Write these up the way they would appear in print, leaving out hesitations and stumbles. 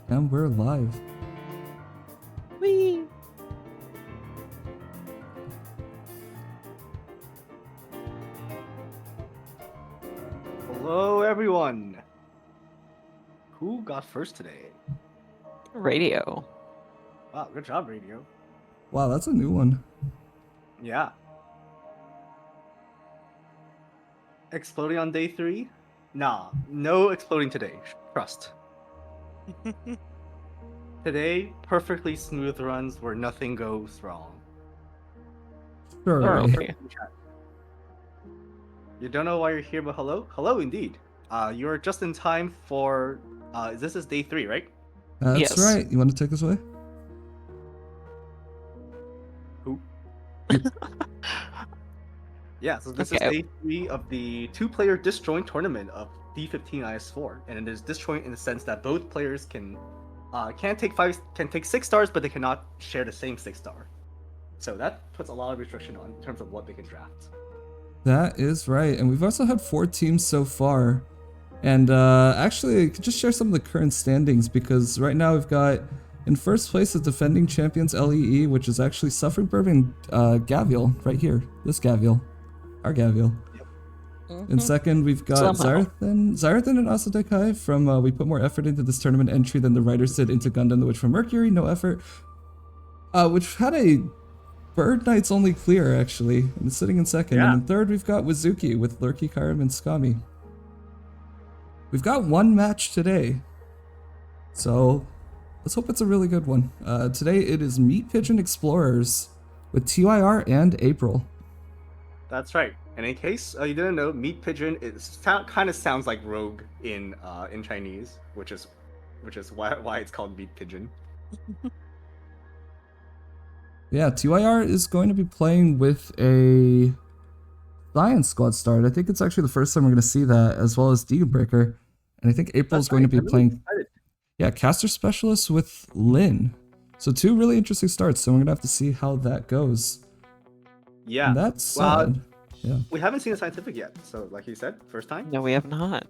And we're live. Whee! Hello, everyone. Who got first today? Radio. Wow, good job, Radio. Wow, that's a new one. Yeah. Exploding on day 3? Nah, no exploding today. Trust. Today, perfectly smooth runs where nothing goes wrong. Surely. Okay. You don't know why you're here, but hello? Hello, indeed. You're just in time for... this is day 3, right? That's Yes. right. You want to take this away? Who? Yeah, so this Okay. is day 3 of the 2-player disjoint tournament of D15 IS4, and it is disjoint in the sense that both players can take 6 stars, but they cannot share the same 6-star. So that puts a lot of restriction on in terms of what they can draft. That is right. And we've also had 4 teams so far. And actually, I could just share some of the current standings because right now we've got in first place the defending champions LEE, which is actually Suffering Bourbon Gaviel right here. This Gaviel. Our Gaviel. In second, we've got Somehow. Zarathan and Asadekai from We Put More Effort into this tournament entry than the writers did into Gundam the Witch from Mercury, no effort. Which had a Arknights only clear, actually, and it's sitting in second. Yeah. And in third, we've got Wizuki with Lurky, Kyrim, and Skami. We've got one match today, so let's hope it's a really good one. Today it is Meat Pigeon Explorers with TYR and April. That's right. And in case you didn't know, Meat Pigeon kind of sounds like Rogue in Chinese, which is why it's called Meat Pigeon. Yeah, TYR is going to be playing with a Science Squad start. I think it's actually the first time we're going to see that, as well as Degenbreaker. And I think April's going to be playing, Caster Specialist with Lin. So 2 really interesting starts, so we're going to have to see how that goes. Yeah. And that's Well, sad. Yeah. We haven't seen a scientific yet, so like you said, first time. No, we have not.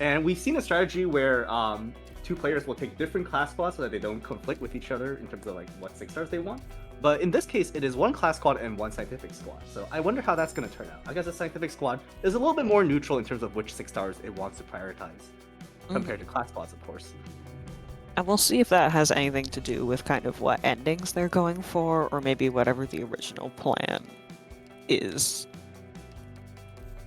And we've seen a strategy where 2 players will take different class squads so that they don't conflict with each other in terms of like what 6 stars they want. But in this case, it is 1 class squad and 1 scientific squad. So I wonder how that's going to turn out. I guess the scientific squad is a little bit more neutral in terms of which 6 stars it wants to prioritize compared to class squads, of course. And we'll see if that has anything to do with kind of what endings they're going for, or maybe whatever the original plan is.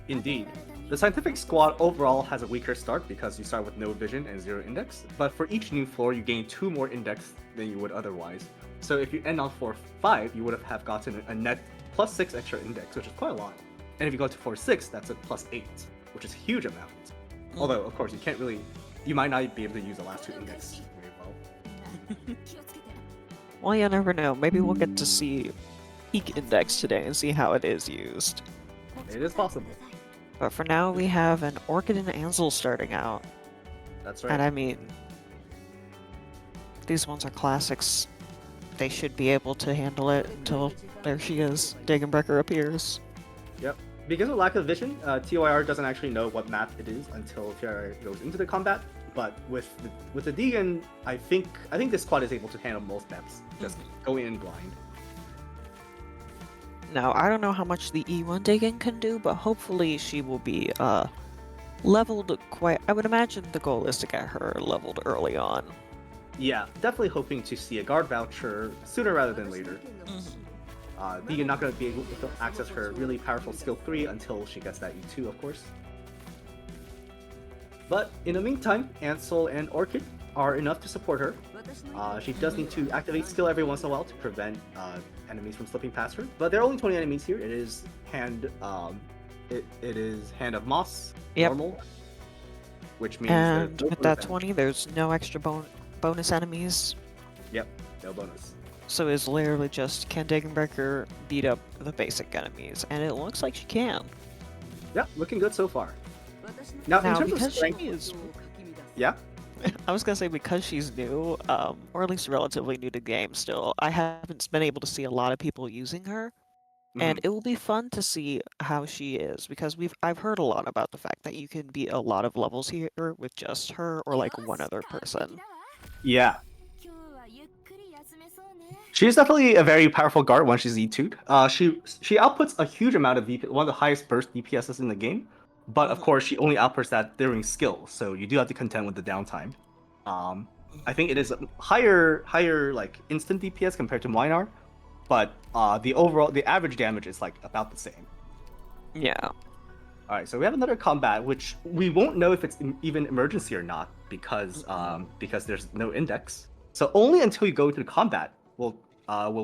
Indeed. The scientific squad overall has a weaker start because you start with no vision and 0 index, but for each new floor you gain 2 more index than you would otherwise. So if you end on floor 5, you would have gotten a net plus 6 extra index, which is quite a lot. And if you go to floor 6, that's a plus 8, which is a huge amount. Although, of course, you might not be able to use the last 2 index very well. Well, you never know. Maybe we'll get to see Peak Index today and see how it is used. It is possible. But for now, we have an Orchid and Ansel starting out. That's right. And I mean, these ones are classics. They should be able to handle it until there she is. Degenbreaker appears. Yep. Because of lack of vision, TYR doesn't actually know what map it is until TYR goes into the combat. But with the Degen, I think this squad is able to handle most maps, just going in blind. Now, I don't know how much the E1 Degen can do, but hopefully she will be leveled quite... I would imagine the goal is to get her leveled early on. Yeah, definitely hoping to see a guard voucher sooner rather than later. Degan not going to be able to access her really powerful skill 3 until she gets that E2, of course. But in the meantime, Ansel and Orchid are enough to support her. She does need to activate skill every once in a while to prevent enemies from slipping past her. But there are only 20 enemies here. It is hand of Moss, Yep. normal, which means And there's no with that bonus 20, there's no extra bonus enemies. Yep, no bonus. So it's literally just, can Degenbreaker beat up the basic enemies? And it looks like she can. Yeah, looking good so far. Now, in Now, terms of because strength, she is... yeah. I was gonna say because she's new, or at least relatively new to the game still, I haven't been able to see a lot of people using her. And it will be fun to see how she is because I've heard a lot about the fact that you can beat a lot of levels here with just her or like one other person. Yeah. She's definitely a very powerful guard once she's E2'd. She outputs a huge amount of DPS, one of the highest burst DPSs in the game. But of course, she only outputs that during skill, so you do have to contend with the downtime. I think it is higher like instant DPS compared to mine are, but the average damage is like about the same. Yeah. All right, so we have another combat, which we won't know if it's even emergency or not because there's no index. So only until you go to the combat will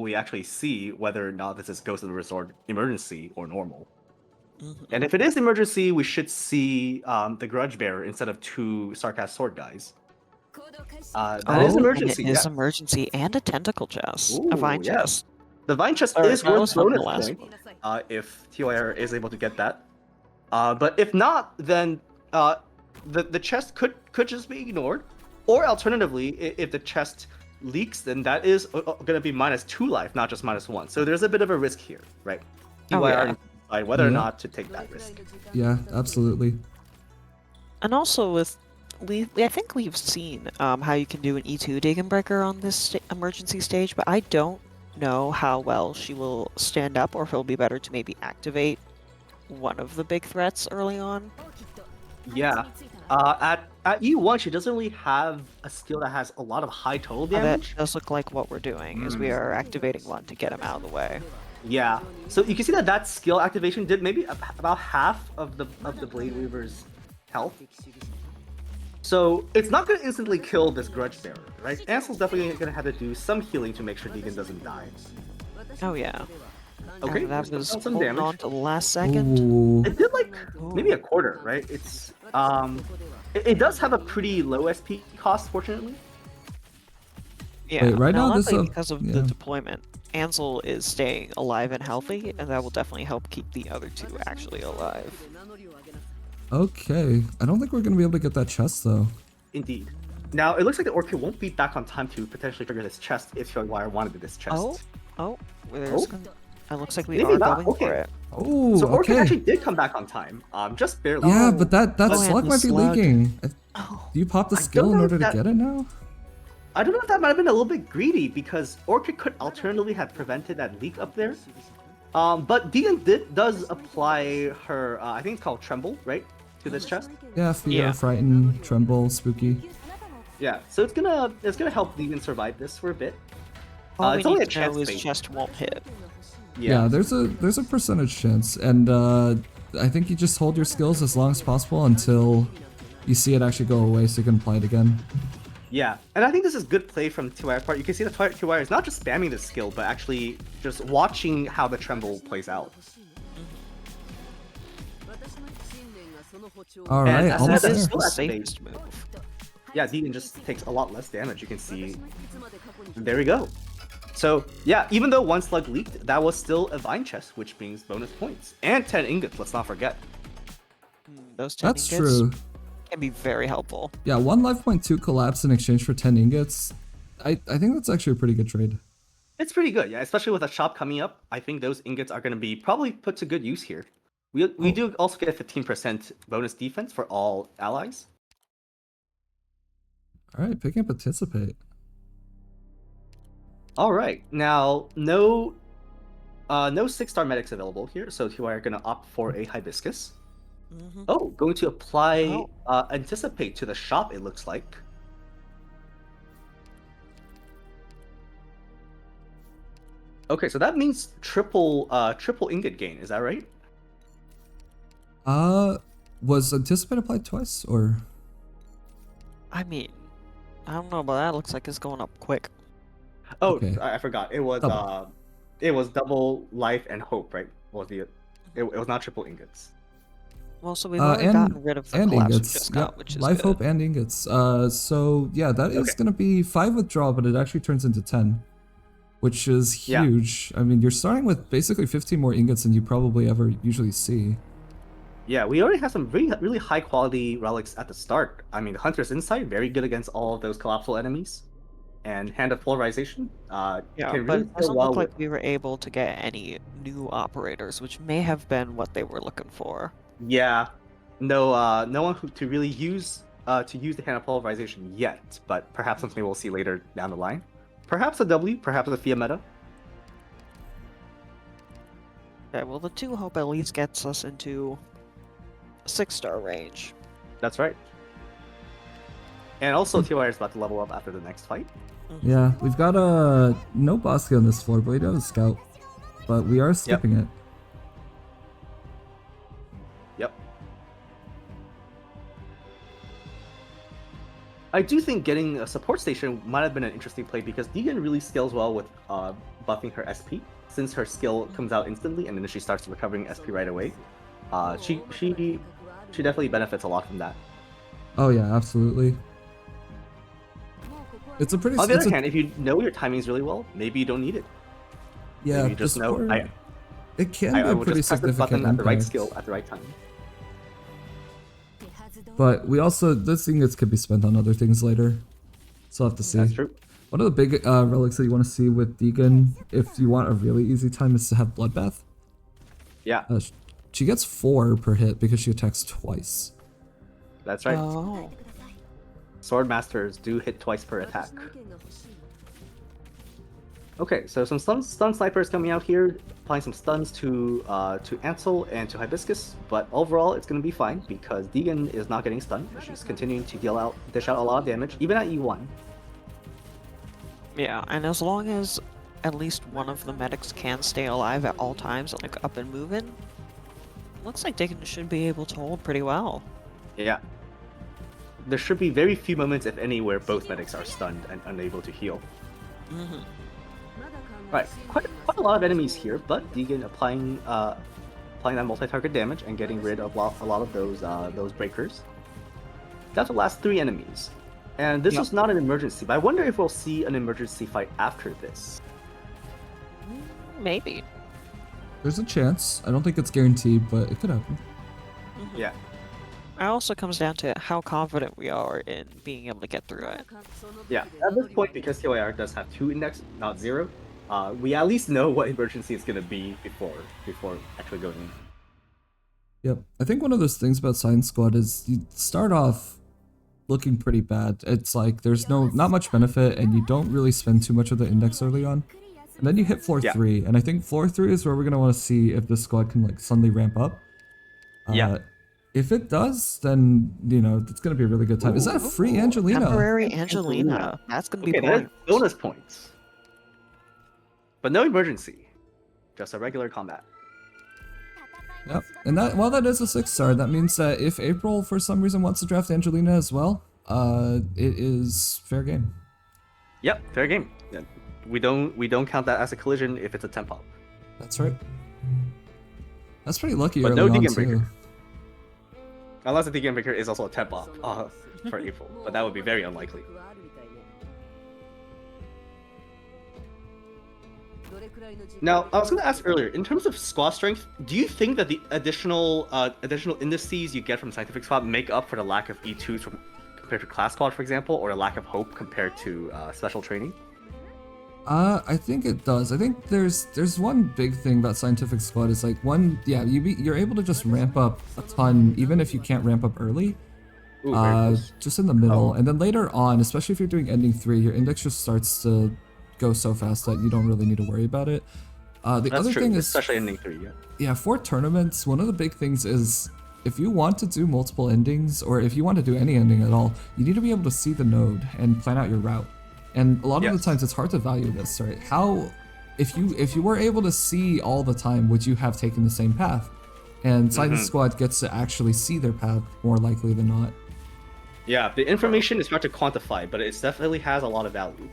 we actually see whether or not this is Ghost of the Resort emergency or normal. And if it is emergency, we should see the Grudge Bearer instead of 2 Sarcast Sword guys. That is emergency. And it is emergency and a tentacle chest, a vine chest. The vine chest is worth bonus point if TYR is able to get that. But if not, then the chest could just be ignored, or alternatively, if the chest leaks, then that is going to be -2 life, not just -1. So there's a bit of a risk here, right? TYR decide whether or not to take that risk. Yeah, absolutely. And also with I think we've seen how you can do an E2 Dig and Breaker on this emergency stage, but I don't know how well she will stand up or if it'll be better to maybe activate one of the big threats early on. Yeah. At E1, she doesn't really have a skill that has a lot of high total damage. That does look like what we're doing, is we are activating one to get him out of the way. Yeah. So you can see that skill activation did maybe about half of the Blade Weaver's health. So it's not going to instantly kill this Grudge Bearer, right? Ansel's definitely going to have to do some healing to make sure Deegan doesn't die. Oh yeah. Okay, and that was some holding damage on to the last second. Ooh. It did like maybe a quarter, right? It's it does have a pretty low SP cost, fortunately. Yeah. Wait, right now this luckily, because of the deployment, Ansel is staying alive and healthy, and that will definitely help keep the other 2 actually alive. Okay, I don't think we're gonna be able to get that chest though. Indeed. Now it looks like the Orchid won't be back on time to potentially trigger this chest if Wire wanted this chest. It looks like we Maybe are not. going for it. Oh, So Orchid okay. actually did come back on time, just barely. Yeah, but that and slug the might be slug. leaking. Do you pop the I skill don't in know order if to that- get it now? I don't know if that might have been a little bit greedy because Orchid could alternatively have prevented that leak up there. But Deegan does apply her, I think it's called Tremble, right? To this chest. Yeah, fear, Yeah. frighten, tremble, spooky. Yeah, so it's gonna help Deegan survive this for a bit. All we It's only need a to know chance is thing. chest won't hit. Yeah, there's a percentage chance, and I think you just hold your skills as long as possible until you see it actually go away, so you can apply it again. Yeah, and I think this is good play from TYR part. You can see the TYR is not just spamming this skill, but actually just watching how the Tremble plays out. All right, And almost that there. is The still safest move. Yeah, Deegan just takes a lot less damage. You can see. There we go. So yeah, even though 1 slug leaked, that was still a vine chest, which brings bonus points and 10 ingots. Let's not forget. Those 10 That's ingots true. can be very helpful. Yeah, 1 life point 2 collapse in exchange for 10 ingots. I think that's actually a pretty good trade. It's pretty good, yeah. Especially with a shop coming up, I think those ingots are going to be probably put to good use here. We do also get a 15% bonus defense for all allies. All right, picking up Participate. All right, now no 6-star medics available here, so you are going to opt for a hibiscus. Oh, going to apply anticipate to the shop. It looks like. Okay, so that means triple ingot gain. Is that right? Was Anticipate applied twice, or? I mean, I don't know about that. Looks like it's going up quick. Oh, Okay. I forgot. It was Double. it was double life and hope, right? It was not triple ingots. Well, so we've already gotten rid of the collapse we ingots. just Yep. got, which is Life, good. hope, and ingots. So yeah, that is gonna be 5 withdrawal, but it actually turns into 10, which is Yeah. huge. I mean, you're starting with basically 15 more ingots than you probably ever usually see. Yeah, we already have some really high quality relics at the start. I mean, Hunter's Insight, very good against all of those collapsible enemies. And Hand of Polarization Yeah, can but really it scale doesn't well look like with. we were able to get any new operators, which may have been what they were looking for. Yeah, no one to really use the Hand of Polarization yet, but perhaps something we'll see later down the line. Perhaps a W, perhaps a Fia meta. Okay, well, the 2 hope at least gets us into 6-star range. That's right. And also, TYR is about to level up after the next fight. Yeah, we've got no Bosky on this floor, but we do have a scout. But we are skipping it. Yep. I do think getting a support station might have been an interesting play because Deegan really scales well with buffing her SP, since her skill comes out instantly and then she starts recovering SP right away. She definitely benefits a lot from that. Oh yeah, absolutely. It's a pretty. On the other hand, if you know your timings really well, maybe you don't need it. Yeah, maybe you just know. It can be I a would pretty just press the significant button at the right impact. skill at the right time. But we also, this ingots could be spent on other things later. So we'll have to see. That's true. One of the big relics that you want to see with Deegan, if you want a really easy time, is to have Bloodbath. Yeah, She gets 4 per hit because she attacks twice. that's right. Oh. Sword Masters do hit twice per attack. Okay, so some stun snipers coming out here, applying some stuns to Ansel and to Hibiscus, but overall it's going to be fine because Deegan is not getting stunned. She's continuing to dish out a lot of damage, even at E1. Yeah, and as long as at least one of the medics can stay alive at all times, like up and moving, looks like Deegan should be able to hold pretty well. Yeah. There should be very few moments, if any, where both medics are stunned and unable to heal. Mm-hmm. Right, quite a lot of enemies here, but Deegan applying that multi-target damage and getting rid of a lot of those breakers. That's the last 3 enemies, and this was not an emergency. But I wonder if we'll see an emergency fight after this. Maybe. There's a chance. I don't think it's guaranteed, but it could happen. Mm-hmm. Yeah, It also comes down to how confident we are in being able to get through it. yeah. At this point, because TYR does have 2 index, not 0, we at least know what emergency is going to be before actually going in. Yep. I think one of those things about Science Squad is you start off looking pretty bad. It's like there's not much benefit and you don't really spend too much of the index early on. And then you hit floor 3, and I think floor 3 is where we're going to want to see if this squad can like suddenly ramp up. If it does, then, you know, it's going to be a really good time. Is that a free Angelina? Temporary Angelina. That's going to be Okay, that is points. bonus points. But no emergency. Just a regular combat. Yep. And while that is a 6-star, that means that if April for some reason wants to draft Angelina as well, it is fair game. Yep, fair game. Yeah, we don't count that as a collision if it's a temp pop. That's right. That's pretty lucky But early no on Deegan too. Breaker. Unless the Deegan Breaker is also a temp pop for April, but that would be very unlikely. Now, I was going to ask earlier, in terms of squad strength, do you think that the additional indices you get from Scientific Squad make up for the lack of E2s compared to Class Squad, for example, or a lack of hope compared to Special Training? I think it does. I think there's one big thing about Scientific Squad is like you're able to just ramp up a ton even if you can't ramp up early. Ooh, just in the middle, and then later on, especially if you're doing ending 3, your index just starts to go so fast that you don't really need to worry about it. The other thing is, especially ending 3, yeah. Yeah, for tournaments, one of the big things is if you want to do multiple endings, or if you want to do any ending at all, you need to be able to see the node and plan out your route. And a lot of the times it's hard to value this, right? If you were able to see all the time, would you have taken the same path? And Science Squad gets to actually see their path more likely than not. Yeah, the information is hard to quantify, but it definitely has a lot of value.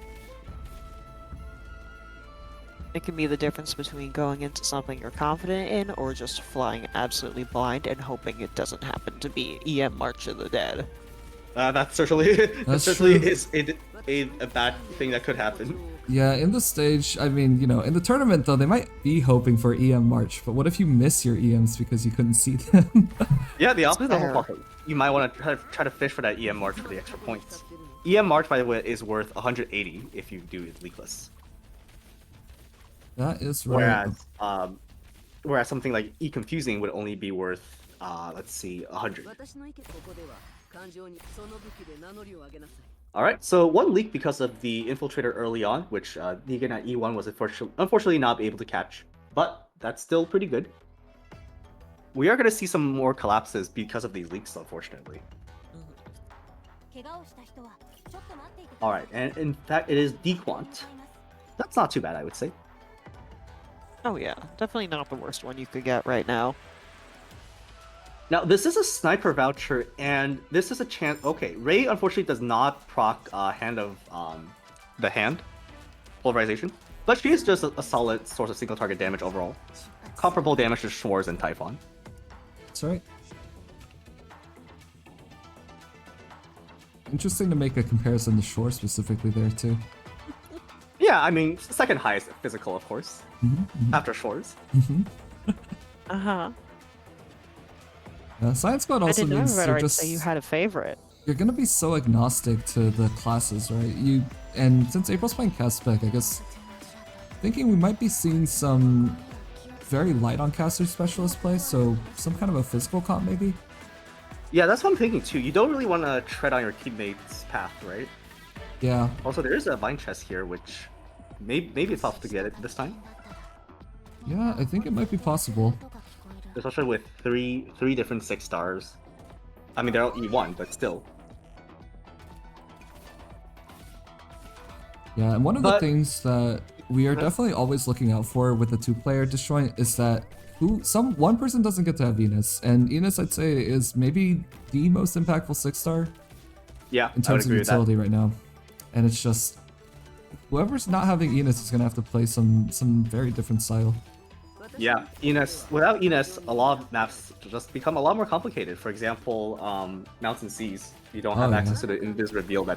It can be the difference between going into something you're confident in or just flying absolutely blind and hoping it doesn't happen to be EM March of the Dead. That certainly true. is a bad thing that could happen. Yeah, in the stage, I mean, you know, in the tournament though, they might be hoping for EM March, but what if you miss your EMs because you couldn't see them? Yeah, the opposite there. of you might want to try to fish for that EM March for the extra points. EM March, by the way, is worth 180 if you do it leakless. That is right. Whereas something like E Confusing would only be worth, let's see, 100. Alright, so one leak because of the Infiltrator early on, which Negan at E1 was unfortunately not able to catch. But that's still pretty good. We are going to see some more collapses because of these leaks, unfortunately. Alright, and in fact it is Dequant. That's not too bad, I would say. Oh yeah, definitely not the worst one you could get right now. Now, this is a sniper voucher, and this is a chance... Okay, Ray unfortunately does not proc Hand of the Hand Polarization, but she is just a solid source of single target damage overall. Comparable damage to Schwarz and Typhon. That's right. Interesting to make a comparison to Shore specifically there too. Yeah, I mean, second highest physical, of course, after Schwarz. Uh-huh. Science Squad also I didn't know means about you're it. just... Say you had a favorite. You're gonna be so agnostic to the classes, right? And since April's playing cast spec, I guess thinking we might be seeing some very light on caster specialist play, so some kind of a physical comp maybe? Yeah, that's what I'm thinking too. You don't really want to tread on your teammate's path, right? Yeah. Also, there is a Vine Chest here, which maybe it's tough to get it this time. Yeah, I think it might be possible. Especially with three different 6 stars. I mean, they're all E1, but still. Yeah, and one of the things that we are definitely always looking out for with the 2-player disjoint is that one person doesn't get to have Enos, and Enos I'd say is maybe the most impactful 6-star. Yeah, in terms of utility right now, and it's just whoever's not having Enos is gonna have to play some very different style. Yeah, without Enos, a lot of maps just become a lot more complicated. For example, Mountain Seas, you don't have access to the Invis reveal.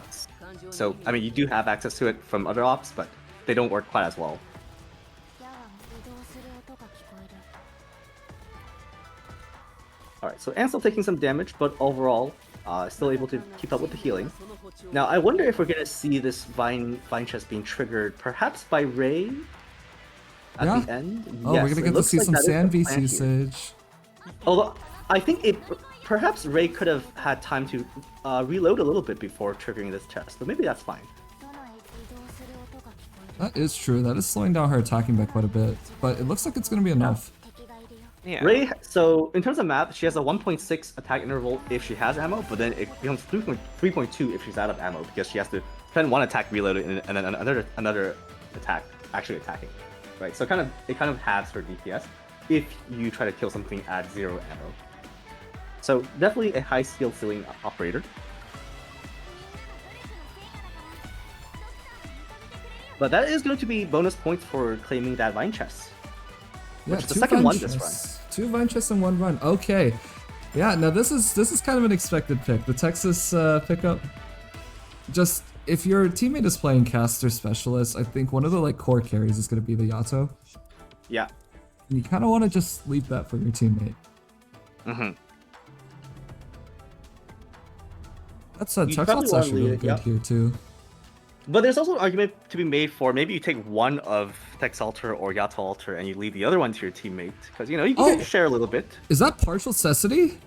So I mean, you do have access to it from other ops, but they don't work quite as well. Alright, so Anne's still taking some damage, but overall, still able to keep up with the healing. Now, I wonder if we're going to see this Vine Chest being triggered, perhaps by Ray at the end? Oh, yes, we're going to get to see some Sand Beast usage. Although, I think perhaps Ray could have had time to reload a little bit before triggering this chest, but maybe that's fine. That is true. That is slowing down her attacking by quite a bit, but it looks like it's going to be enough. Yeah. Ray, so in terms of map, she has a 1.6 attack interval if she has ammo, but then it becomes 3.2 if she's out of ammo because she has to spend one attack reloaded and then another attack actually attacking, right? So it kind of halves her DPS if you try to kill something at 0 ammo. So definitely a high skill ceiling operator. But that is going to be bonus points for claiming that Vine Chest. Yeah, which is the second one this run. 2 Vine Chests in 1 run. Okay. Yeah, now this is kind of an expected pick. The Texas pickup. Just if your teammate is playing caster specialist, I think one of the core carries is going to be the Yato. Yeah. And you kind of want to just leave that for your teammate. That's Tuxot's actually really good here too. But there's also an argument to be made for maybe you take one of Tex Alter or Yato Alter and you leave the other one to your teammate. Because, you can share a little bit. Is that partial Cecity?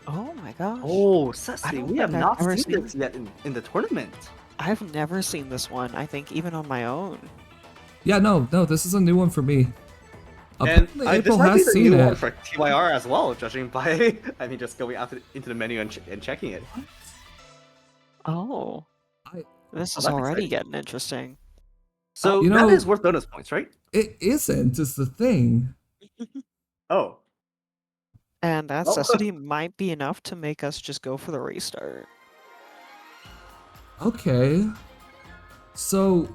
Oh my gosh. Oh, Cecity. We have not seen this yet in the tournament. I've never seen this one, I think, even on my own. Yeah, no, this is a new one for me. And April this might be has the seen new it. one for TYR as well, judging by, just going out into the menu and checking it. Oh. This is that's already exciting. getting interesting. So that is worth bonus points, right? It isn't, is the thing. Oh. And that necessity might be enough to make us just go for the restart. Okay. So,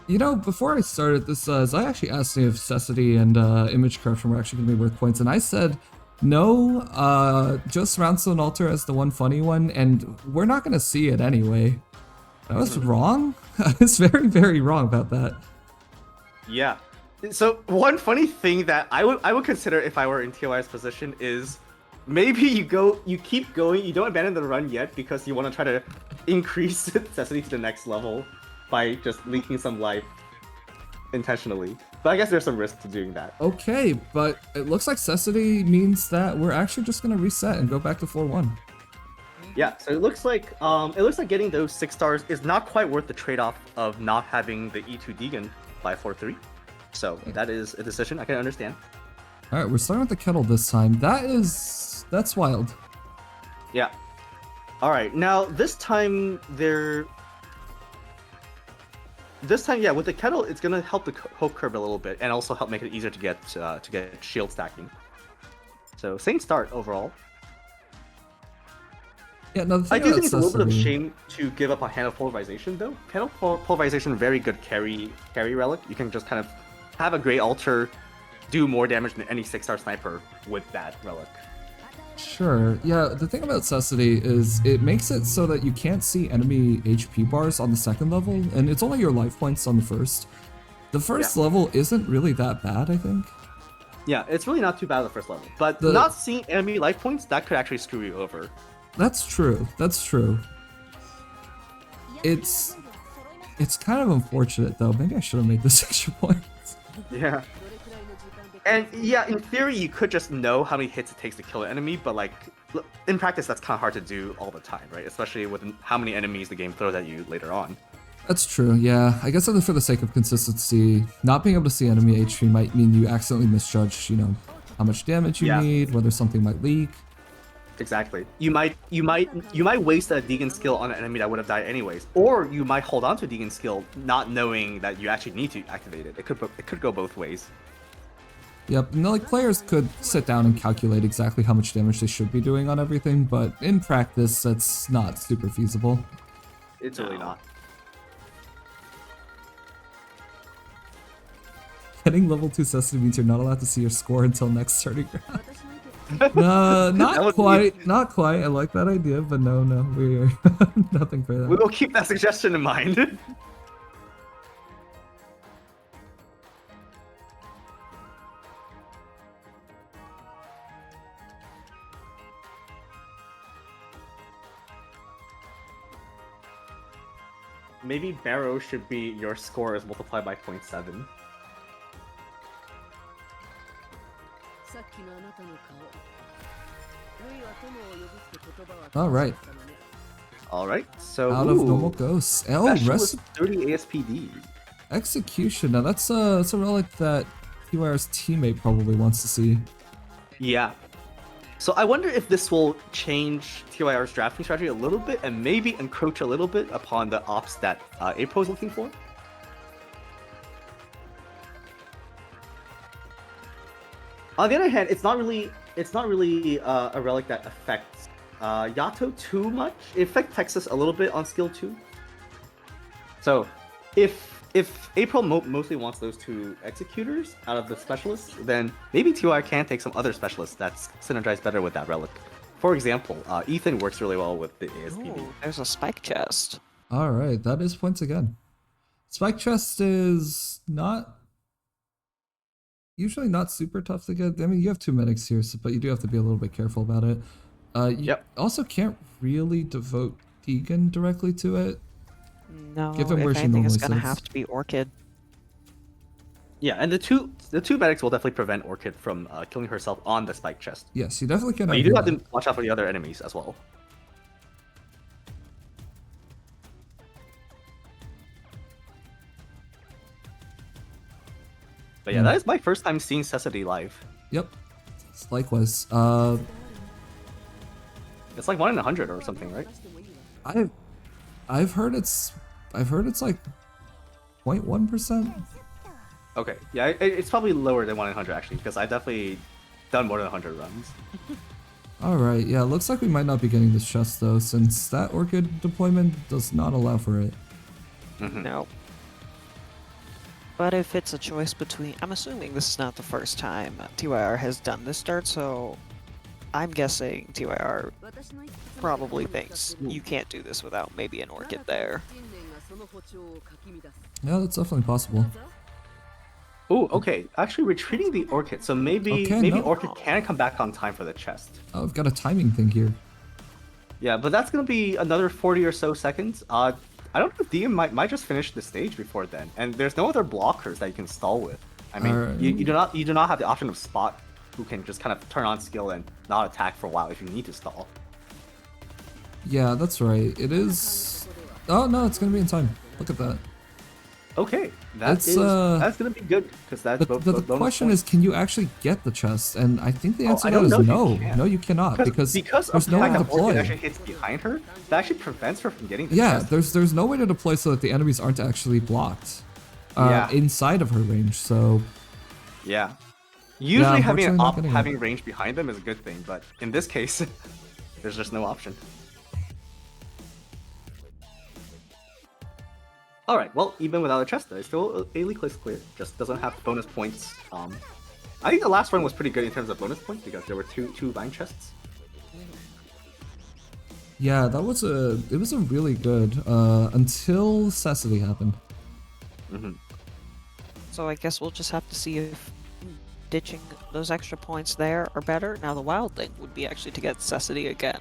before I started this, I actually asked if Cecity and Image Corruption were actually going to be worth points, and I said no, just Roundstone Altar as the one funny one, and we're not going to see it anyway. I was wrong? I was very, very wrong about that. Yeah. So one funny thing that I would consider if I were in TYR's position is maybe you keep going, you don't abandon the run yet because you want to try to increase necessity to the next level by just leaking some life intentionally. But I guess there's some risk to doing that. Okay, but it looks like Cecily means that we're actually just gonna reset and go back to 4-1. Yeah, so it looks like getting those 6 stars is not quite worth the trade-off of not having the E2 Deegan by 4-3. So that is a decision I can understand. All right, we're starting with the kettle this time. That's wild. Yeah. All right. Now this time, yeah, with the kettle, it's gonna help the hope curve a little bit, and also help make it easier to get shield stacking. So same start overall. Yeah, no, I do think it's a little bit of a shame to give up a Hand of Pulverization, though. Hand of Pulverization, very good carry relic. You can just kind of have a Great Altar do more damage than any 6-star sniper with that relic. Sure. Yeah, the thing about Cecily is it makes it so that you can't see enemy HP bars on the second level, and it's only your life points on the first. The first level isn't really that bad, I think. Yeah, it's really not too bad at the first level. But not seeing enemy life points, that could actually screw you over. That's true. That's true. It's kind of unfortunate, though. Maybe I should have made this extra points. Yeah. And yeah, in theory, you could just know how many hits it takes to kill an enemy, but like, in practice, that's kind of hard to do all the time, right? Especially with how many enemies the game throws at you later on. That's true, yeah. I guess for the sake of consistency, not being able to see enemy HP might mean you accidentally misjudge, how much damage you need, whether something might leak. Exactly. You might waste a Deegan skill on an enemy that would have died anyways, or you might hold on to a Deegan skill not knowing that you actually need to activate it. It could go both ways. Yep, and players could sit down and calculate exactly how much damage they should be doing on everything, but in practice, that's not super feasible. It's really not. Getting level 2 Cecily means you're not allowed to see your score until next starting round. No, not quite. Not quite. I like that idea, but no, we're nothing for that. We will keep that suggestion in mind. Maybe Barrow should be your score is multiplied by 0.7. Alright. Alright, so out of normal ghosts. Specialist 30 ASPD. Execution. Now that's a relic that TYR's teammate probably wants to see. Yeah. So I wonder if this will change TYR's drafting strategy a little bit and maybe encroach a little bit upon the ops that April is looking for. On the other hand, it's not really a relic that affects Yato too much. It affects Texas a little bit on skill 2. So if April mostly wants those 2 executors out of the specialists, then maybe TYR can take some other specialists that synergize better with that relic. For example, Ethan works really well with the ASPD. Ooh, there's a spike chest. Alright, that is points again. Spike chest is usually not super tough to get. I mean, you have 2 medics here, but you do have to be a little bit careful about it. You also can't really devote Deegan directly to it. No, Given where if she anything, it's normally gonna sits. have to be Orchid. Yeah, and the two medics will definitely prevent Orchid from killing herself on the spike chest. Yes, you definitely can. But you do have to watch out for the other enemies as well. But yeah, that is my first time seeing Cecily live. Yep. Likewise. It's like 1 in 100 or something, right? I've heard it's like 0.1%. Okay, yeah, it's probably lower than 1 in 100 actually, because I've definitely done more than 100 runs. Alright, yeah, looks like we might not be getting this chest though, since that Orchid deployment does not allow for it. No. But if it's a choice between... I'm assuming this is not the first time TYR has done this start, so I'm guessing TYR probably thinks you can't do this without maybe an Orchid there. Yeah, that's definitely possible. Oh, okay. Actually, retreating the Orchid, so maybe Okay, maybe no. Orchid can come back on time for the chest. Oh, I've got a timing thing here. Yeah, but that's gonna be another 40 or so seconds. I don't know if DM might just finish the stage before then, and there's no other blockers that you can stall with. I mean, Alright. you do not have the option of Spot, who can just kind of turn on skill and not attack for a while if you need to stall. Yeah, that's right. It is. Oh no, it's gonna be in time. Look at that. Okay, It's, that's gonna be good because that's The question is, can you actually get the chest? And I think the answer I to that don't is know if no. you can. No, you cannot because of there's the no way fact to that Orchid deploy. actually hits behind her, that actually prevents her from getting the Yeah, chest. there's no way to deploy so that the enemies aren't actually blocked Yeah. inside of her range. So Yeah. Usually having unfortunately not getting it. having range behind them is a good thing, but in this case, there's just no option. Alright, well, even without a chest, though, it's still Elite Cliff's clear. Just doesn't have bonus points. I think the last run was pretty good in terms of bonus points because there were two vine chests. yeah, it was a really good until Cecily happened. So I guess we'll just have to see if ditching those extra points there are better. Now the wild thing would be actually to get necessity again.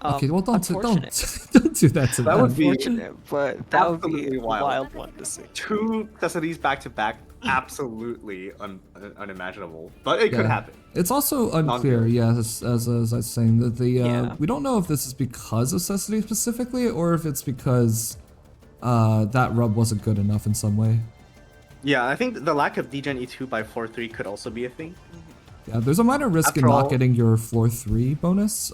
Okay, well don't unfortunate. don't do that to That them. would be Unfortunate, but that would be absolutely a wild. wild one to see. Two necessities back to back, absolutely unimaginable. But it could happen. It's also unclear, yeah, as I was saying, that Yeah. we don't know if this is because of Cecily specifically, or if it's because that rub wasn't good enough in some way. Yeah, I think the lack of Degen E2 by floor 3 could also be a thing. Yeah, there's a minor risk in After not all- getting your floor 3 bonus,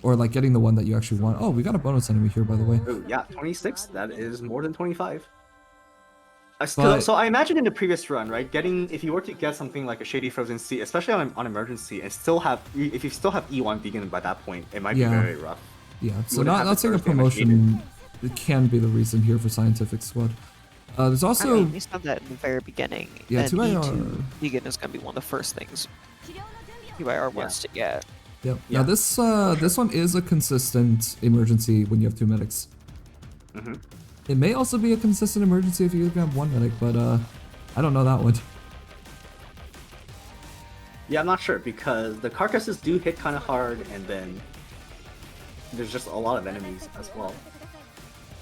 or like getting the one that you actually want. Oh, we got a bonus enemy here, by the way. Oh, yeah, 26. That is more than 25. But- So I imagine in the previous run, right, if you were to get something like a Shady Frozen Sea, especially on Emergency, and if you still have E1 Vegan by that point, it might Yeah. be very rough. Yeah, so wouldn't have not the saying a first damage promotion it can be the reason here for Scientific Squad. There's I also mean, we said that in the very beginning. Yeah, and 2IR. E2 vegan is going to be one of the first things UIR wants to get. Yep. Yeah, Now this one is a consistent emergency when you have 2 medics. Mhm. It may also be a consistent emergency if you have 1 medic, but I don't know that one. Yeah, I'm not sure because the carcasses do hit kind of hard, and then there's just a lot of enemies as well.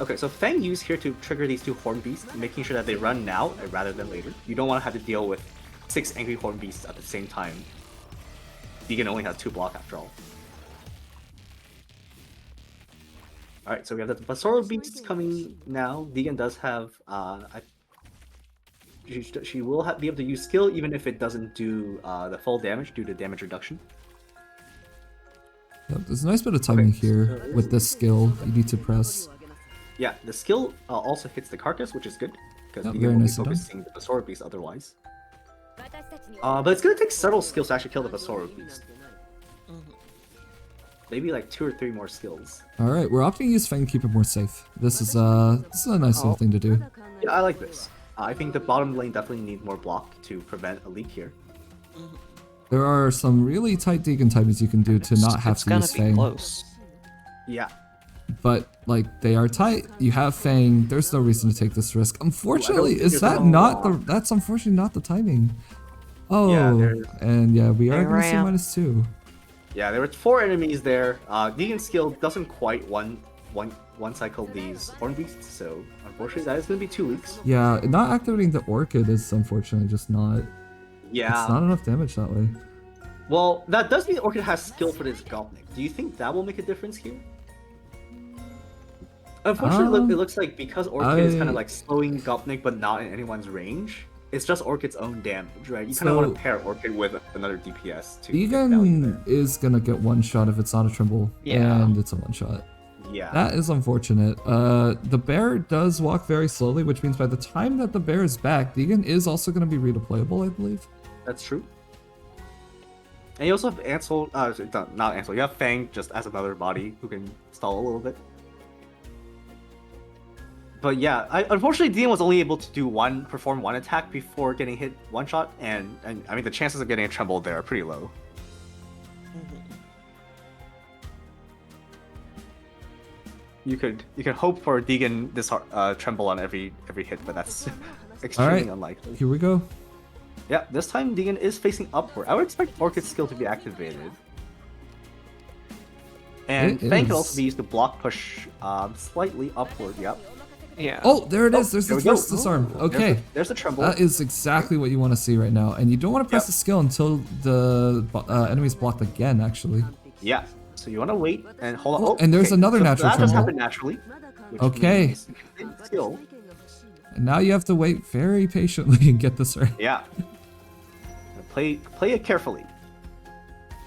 Okay, so Fang used here to trigger these 2 Horn Beasts, making sure that they run now rather than later. You don't want to have to deal with 6 Angry Horn Beasts at the same time. Deegan only has 2 block after all. Alright, so we have the Basoro Beasts coming now. Deegan does have, she will be able to use skill even if it doesn't do the full damage due to damage reduction. Yep, there's a nice bit of timing here with this skill. You need to press. Yeah, the skill also hits the carcass, which is good because Yep, Deegan very will be nicely done. focusing the Basoro Beast otherwise. But it's gonna take several skills to actually kill the Basoro Beast. Maybe like 2 or 3 more skills. All right, we're opting to use Fang to keep it more safe. This is a nice little thing to do. Yeah, I like this. I think the bottom lane definitely needs more block to prevent a leak here. There are some really tight Deacon timings you can do to not have It's to gonna use be Fang. close. Yeah. But like they are tight. You have Fang. There's no reason to take this risk. Unfortunately, think is there's that no not law. that's unfortunately not the timing. Oh, there's- and yeah, we are Hey, gonna see Ram. -2. Yeah, there were 4 enemies there. Deegan's skill doesn't quite one cycle these Horn Beasts, so unfortunately that is going to be 2 weeks. Yeah, not activating the Orchid is unfortunately just not. Yeah. It's not enough damage that way. Well, that does mean Orchid has skill for this Gopnik. Do you think that will make a difference here? Unfortunately, it looks like because Orchid is kind of like slowing Gopnik but not in anyone's range, it's just Orchid's own damage, right? You kind of So- want to pair Orchid with another DPS to get value there. Egan is gonna get 1 shot if it's not a Trimble, Yeah. and it's a 1 shot. Yeah. That is unfortunate. The bear does walk very slowly, which means by the time that the bear is back, Deegan is also going to be redeployable, I believe. That's true. And you also have Ansel, not Ansel, you have Fang just as another body who can stall a little bit. But yeah, unfortunately Dean was only able to perform one attack before getting hit 1 shot, and I mean the chances of getting a tremble there are pretty low. You could hope for Deegan this tremble on every hit, but that's extremely Alright. unlikely. Here we go. Yeah, this time Deegan is facing upward. I would expect Orchid's skill to be activated. And It Fang can is. also be used to block push slightly upward, yep. Yeah. Oh, there it is. There's the there we go. thrust disarm. Ooh, Okay. There's the tremble. That is exactly what you want to see right now. And you don't want to press Yep. the skill until the enemy's blocked again, actually. Yeah, so you want to wait and hold on. Oh, Oh, and there's another so natural that just tremble. happened naturally. which Okay. means Skill. And now you have to wait very patiently and get this right. Yeah. Play it carefully.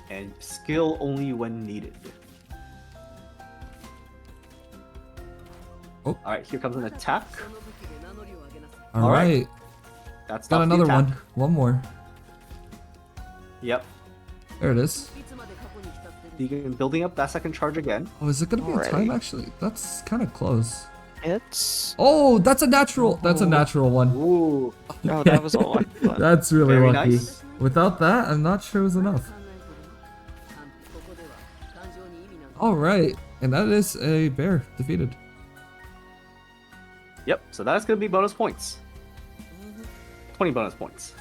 And skill only when needed. Oh. Alright, here comes an attack. All right. That's Got another one. One more. Yep. There it is. Deegan building up that second charge again. Oh, is it going to be a Alrighty. time, actually? That's kind of close. It's. Oh, that's a natural. That's a natural one. Ooh. Oh, that was a lot. But That's really Very lucky. nice. Without that, I'm not sure it was enough. All right. And that is a bear defeated. Yep, so that's going to be bonus points. 20 bonus points.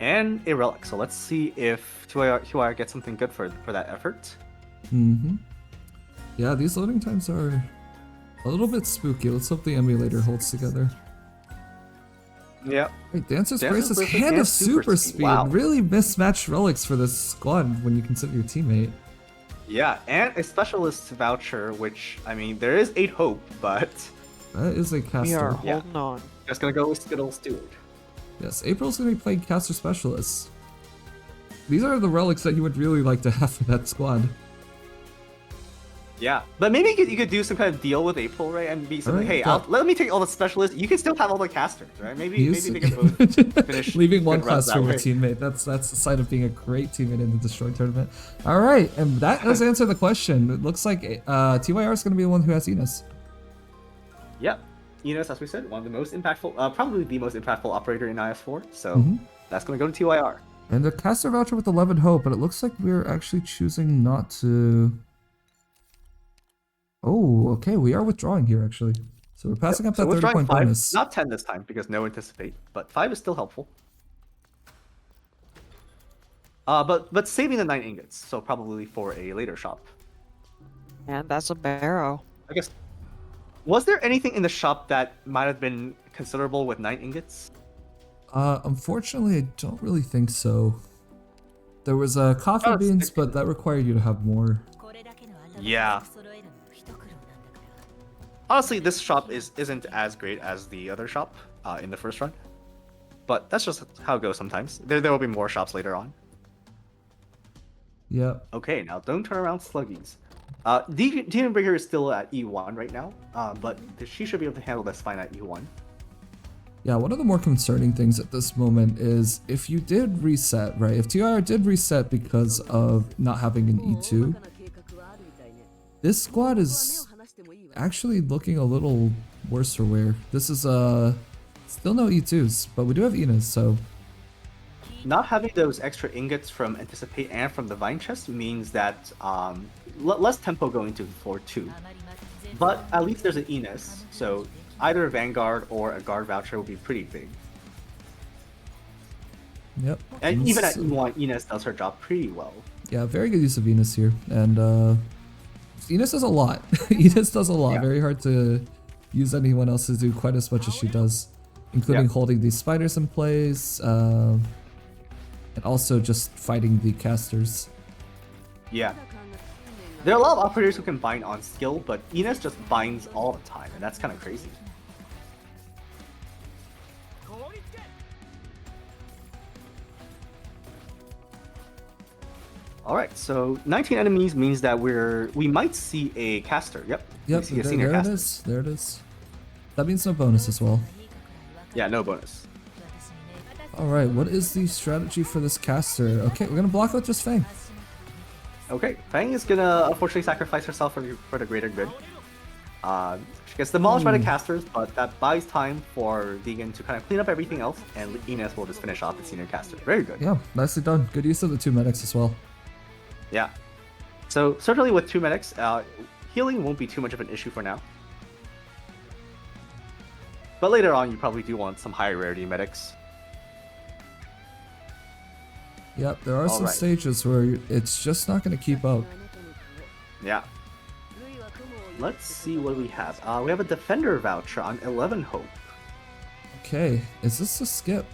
And a relic. So let's see if QIR gets something good for that effort. Mm-hmm. Yeah, these loading times are a little bit spooky. Let's hope the emulator holds together. Yep. Wait, Dancer's Dancer's Brace's Bracelet Hand and of Super Speed. Wow. Really mismatched relics for this squad when you consider your teammate. Yeah, and a specialist voucher, which, I mean, there is 8 hope, but That is a we caster. are Yeah. holding on. just going to go with Skittle Steward. Yes, April's going to be playing caster specialists. These are the relics that you would really like to have for that squad. Yeah, but maybe you could do some kind of deal with April, right? And be something, Alright, hey, yeah. let me take all the specialists. You can still have all the casters, right? Maybe Use- they can both finish. Leaving one good runs class for that your way. teammate. That's the sign of being a great teammate in the Destroy tournament. All right, and that does answer the question. It looks like TYR is going to be the one who has Enos. Yep. Enos, as we said, one of the most impactful, probably the most impactful operator in IS4. So Mhm. that's going to go to TYR. And a caster voucher with 11 hope, but it looks like we're actually choosing not to. Oh, okay, we are withdrawing here actually. So we're passing up So that we're 30 trying point 5, bonus. not 10 this time because no anticipate, but 5 is still helpful. But saving the 9 ingots, so probably for a later shop. And that's a barrow. I guess. Was there anything in the shop that might have been considerable with 9 ingots? Unfortunately, I don't really think so. There was coffee Oh, it's beans, the- but that required you to have more. Yeah. Honestly, this shop isn't as great as the other shop in the first run. But that's just how it goes sometimes. There will be more shops later on. Yep. Okay, now don't turn around sluggies. Demon Breaker is still at E1 right now, but she should be able to handle this fine at E1. Yeah, one of the more concerning things at this moment is if you did reset, right? If TIR did reset because of not having an E2, this squad is actually looking a little worse for wear. This is still no E2s, but we do have Enos, so Not having those extra ingots from Anticipate and from the Vine Chest means that less tempo going to floor 2. But at least there's an Enos, so either a Vanguard or a Guard Voucher will be pretty big. yep. And even at So- E1, Enos does her job pretty well. Yeah, very good use of Enos here. And Enos does a lot. Enos does a lot. Yeah. Very hard to use anyone else to do quite as much as she does, including Yeah. holding these spiders in place, and also just fighting the casters. Yeah. There are a lot of operators who can bind on skill, but Enos just binds all the time, and that's kind of crazy. Alright, so 19 enemies means that we might see a caster. Yep. Yep, We see a there, senior there it caster. is. There it is. That means no bonus as well. Yeah, no bonus. Alright, what is the strategy for this caster? Okay, we're gonna block with just Fang. Okay, Fang is gonna unfortunately sacrifice herself for the greater good. She gets demolished by the casters, but that buys time for Deegan to kind of clean up everything else, and Ines will just finish off the senior caster. Very good. Yeah, nicely done. Good use of the 2 medics as well. Yeah. So certainly with 2 medics, healing won't be too much of an issue for now. But later on, you probably do want some higher rarity medics. Yep, there are some Alright. stages where it's just not going to keep up. Yeah. Let's see what we have. We have a defender voucher on 11 Hope. Okay, is this a skip?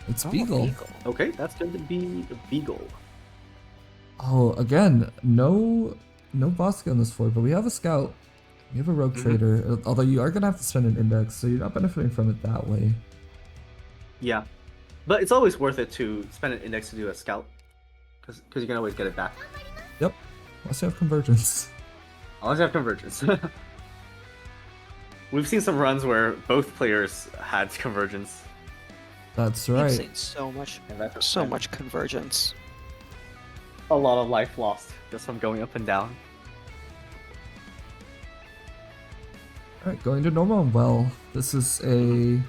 It's Oh, Beagle. Okay, that's going to be Beagle. Oh, again, no Bosque on this floor, but we have a scout. We have a rogue trader, although you are going to have to spend an index, so you're not benefiting from it that way. Yeah. But it's always worth it to spend an index to do a scout. Because you can always get it back. Yep, unless you have convergence. Unless you have convergence. We've seen some runs where both players had convergence. That's We've right. seen so much, And that's so much convergence. a lot of life lost just from going up and down. Alright, going to normal and well. This is a...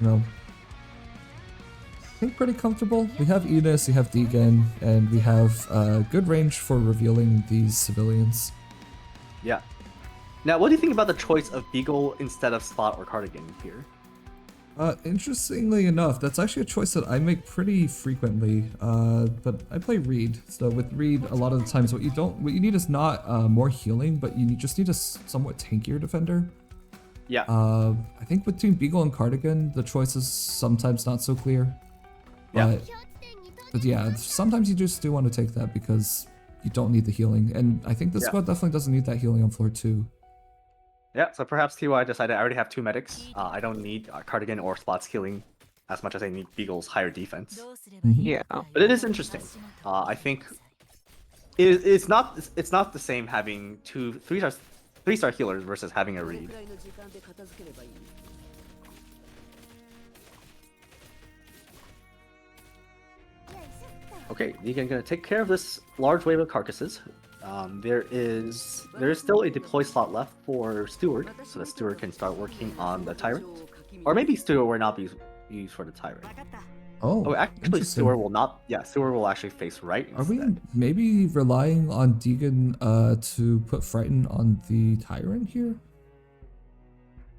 I think pretty comfortable. We have Enos, we have Deegan, and we have good range for revealing these civilians. Yeah. Now, what do you think about the choice of Beagle instead of Spot or Cardigan here? Interestingly enough, that's actually a choice that I make pretty frequently, but I play Reed. So with Reed, a lot of the times what you need is not more healing, but you just need a somewhat tankier defender. Yeah. I think between Beagle and Cardigan, the choice is sometimes not so clear. Yeah. But yeah, sometimes you just do want to take that because you don't need the healing, and I think this Yeah. squad definitely doesn't need that healing on floor 2. Yeah, so perhaps TY decided I already have 2 medics. I don't need Cardigan or Spot's healing as much as I need Beagle's higher defense. Yeah. But it is interesting. I think it's not the same having 2 3-star healers versus having a Reed. Okay, Negan gonna take care of this large wave of carcasses. There is still a deploy slot left for Steward, so that Steward can start working on the Tyrant. Or maybe Steward will not be used for the Tyrant. Oh, actually, interesting. Steward will not. Yeah, Steward will actually face right. Are we instead. maybe relying on Deegan to put Frighten on the Tyrant here?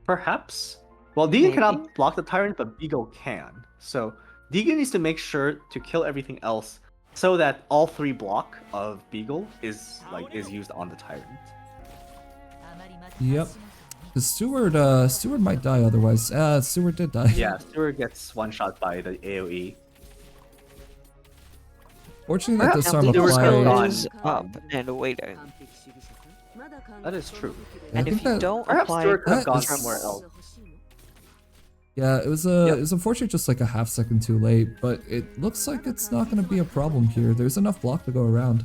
Perhaps. Well, Deegan Maybe. cannot block the Tyrant, but Beagle can. So Deegan needs to make sure to kill everything else, so that all 3 block of Beagle is used on the Tyrant. Yep. The Steward might die otherwise. Steward did die. Yeah, Steward gets one shot by the AoE. Fortunately that Perhaps disarm Steward applied. goes on. is up and waiting. That is true. I And think if you that- don't Perhaps apply Steward could have that gone is- somewhere else. Yeah, it was it was unfortunate just like a half second too late, but it looks like it's not going to be a problem here. There's enough block to go around.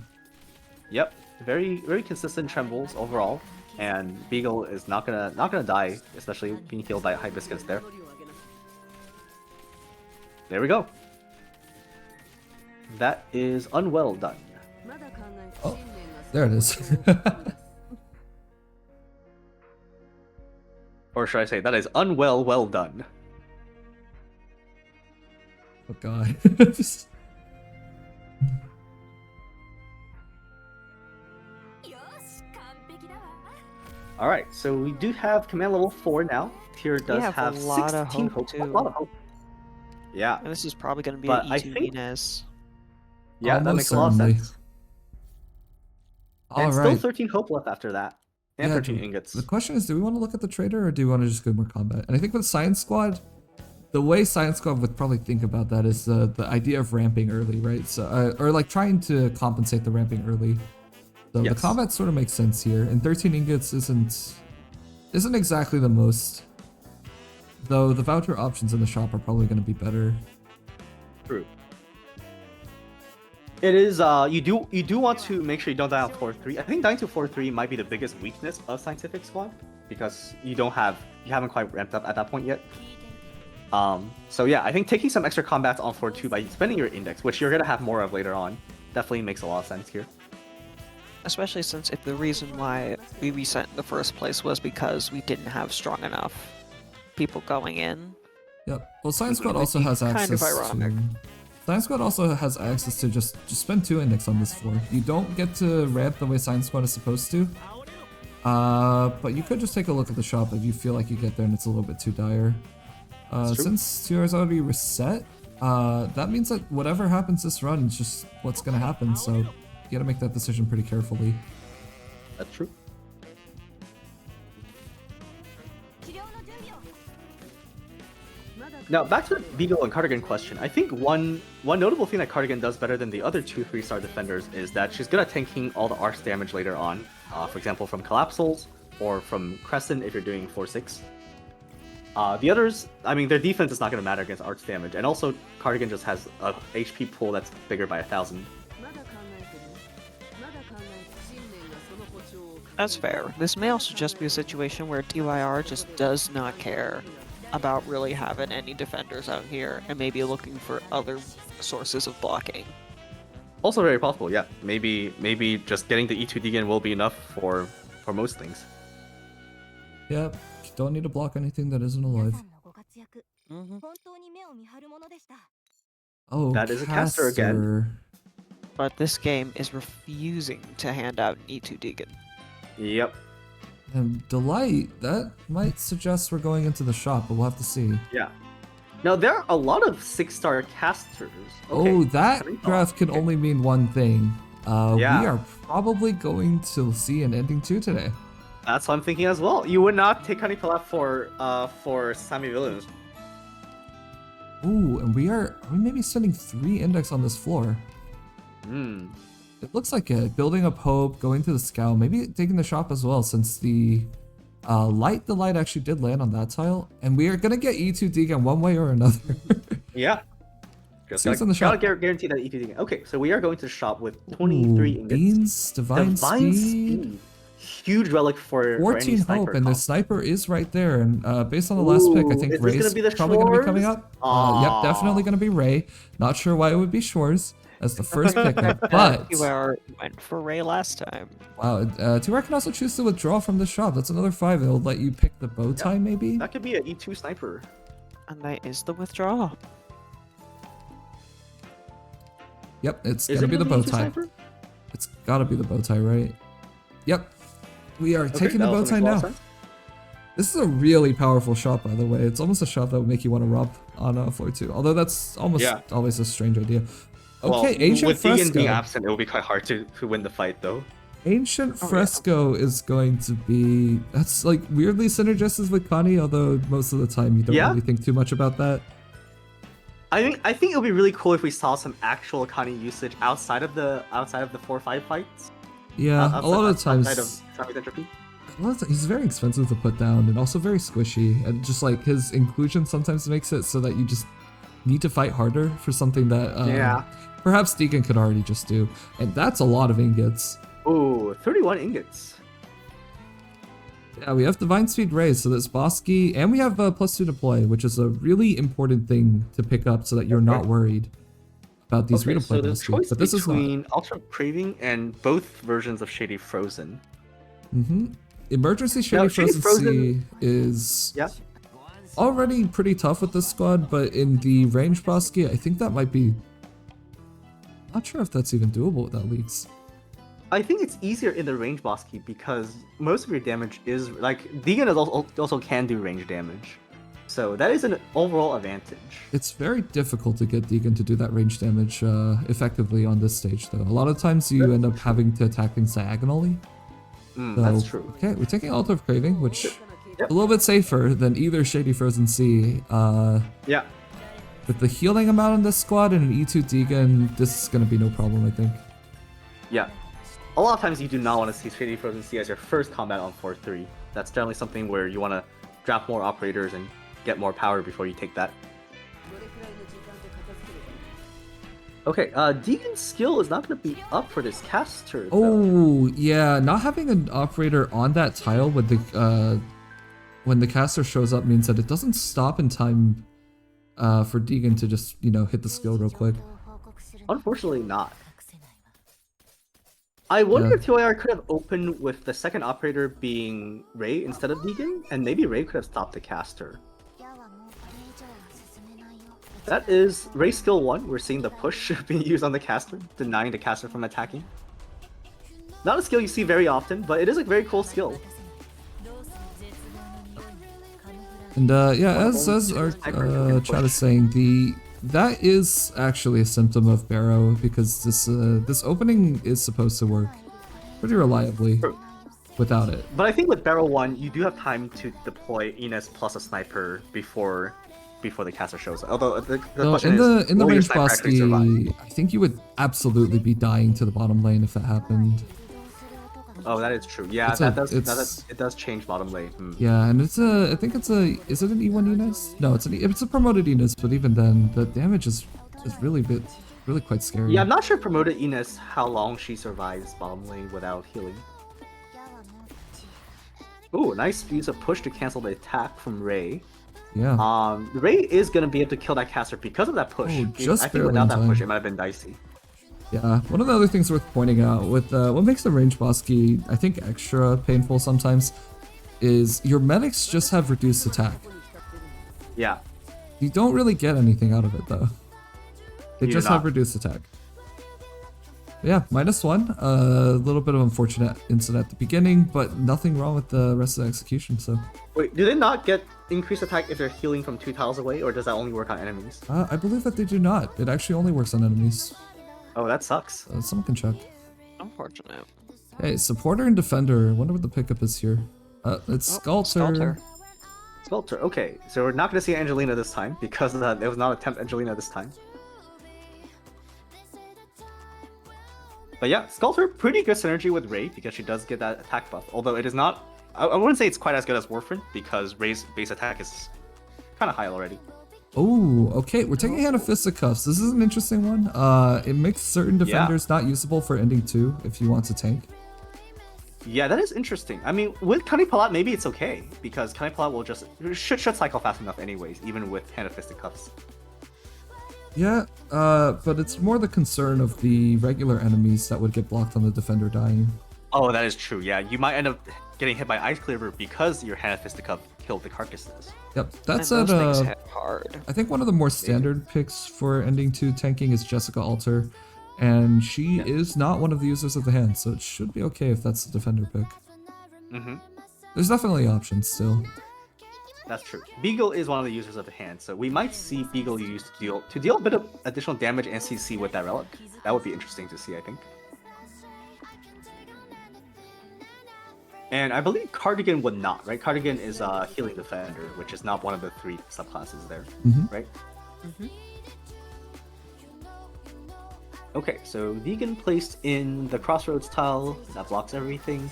Yep, very very consistent trembles overall, and Beagle is not gonna die, especially being healed by Hibiscus there. There we go. That is unwell done. Oh, there it is. Or should I say, that is well done. Oh god. Alright, so we do have command level 4 now. Tier does have a have lot of 16 hope, hope. A too. lot of hope. Yeah, And this is probably going to be But an I E2 think- Venus. yeah, that Almost makes a lot of certainly. sense. And still Alright. 13 hope left after that. And Yeah, 13 the- ingots. The question is, do we want to look at the trader or do we want to just go more combat? And I think with Science Squad, the way Science Squad would probably think about that is the idea of ramping early, right? So, or like trying to compensate the ramping early. So the Yes. combat sort of makes sense here. And 13 ingots isn't exactly the most. Though the voucher options in the shop are probably going to be better. True. It is. You do want to make sure you don't die on 4-3. I think dying to 4-3 might be the biggest weakness of Scientific Squad because you haven't quite ramped up at that point yet. So yeah, I think taking some extra combats on 4-2 by spending your index, which you're gonna have more of later on, definitely makes a lot of sense here. Especially since if the reason why we reset in the first place was because we didn't have strong enough people going in. Yep. Well, Science Squad would also be has kind of access ironic. to. Science Squad also has access to just spend 2 index on this floor. You don't get to ramp the way Science Squad is supposed to. But you could just take a look at the shop if you feel like you get there and it's a little bit too dire. Since 2 hours already reset, that means that whatever happens this run is just what's gonna happen, so you gotta make that decision pretty carefully. That's true. Now, back to the Beagle and Cardigan question. I think one notable thing that Cardigan does better than the other 2 3-star defenders is that she's good at tanking all the arcs damage later on. For example, from Collapsals or from Crescent if you're doing 4-6. The others, I mean, their defense is not going to matter against arcs damage. And also, Cardigan just has a HP pool that's bigger by 1,000. That's fair. This may also just be a situation where DYR just does not care about really having any defenders out here and maybe looking for other sources of blocking. Also very possible, yeah. Maybe just getting the E2 Deegan will be enough for most things. Yep, don't need to block anything that isn't alive. Mm-hmm. Oh, that is a caster again. But this game is refusing to hand out an E2 Deegan. Yep. And Delight, that might suggest we're going into the shop, but we'll have to see. Yeah. Now, there are a lot of 6-star casters. Okay. Oh, that graph can only mean one thing. Yeah. We are probably going to see an ending 2 today. That's what I'm thinking as well. You would not take Honey Palap for Sammy Villains. Ooh, and are we maybe spending 3 index on this floor? Hmm. It looks like it. Building up hope, going to the scout, maybe taking the shop as well, since the light delight actually did land on that tile, and we are gonna get E2 Deegan one way or another. Yeah. Just in the shop. gotta guarantee that E2 Deegan. Okay, so we are going to the shop with 23 ingots. Beans, divine speed. Huge relic for 14 any hope, and comp. the sniper is right there. And based on the last pick, I think Ray's probably going to be coming up. Yep, definitely going to be Ray. Not sure why it would be Shores as the first pick, but You went for Ray last time. wow, Tuar can also choose to withdraw from the shop. That's another 5. It'll let you pick the bow tie, maybe. That could be an E2 sniper. And that is the withdrawal. Yep, it's Is gonna it be the gonna bow E2 tie. sniper? It's gotta be the bow tie, right? Yep, we are taking the that bow also tie makes a lot now. of sense. This is a really powerful shot, by the way. It's almost a shot that would make you want to romp on floor 2. Although that's almost always a strange idea. Okay, Well, Ancient with Deegan being Fresco. absent, it will be quite hard to win the fight, though. Ancient Fresco is going to be... That's like weirdly synergistic with Connie, although most of the time you don't really think too much about that. I think it would be really cool if we saw some actual Connie usage outside of the 4-5 fights. Yeah, a lot of times... Outside of Sammy's entropy. He's very expensive to put down and also very squishy, and just like his inclusion sometimes makes it so that you just need to fight harder for something that perhaps Deegan could already just do, and that's a lot of ingots. Ooh, 31 ingots. Yeah, we have Divine Speed raised, so that's Bosky, and we have +2 deploy, which is a really important thing to pick up so that you're not worried about these redeploy so there's Bosky. choice But this is between Ultra Craving and both versions of Shady Frozen. Emergency Shady Frozen C is already pretty tough with this squad, but in the range Bosky, I think that might be... Not sure if that's even doable without leaks. I think it's easier in the range Bosky because most of your damage is like Deegan is also can do range damage, so that is an overall advantage. It's very difficult to get Deegan to do that range damage effectively on this stage, though. A lot of times you end up having to attack things diagonally. So, that's true. Okay, we're taking Altar of Craving, which is a little bit safer than either Shady Frozen C. Yeah. With the healing amount in this squad and an E2 Deegan, this is going to be no problem, I think. Yeah. A lot of times you do not want to see Shady Frozen C as your first combat on 4-3. That's generally something where you want to draft more operators and get more power before you take that. Okay, Deegan's skill is not going to be up for this caster, though. Oh, yeah, not having an operator on that tile when the caster shows up means that it doesn't stop in time for Deegan to just, hit the skill real quick. Unfortunately not. I wonder if TYR could have opened with the second operator being Ray instead of Deegan, and maybe Ray could have stopped the caster. That is Ray skill 1. We're seeing the push being used on the caster, denying the caster from attacking. Not a skill you see very often, but it is a very cool skill. And yeah, One of as only our two snipers who can chat push. is saying, that is actually a symptom of Barrow because this opening is supposed to work pretty reliably True. without it. But I think with Barrel 1, you do have time to deploy Ines plus a sniper before the caster shows. Although the So question in the is, in the will your range sniper actually survive? bossy, I think you would absolutely be dying to the bottom lane if that happened. Oh, that is true. Yeah, It's it does change bottom lane. yeah, and is it an E1 Enos? No, it's a promoted Enos, but even then the damage is really quite scary. Yeah, I'm not sure promoted Ines how long she survives bottom lane without healing. Ooh, nice use of push to cancel the attack from Ray. Yeah. Ray is gonna be able to kill that caster because of that push. Oh, just I think barely without in that time. push, it might have been dicey. Yeah, one of the other things worth pointing out with what makes the range boss key, I think, extra painful sometimes, is your medics just have reduced attack. Yeah. You don't really get anything out of it though. They You do just have not. reduced attack. Yeah, -1. A little bit of unfortunate incident at the beginning, but nothing wrong with the rest of the execution. So Wait, do they not get increased attack if they're healing from 2 tiles away, or does that only work on enemies? I believe that they do not. It actually only works on enemies. Oh, that sucks. Someone can check. Unfortunate. Hey, supporter and defender. I wonder what the pickup is here. It's Sculptor. Sculptor. Okay, so we're not going to see Angelina this time because it was not a temp Angelina this time. But yeah, Sculptor, pretty good synergy with Ray because she does get that attack buff. Although it is not, I wouldn't say it's quite as good as Warframe because Ray's base attack is kind of high already. Oh, okay. We're taking Hand of Fisticuffs. This is an interesting one. It makes certain defenders not usable for ending 2 if you want to tank. Yeah, that is interesting. I mean, with Cunning Palat, maybe it's okay because Cunning Palat will should cycle fast enough anyways, even with Hand of Fisticuffs. Yeah, but it's more the concern of the regular enemies that would get blocked on the defender dying. Oh, that is true. Yeah, you might end up getting hit by Ice Cleaver because your Hand of Fisticuff killed the carcasses. Yep, that's and those things at hit hard. I think one of the more standard picks for ending 2 tanking is Jessica Alter, and she is not one of the users of the hand, so it should be okay if that's the defender pick. Mm-hmm. There's definitely options still. That's true. Beagle is one of the users of the hand, so we might see Beagle used to deal a bit of additional damage and CC with that relic. That would be interesting to see, I think. And I believe Cardigan would not, right? Cardigan is a healing defender, which is not one of the 3 subclasses there, right? Okay, so Deegan placed in the Crossroads tile that blocks everything.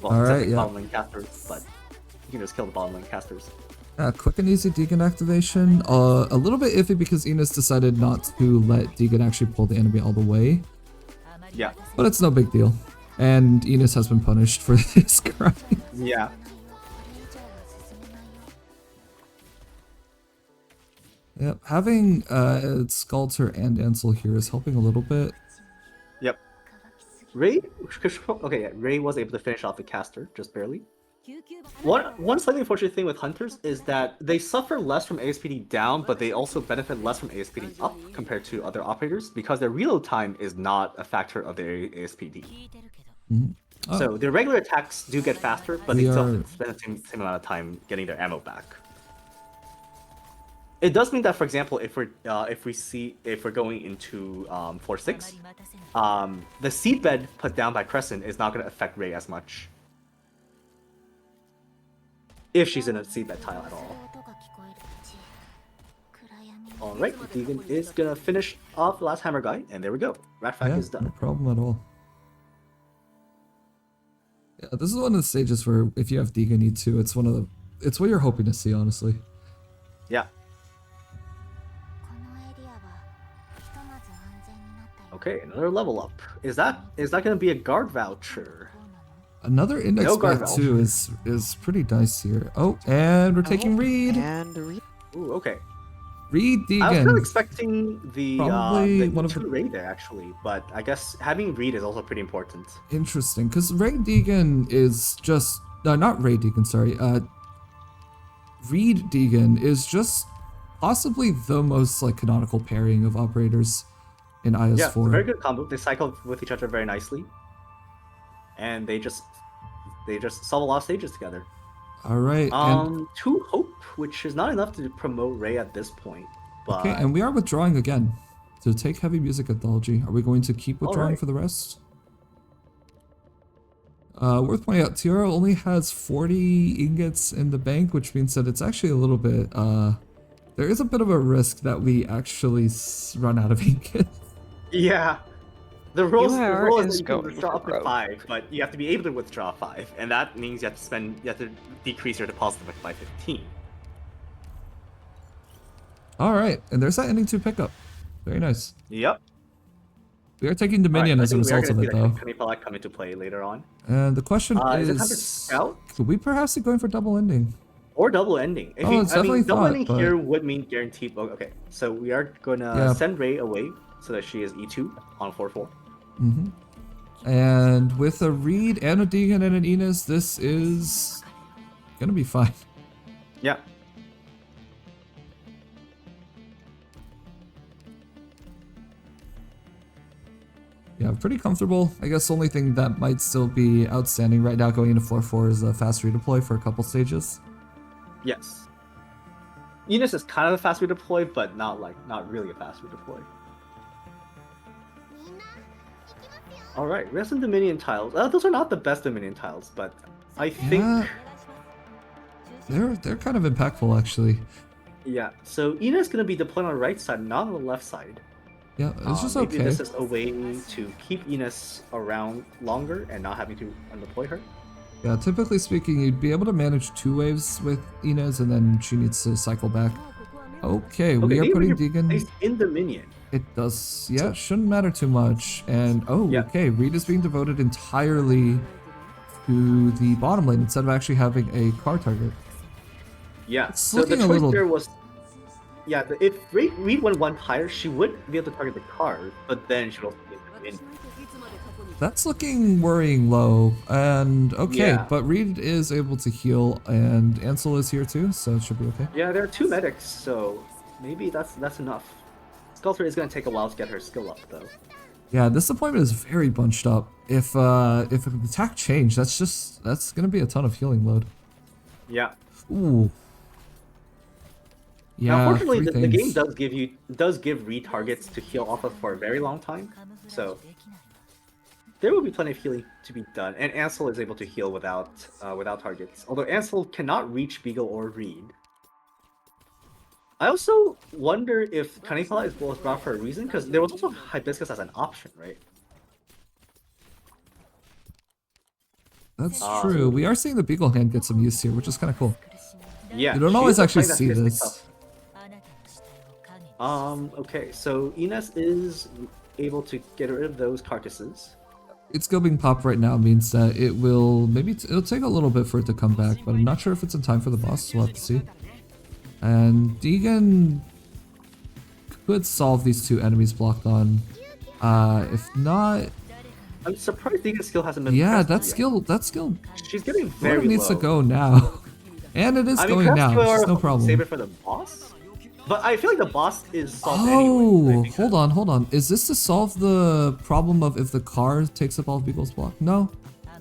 Well, except Alright, for yeah. bottom lane casters, but you can just kill the bottom lane casters. Quick and easy Deegan activation. A little bit iffy because Enos decided not to let Deegan actually pull the enemy all the way. Yeah. But it's no big deal. And Enos has been punished for this crime. Yeah. Yep, having Sculptor and Ansel here is helping a little bit. Yep. Ray, okay, yeah, Ray was able to finish off the caster, just barely. One slightly unfortunate thing with Hunters is that they suffer less from ASPD down, but they also benefit less from ASPD up compared to other operators because their reload time is not a factor of their ASPD. Oh. So their regular attacks do get faster, but they still spend the same amount of time getting their ammo back. It does mean that, for example, if we're going into 4-6, the seedbed put down by Crescent is not going to affect Ray as much. If she's in a seedbed tile at all. Alright, Deegan is gonna finish off the last hammer guy, and there we go. Ratfack is No done. problem at all. Yeah, this is one of the stages where if you have Deegan E2, it's what you're hoping to see, honestly. Yeah. Okay, another level up. Is that gonna be a guard voucher? Another index No guard back valve. too is pretty nice here. Oh, and we're taking Reed. And Reed. Ooh, okay. Reed I was kind of Deegan. expecting the Probably one of two the- Ray there actually, but I guess having Reed is also pretty important. Interesting, because Ray Deegan is just not Ray Deegan, sorry. Reed Deegan is just possibly the most like canonical pairing of operators in IS4. Yeah, it's a very good combo. They cycle with each other very nicely, and they just solve a lot of stages together. All right. And 2 Hope, which is not enough to promote Ray at this point. But okay, and we are withdrawing again to take heavy music anthology. Are we going to keep withdrawing right. for the rest? Worth pointing out, Tiara only has 40 ingots in the bank, which means that it's actually a little bit, there is a bit of a risk that we actually run out of ingots. yeah, the rule is that is you can going withdraw for up to broke. 5, but you have to be able to withdraw 5, and that means you have to decrease your deposit limit by 15. All right, and there's that ending 2 pickup. Very nice. Yep. We are taking Dominion as a result of it, though. Kanipala come into play later on. And the question Is it time to scout? could we perhaps be going for double ending? Or double ending. Oh, it's definitely double thought, ending but- here would mean guaranteed. Okay, so we are gonna Yeah. send Ray away so that she is E2 on 4-4. And with a Reed and a Deegan and an Enos, this is gonna be fine. Yeah. Yeah, pretty comfortable. I guess the only thing that might still be outstanding right now going into floor 4 is a fast redeploy for a couple stages. Yes. Enos is kind of a fast redeploy, but not really a fast redeploy. All right, we have some Dominion tiles. Those are not the best Dominion tiles, but I think They're kind of impactful actually. yeah. So Enos is gonna be deployed on the right side, not on the left side. Yeah, it's just Maybe okay. this is a way to keep Enos around longer and not having to undeploy her. Yeah, typically speaking, you'd be able to manage 2 waves with Inez and then she needs to cycle back. Okay, we are putting Deegan. In Dominion. It does, yeah, shouldn't matter too much. And Yeah. okay, Reed is being devoted entirely to the bottom lane instead of actually having a car target. Yeah. It's So the looking a choice little- there was, yeah. If Reed went 1 higher, she would be able to target the car, but then she would also be in. That's looking worrying low. And okay, Yeah. but Reed is able to heal and Ansel is here too, so it should be okay. Yeah, there are 2 medics, so maybe that's enough. Sculptor is gonna take a while to get her skill up, though. Yeah, this deployment is very bunched up. If an attack change, that's gonna be a ton of healing load. Yeah. Ooh. Yeah, Now, unfortunately, 3 the game things. does give Reed targets to heal off of for a very long time, so there will be plenty of healing to be done. And Ansel is able to heal without targets. Although Ansel cannot reach Beagle or Reed. I also wonder if Kanipala was brought for a reason, because there was also Hibiscus as an option, right? That's true. We are seeing the Beagle hand get some use here, which is kind of cool. Yeah. You don't she always is a actually player that see gets me this. tough. Okay, so Ines is able to get rid of those carcasses. It's go being popped right now means that it will it'll take a little bit for it to come back, but I'm not sure if it's in time for the boss, so we'll have to see. And Deegan could solve these 2 enemies blocked on. If not, I'm surprised Deegan's skill hasn't been yeah, tested yet. that skill She's getting where very it needs low. to go now. And it is I mean, going perhaps now, which is you're no problem. Save it for the boss, but I feel like the boss is solved Oh, anyway. hold on. Is this to solve the problem of if the car takes up all of Beagle's block? No.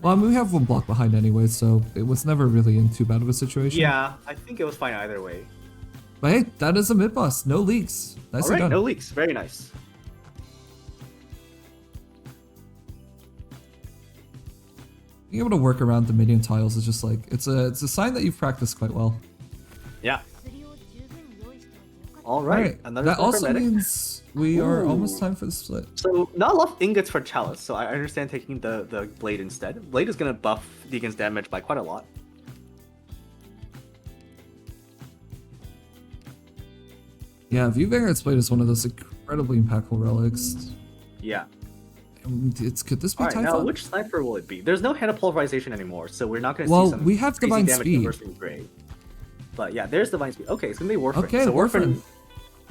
Well, I mean, we have 1 block behind anyway, so it was never really in too bad of a situation. Yeah, I think it was fine either way. But hey, that is a mid boss. No leaks. Nicely Alright, done. no leaks. Very nice. Being able to work around the minion tiles is just like it's a sign that you've practiced quite well. Yeah. Alright, Alright, another that silver also medic. means we are Ooh. almost time for the split. So, not a lot of ingots for Chalice, so I understand taking the Blade instead. Blade is gonna buff Deegan's damage by quite a lot. Yeah, View Vanguard's Blade is one of those incredibly impactful relics. Yeah. Could this be Alright, now Typhon? which sniper will it be? There's no hand of pulverization anymore, so we're not gonna Well, see some we have crazy Divine damage Speed. versus Gray. But yeah, there's Divine Speed. Okay, it's gonna be Warframe. Okay, so Warframe.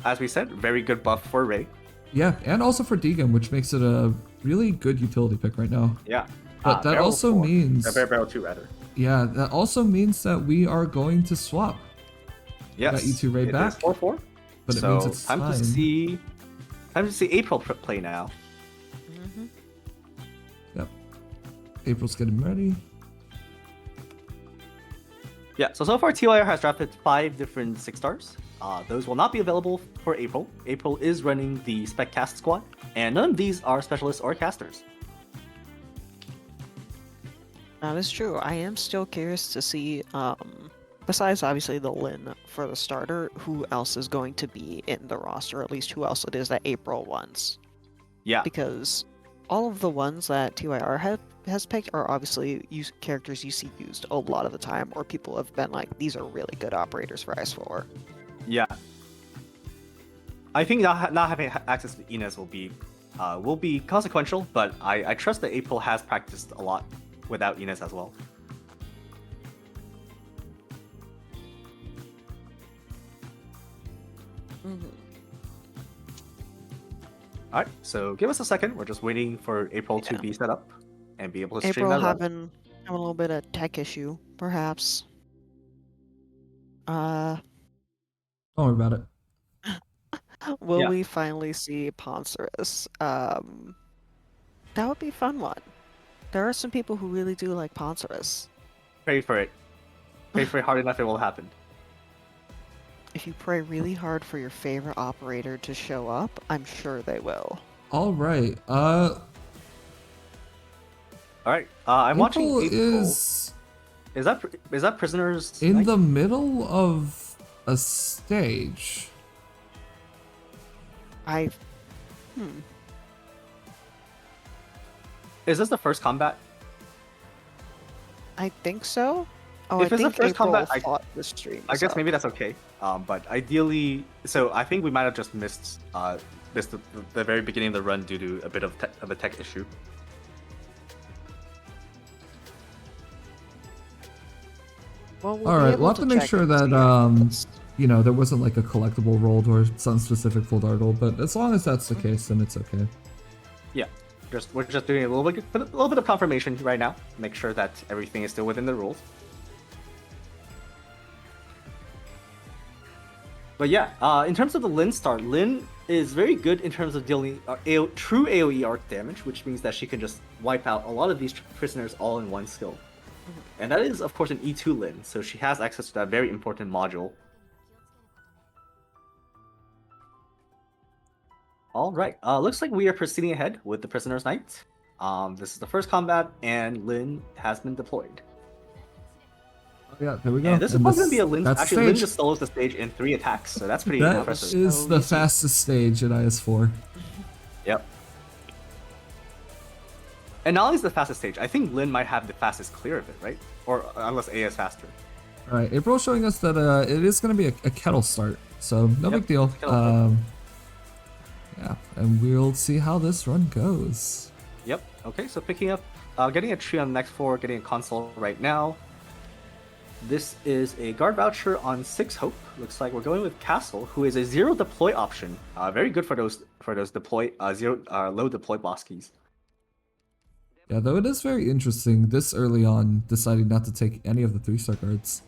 As we said, very good buff for Ray. Yeah, and also for Deegan, which makes it a really good utility pick right now. Yeah. But that Barrel also 4. means... Barrel 2 rather. Yeah, that also means that we are going to swap. Yes. Got you two Ray it back, is 4-4. but it so means it's time fine. to see April play now. Yep. April's getting ready. Yeah, so far TYR has drafted 5 different 6-stars. Those will not be available for April. April is running the Spec Cast squad, and none of these are specialists or casters. That is true. I am still curious to see, besides obviously the Lin for the starter, who else is going to be in the roster, at least who else it is that April wants. Yeah, Because all of the ones that TYR has picked are obviously characters you see used a lot of the time, or people have been like, these are really good operators for S4. yeah. I think not having access to Inez will be consequential, but I trust that April has practiced a lot without Inez as well. Mm-hmm. All right, so give us a second. We're just waiting for April to be set up and be able to stream April that run. having a little bit of tech issue, perhaps. Don't worry about it. Will Yeah. we finally see Poncerus? That would be a fun one. There are some people who really do like Poncerus. Pray for it. Pray for it hard enough, it will happen. If you pray really hard for your favorite operator to show up, I'm sure they will. All right. All right. I'm watching April. Is that Prisoners in Night? the middle of a stage. Is this the first combat? I think so. Oh, If I it's the think first April combat, fought the stream. I guess maybe that's okay. But ideally, so I think we might have just missed the very beginning of the run due to a bit of a tech issue. Well, All right, we'll have to make sure that there wasn't like a collectible rolled or some specific full dartle, but as long as that's the case, then it's okay. Yeah, we're just doing a little bit of confirmation right now. Make sure that everything is still within the rules. But yeah, in terms of the Lin start, Lin is very good in terms of dealing true AoE arc damage, which means that she can just wipe out a lot of these prisoners all in one skill. And that is, of course, an E2 Lin, so she has access to that very important module. Alright, looks like we are proceeding ahead with the Prisoner's Night. This is the first combat, and Lin has been deployed. Yeah, there we go. And this is probably going to be a Lin. Actually, stage. Lin just solos the stage in 3 attacks, so that's pretty impressive. That is the fastest stage in IS4. Yep. And not only is the fastest stage, I think Lin might have the fastest clear of it, right? Or unless A is faster. Alright, April's showing us that it is going to be a kettle start, so no big deal. Yeah, and we'll see how this run goes. Yep, okay, so picking up, getting a tree on the next floor, getting a console right now. This is a guard voucher on 6 Hope. Looks like we're going with Castle, who is a 0 deploy option. Very good for those deploy low deploy boss keys. Yeah, though it is very interesting this early on deciding not to take any of the 3-star guards.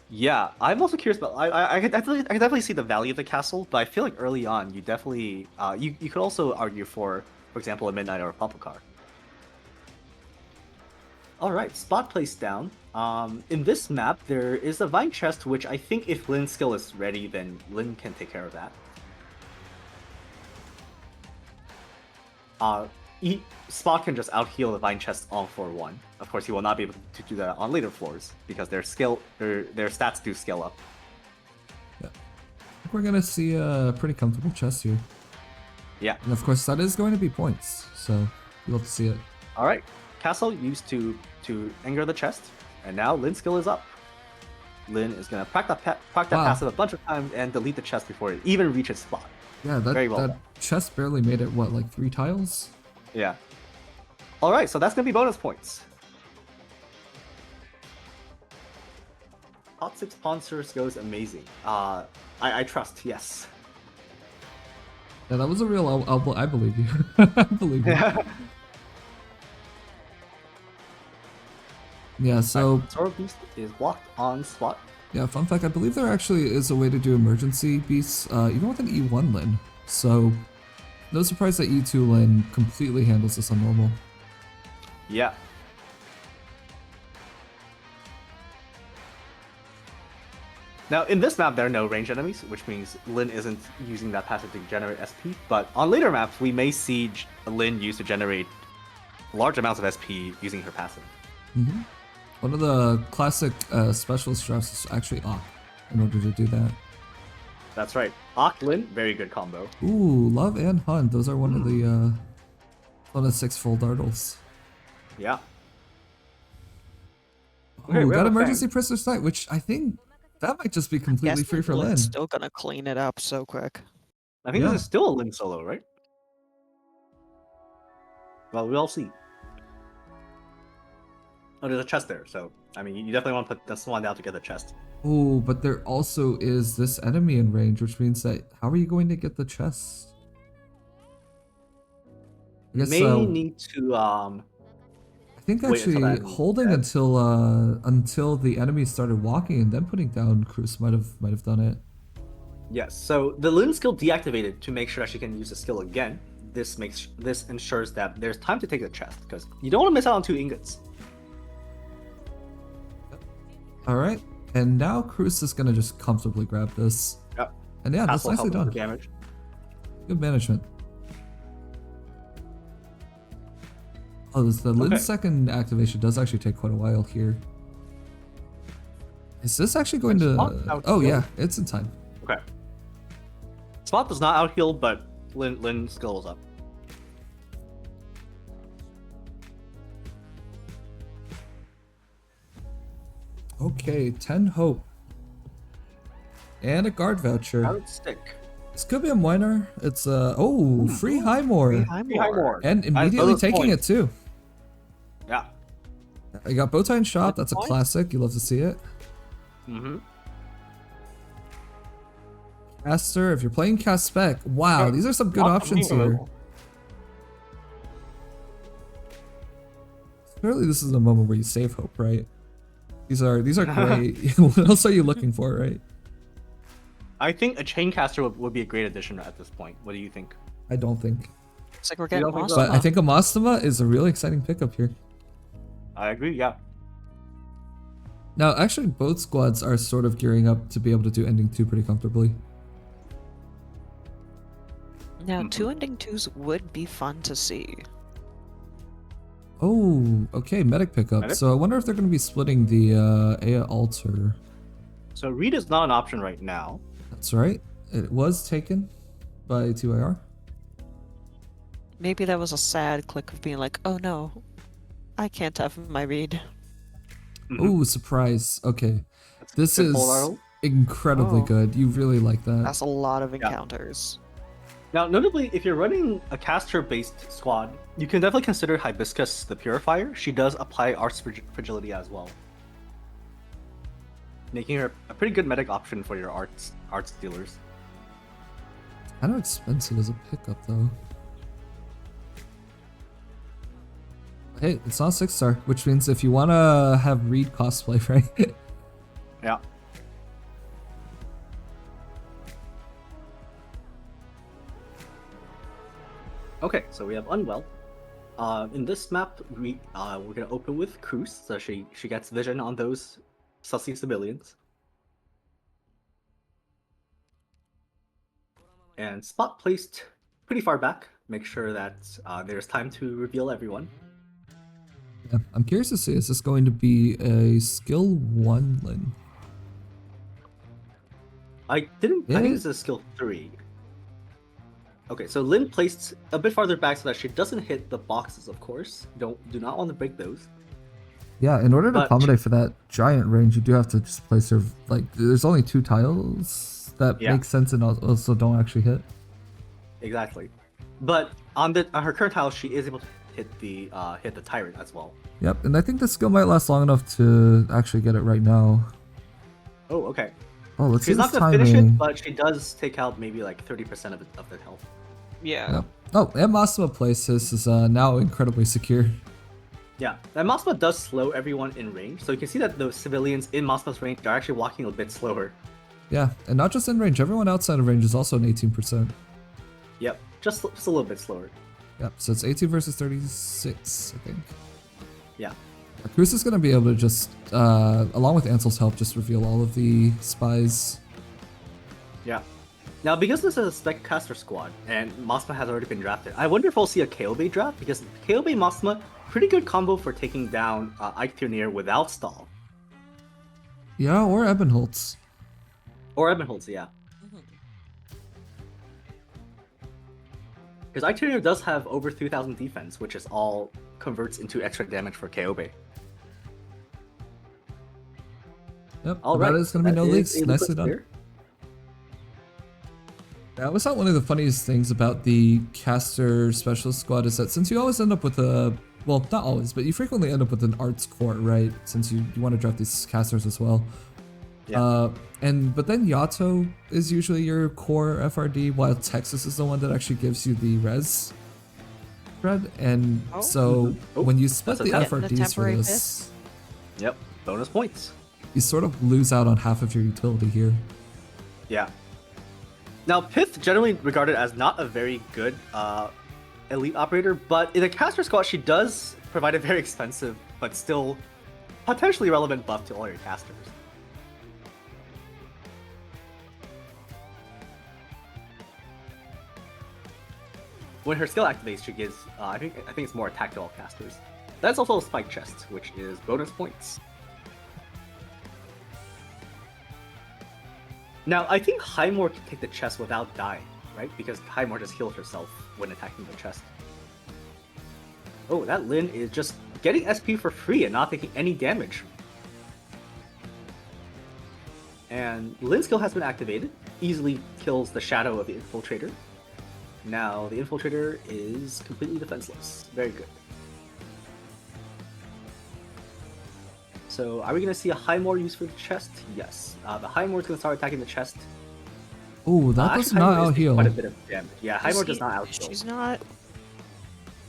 Yeah, I'm also curious about. I can definitely see the value of the castle, but I feel like early on you definitely you could also argue for example, a Midnight or a Popokar. All right, spot placed down. In this map, there is a Vine Chest, which I think if Lin's skill is ready, then Lin can take care of that. Spot can just out-heal the Vine Chest on floor 1. Of course, he will not be able to do that on later floors, because their stats do scale up. Yeah. I think we're going to see a pretty comfortable chest here. Yeah. And of course, that is going to be points, so you'll have to see it. All right. Castle used to anger the chest, and now Lin's skill is up. Lin is going to proc that passive a bunch of times and delete the chest before it even reaches spot. Yeah, that chest barely made it, what, like 3 tiles? Yeah. All right, so that's going to be bonus points. Top 6 sponsors goes amazing. I trust, yes. Yeah, that was a real, I believe you. I believe you. Yeah, so... Zoro Beast is blocked on spot. Yeah, fun fact, I believe there actually is a way to do emergency beasts, even with an E1 Lin. So, no surprise that E2 Lin completely handles this on normal. Yeah. Now, in this map, there are no range enemies, which means Lin isn't using that passive to generate SP. But on later maps, we may see Lin use to generate large amounts of SP using her passive. Mm-hmm. One of the classic specialist drafts is actually Ock in order to do that. That's right. Ock Lin, very good combo. Ooh, Love and Hunt. Those are one of the 6 full dartles. Yeah. Okay, we got Emergency Prisoner Sight, which I think that might just be completely free for Lin. Still gonna clean it up so quick. I think this is still a Lin solo, right? Well, we'll see. Oh, there's a chest there, so I mean, you definitely want to put this one down to get the chest. Oh, but there also is this enemy in range, which means that how are you going to get the chest? I guess, may need to I think actually holding until the enemy started walking and then putting down Cruz might have done it. Yes. So the Lin skill deactivated to make sure that she can use the skill again. This ensures that there's time to take the chest because you don't want to miss out on 2 ingots. All right, and now Cruz is gonna just comfortably grab this. Yep. And yeah, that's nicely done. Damage. Good management. Oh, the Lin's second activation does actually take quite a while here. Is this actually going to... Oh yeah, it's in time. Okay. Spot does not out heal, but Lin's skill is up. Okay, 10 hope. And a guard voucher. Guard stick. This could be a minor. It's free Highmore. Free Highmore. And immediately taking it too. Yeah. I got Bowtie and Shop. That's a classic. You love to see it. Mm-hmm. Caster, if you're playing Cast Spec, wow, these are some good options here. Surely this is a moment where you save hope, right? These are great. What else are you looking for, right? I think a Chaincaster would be a great addition at this point. What do you think? I don't think. It's like we're getting But I think Amastama is a really exciting pickup here. I agree, yeah. Now, actually, both squads are sort of gearing up to be able to do ending 2 pretty comfortably. Now, 2 ending 2s would be fun to see. Oh, okay, medic pickup. Medic? So I wonder if they're going to be splitting the Aya altar. So Reed is not an option right now. That's right. It was taken by 2IR. Maybe that was a sad click of being like, oh no, I can't have my read. Oh, surprise. Okay. This is incredibly good. You really like that. That's a lot of encounters. Now, notably, if you're running a caster-based squad, you can definitely consider Hibiscus the Purifier. She does apply Art's Fragility as well, making her a pretty good medic option for your arts dealers. Kind of expensive as a pickup, though. Hey, it's not 6-star, which means if you want to have Reed cosplay, right? Yeah. Okay, so we have Unwell. In this map, we're gonna open with Cruz, so she gets vision on those sussy civilians. And Spot placed pretty far back. Make sure that there's time to reveal everyone. Yeah, I'm curious to see, is this going to be a skill 1 Lin? I think it's a skill 3. Okay, so Lin placed a bit farther back so that she doesn't hit the boxes, of course. Do not want to break those. Yeah, in order to accommodate for that giant range, you do have to just place her, like, there's only 2 tiles that make sense and also don't actually hit. Exactly. But on her current tile, she is able to hit the tyrant as well. Yep, and I think the skill might last long enough to actually get it right now. Oh, okay. Oh, let's see She's this not gonna timing. finish it, but she does take out maybe like 30% of the health. Yeah. Yep. Oh, and Masuma places is now incredibly secure. Yeah, and Masuma does slow everyone in range, so you can see that the civilians in Masuma's range are actually walking a bit slower. Yeah, and not just in range, everyone outside of range is also an 18%. Yep, just a little bit slower. Yep, so it's 18 versus 36, I think. Yeah. Cruz is going to be able to just, along with Ansel's help, just reveal all of the spies. Yeah. Now, because this is a spec caster squad and Masma has already been drafted, I wonder if we'll see a KOB draft, because KOB Masma, pretty good combo for taking down Ike Tierney without stall. Yeah, or Ebenholtz. Or Ebenholtz, yeah. Because Ike Tierney does have over 3,000 defense, which is all converts into extra damage for KOB. Yep, All that right, is going to be no leaks. Nicely done. Clear. Yeah, I always thought one of the funniest things about the caster specialist squad is that since you always end up with a, well, not always, but you frequently end up with an arts core, right? Since you want to draft these casters as well. Yeah. But then Yato is usually your core FRD, while Texas is the one that actually gives you the res spread. And so when you split the that's a FRDs for this, Yep, bonus points. you sort of lose out on half of your utility here. Yeah. Now, Pith generally regarded as not a very good elite operator, but in a caster squad, she does provide a very expensive but still potentially relevant buff to all your casters. When her skill activates, she gives I think it's more attack to all casters. That's also a spike chest, which is bonus points. Now, I think Highmore can take the chest without dying, right? Because Highmore just heals herself when attacking the chest. Oh, that Lin is just getting SP for free and not taking any damage. And Lin's skill has been activated, easily kills the shadow of the Infiltrator. Now, the Infiltrator is completely defenseless. Very good. So, are we going to see a Highmore used for the chest? Yes. The Highmore is going to start attacking the chest. Oh, that does not out heal. Quite a bit of damage. Yeah, Highmore does not out heal. She's not.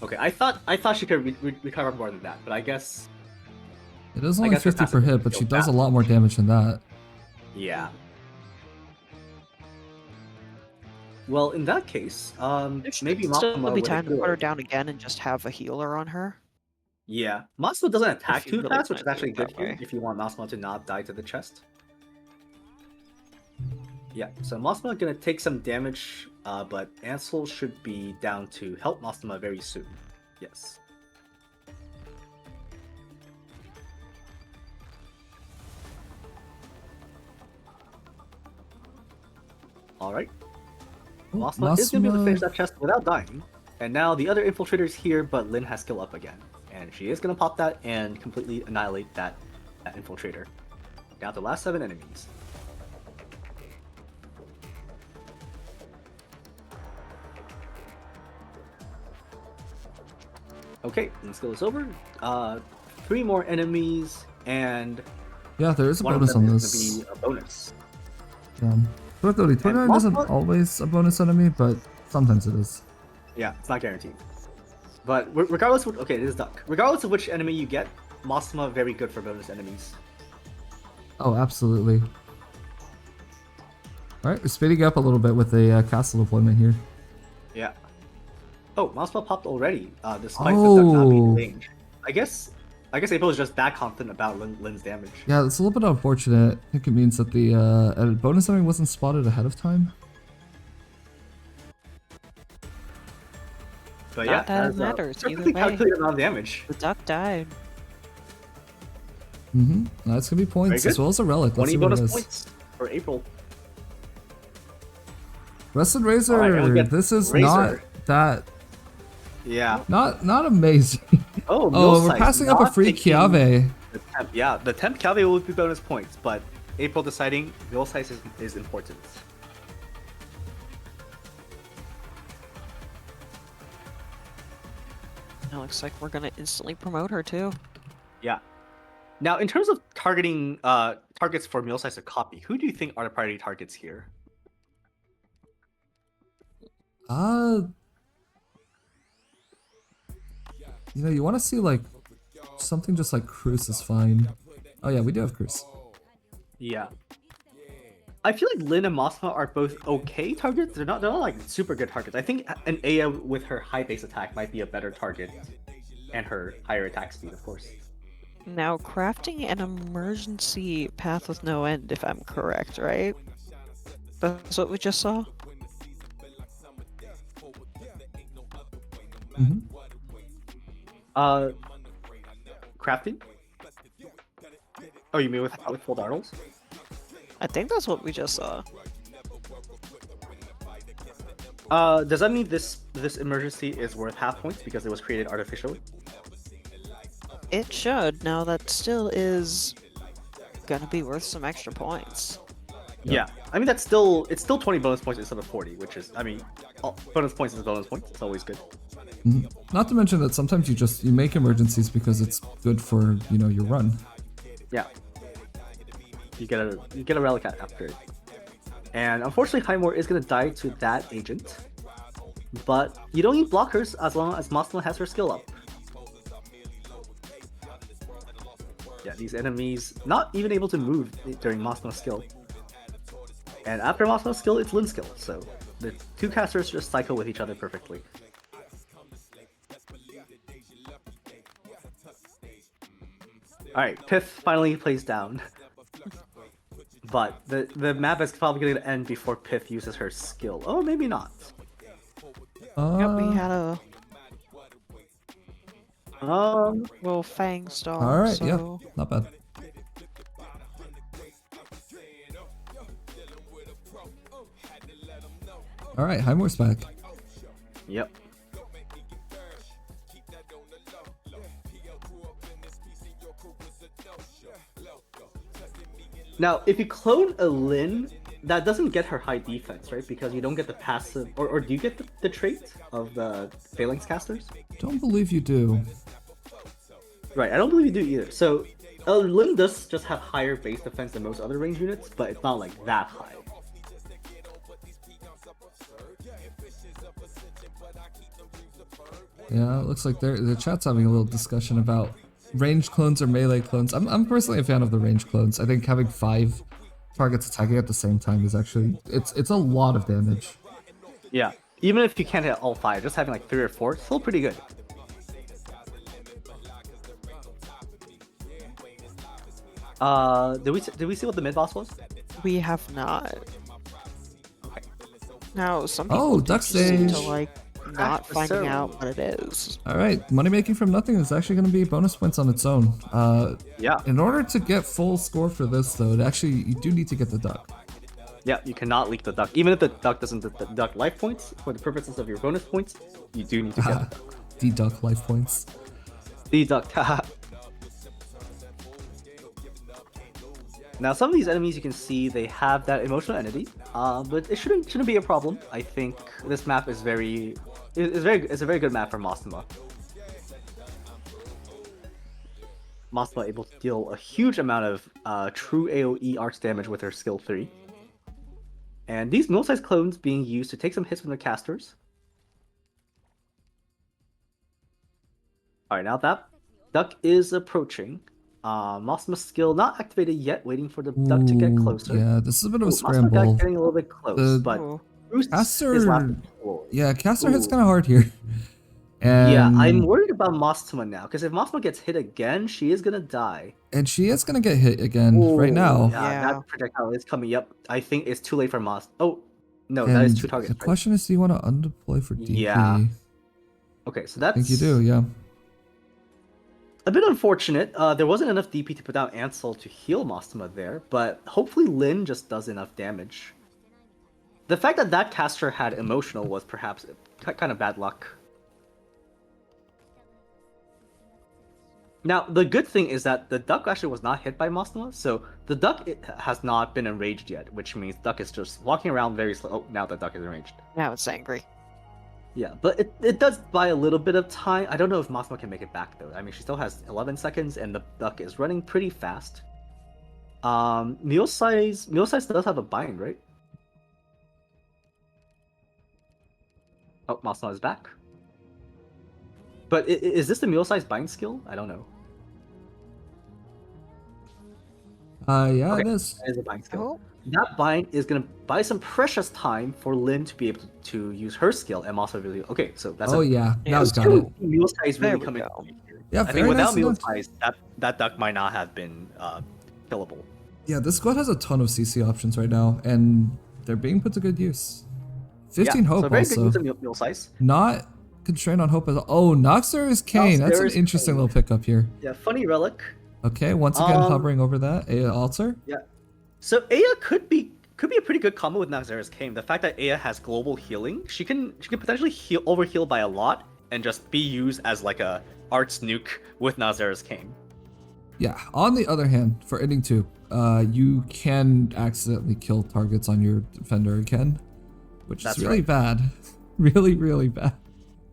Okay, I thought she could recover more than that, but I guess. It is only 50 per hit, but she does a lot more damage than that. Yeah. Well, in that case, maybe Still Masma would be would time to put ignore. her down again and just have a healer on her. Yeah, Masma doesn't attack If you too really fast, which is wanna do actually it good that here way. if you want Masma to not die to the chest. Yeah, so Masma gonna take some damage, but Ansel should be down to help Masma very soon. Yes. Alright. Masma is gonna be able to finish that chest without dying. And now the other Infiltrator is here, but Lin has skill up again. And she is gonna pop that and completely annihilate that Infiltrator. Down to the last 7 enemies. Okay, Lin's skill is over. 3 more enemies, and Yeah, there is a one of bonus them on is this. gonna be a bonus. Yeah. 29 isn't Masma- always a bonus enemy, but sometimes it is. Yeah, it's not guaranteed. But regardless of, okay, it is Duck. Regardless of which enemy you get, Masma very good for bonus enemies. Oh, absolutely. Alright, we're speeding up a little bit with the castle deployment here. Yeah. Oh, Masma popped already, despite the Duck not being in range. I guess April is just that confident about Lin's damage. Yeah, it's a little bit unfortunate. I think it means that the bonus enemy wasn't spotted ahead of time. But Not yeah, that it is, matters, either perfectly way. calculated amount of damage. The duck died. That's gonna be points Very as good. well as a relic. Let's 20 see what it bonus is. points for April. Rusted Razor. Alright, and we get This is Razor. not that. Yeah. Not amazing. Oh, Oh, we're Millsite's passing up a not free taking Chiave. the temp. Yeah, the temp Chiave will be bonus points, but April deciding Millsite is important. It looks like we're gonna instantly promote her too. Yeah. Now, in terms of targeting targets for Millsite to copy, who do you think are the priority targets here? You want to see like something just like Cruz is fine. Oh yeah, we do have Cruz. Yeah. I feel like Lin and Masma are both okay targets. They're not like super good targets. I think an Aya with her high base attack might be a better target. And her higher attack speed, of course. Now, crafting an emergency path with no end, if I'm correct, right? That's what we just saw? Mhm. Crafting? Oh, you mean with full dartles? I think that's what we just saw. Does that mean this emergency is worth half points because it was created artificially? It should. Now, that still is gonna be worth some extra points. Yeah, I mean it's still 20 bonus points instead of 40, which is, I mean, bonus points is bonus points. It's always good. Mhm. Not to mention that sometimes you make emergencies because it's good for your run. Yeah, you get a relic after it, and unfortunately Highmore is gonna die to that agent, but you don't need blockers as long as Mossma has her skill up. Yeah, these enemies not even able to move during Mossma's skill. And after Mossma's skill, it's Lynn's skill, so the two casters just cycle with each other perfectly. Alright, Pith finally plays down. But the map is probably going to end before Pith uses her skill. Oh, maybe not. Yep, we had a Um, little Fang star. All right, so... yeah, not bad. All right, Highmore's back. Yep. Now, if you clone a Lyn, that doesn't get her high defense, right? Because you don't get the passive, or do you get the trait of the Phalanx casters? Don't believe you do. Right, I don't believe you do either. So, Lyn does just have higher base defense than most other range units, but it's not like that high. Yeah, it looks like the chat's having a little discussion about ranged clones or melee clones. I'm personally a fan of the ranged clones. I think having 5 targets attacking at the same time is actually it's a lot of damage. Yeah, even if you can't hit all 5, just having like 3 or 4, still pretty good. Did we see what the mid boss was? We have not. Okay. Now, some people Oh, do duck seem to stage. like not the finding ceremony. out what it is. All right, money making from nothing is actually going to be bonus points on its own. Yeah. In order to get full score for this, though, you do need to get the duck. Yeah, you cannot leak the duck. Even if the duck doesn't deduct life points, for the purposes of your bonus points, you do need to get the duck. Deduct life points. Deduct, haha. Now, some of these enemies you can see they have that emotional entity, but it shouldn't be a problem. I think this map is it's a very good map for Mossma. Mossma able to deal a huge amount of true AoE arch damage with her skill 3. And these mill-sized clones being used to take some hits from the casters. Alright, now that duck is approaching. Mossma's skill not activated yet, waiting for the duck to get closer. Yeah, this is a bit of a Mossma got scramble. getting a little bit close, but Ooh. Bruce Caster, is laughing. yeah, Caster hits Ooh. kind of hard here. And, Yeah, I'm worried about Mossma now, because if Mossma gets hit again, she is gonna die. And she is gonna get hit again right Ooh, now. Yeah, Yeah. that projectile is coming up. I think it's too late for Moss. Oh, no, And that is 2 targets. the right? question is, do you want to undeploy for DP? Yeah. Okay, so I that's think you do, yeah. a bit unfortunate. There wasn't enough DP to put down Ansel to heal Mossma there, but hopefully Lyn just does enough damage. The fact that that caster had emotional was perhaps kind of bad luck. Now, the good thing is that the duck actually was not hit by Mossma, so the duck has not been enraged yet, which means duck is just walking around very slow. Oh, now the duck is enraged. Now it's angry. Yeah, but it does buy a little bit of time. I don't know if Mossma can make it back, though. I mean, she still has 11 seconds, and the duck is running pretty fast. Mule size does have a bind, right? Oh, Mossma is back. But is this the mule size bind skill? I don't know. Yeah, Okay. it is. That is a bind skill. Oh, That bind is gonna buy some precious time for Lyn to be able to use her skill and also really. Okay, so that's Oh, yeah, now Yeah, it's got two. it. Mule size There really we coming go. here. Yeah, I think very without nice meal event. size, that duck might not have been killable. Yeah, this squad has a ton of CC options right now, and they're being put to good use. 15 Yeah, hope so very good also. use of meal size. Not constrained on hope at all. Oh, Noxer's Kane. That's an Noxer's interesting Kane. little pickup here. Yeah, funny relic. Okay, once again hovering over that. Aya altar. Yeah. So Aya could be a pretty good combo with Noxera's Kame. The fact that Aya has global healing, she can potentially overheal by a lot and just be used as like a arts nuke with Noxera's Kame. Yeah, on the other hand, for ending 2, you can accidentally kill targets on your defender again, which That's is really right. bad. Really, really bad.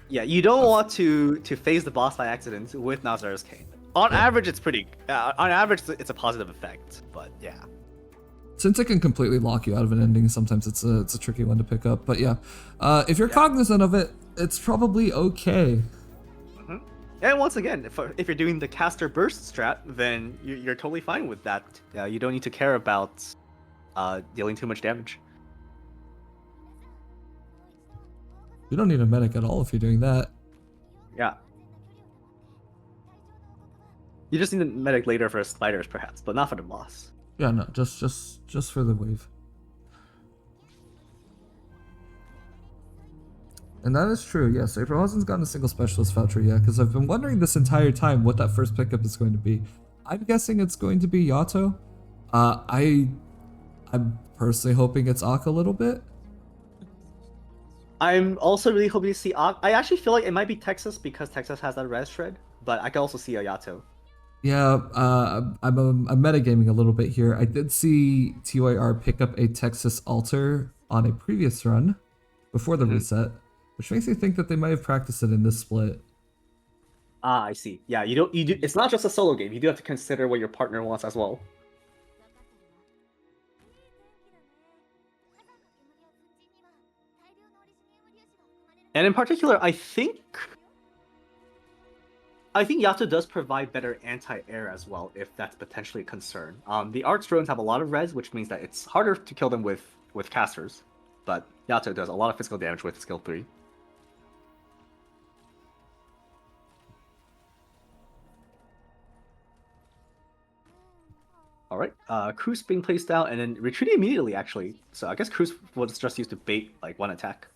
Yeah, you don't want to phase the boss by accident with Noxera's Kame. On average, it's pretty. On average, it's a positive effect, but yeah. Since it can completely lock you out of an ending, sometimes it's a tricky one to pick up. But yeah, if you're cognizant of it, it's probably okay. Mm-hmm. And once again, if you're doing the caster burst strat, then you're totally fine with that. You don't need to care about dealing too much damage. You don't need a medic at all if you're doing that. Yeah. You just need a medic later for spiders, perhaps, but not for the boss. Yeah, no, just for the wave. And that is true, yes. April hasn't gotten a single specialist voucher yet, because I've been wondering this entire time what that first pickup is going to be. I'm guessing it's going to be Yato. I'm personally hoping it's Ak a little bit. I'm also really hoping to see Ak. I actually feel like it might be Texas because Texas has that res shred, but I can also see a Yato. Yeah, I'm metagaming a little bit here. I did see TYR pick up a Texas altar on a previous run before the reset, which makes me think that they might have practiced it in this split. Ah, I see. Yeah, you do. It's not just a solo game. You do have to consider what your partner wants as well. And in particular, I think Yato does provide better anti-air as well, if that's potentially a concern. The arts drones have a lot of res, which means that it's harder to kill them with casters, but Yato does a lot of physical damage with skill 3. All right, Cruz being placed down and then retreating immediately, actually. So I guess Cruz was just used to bait like one attack.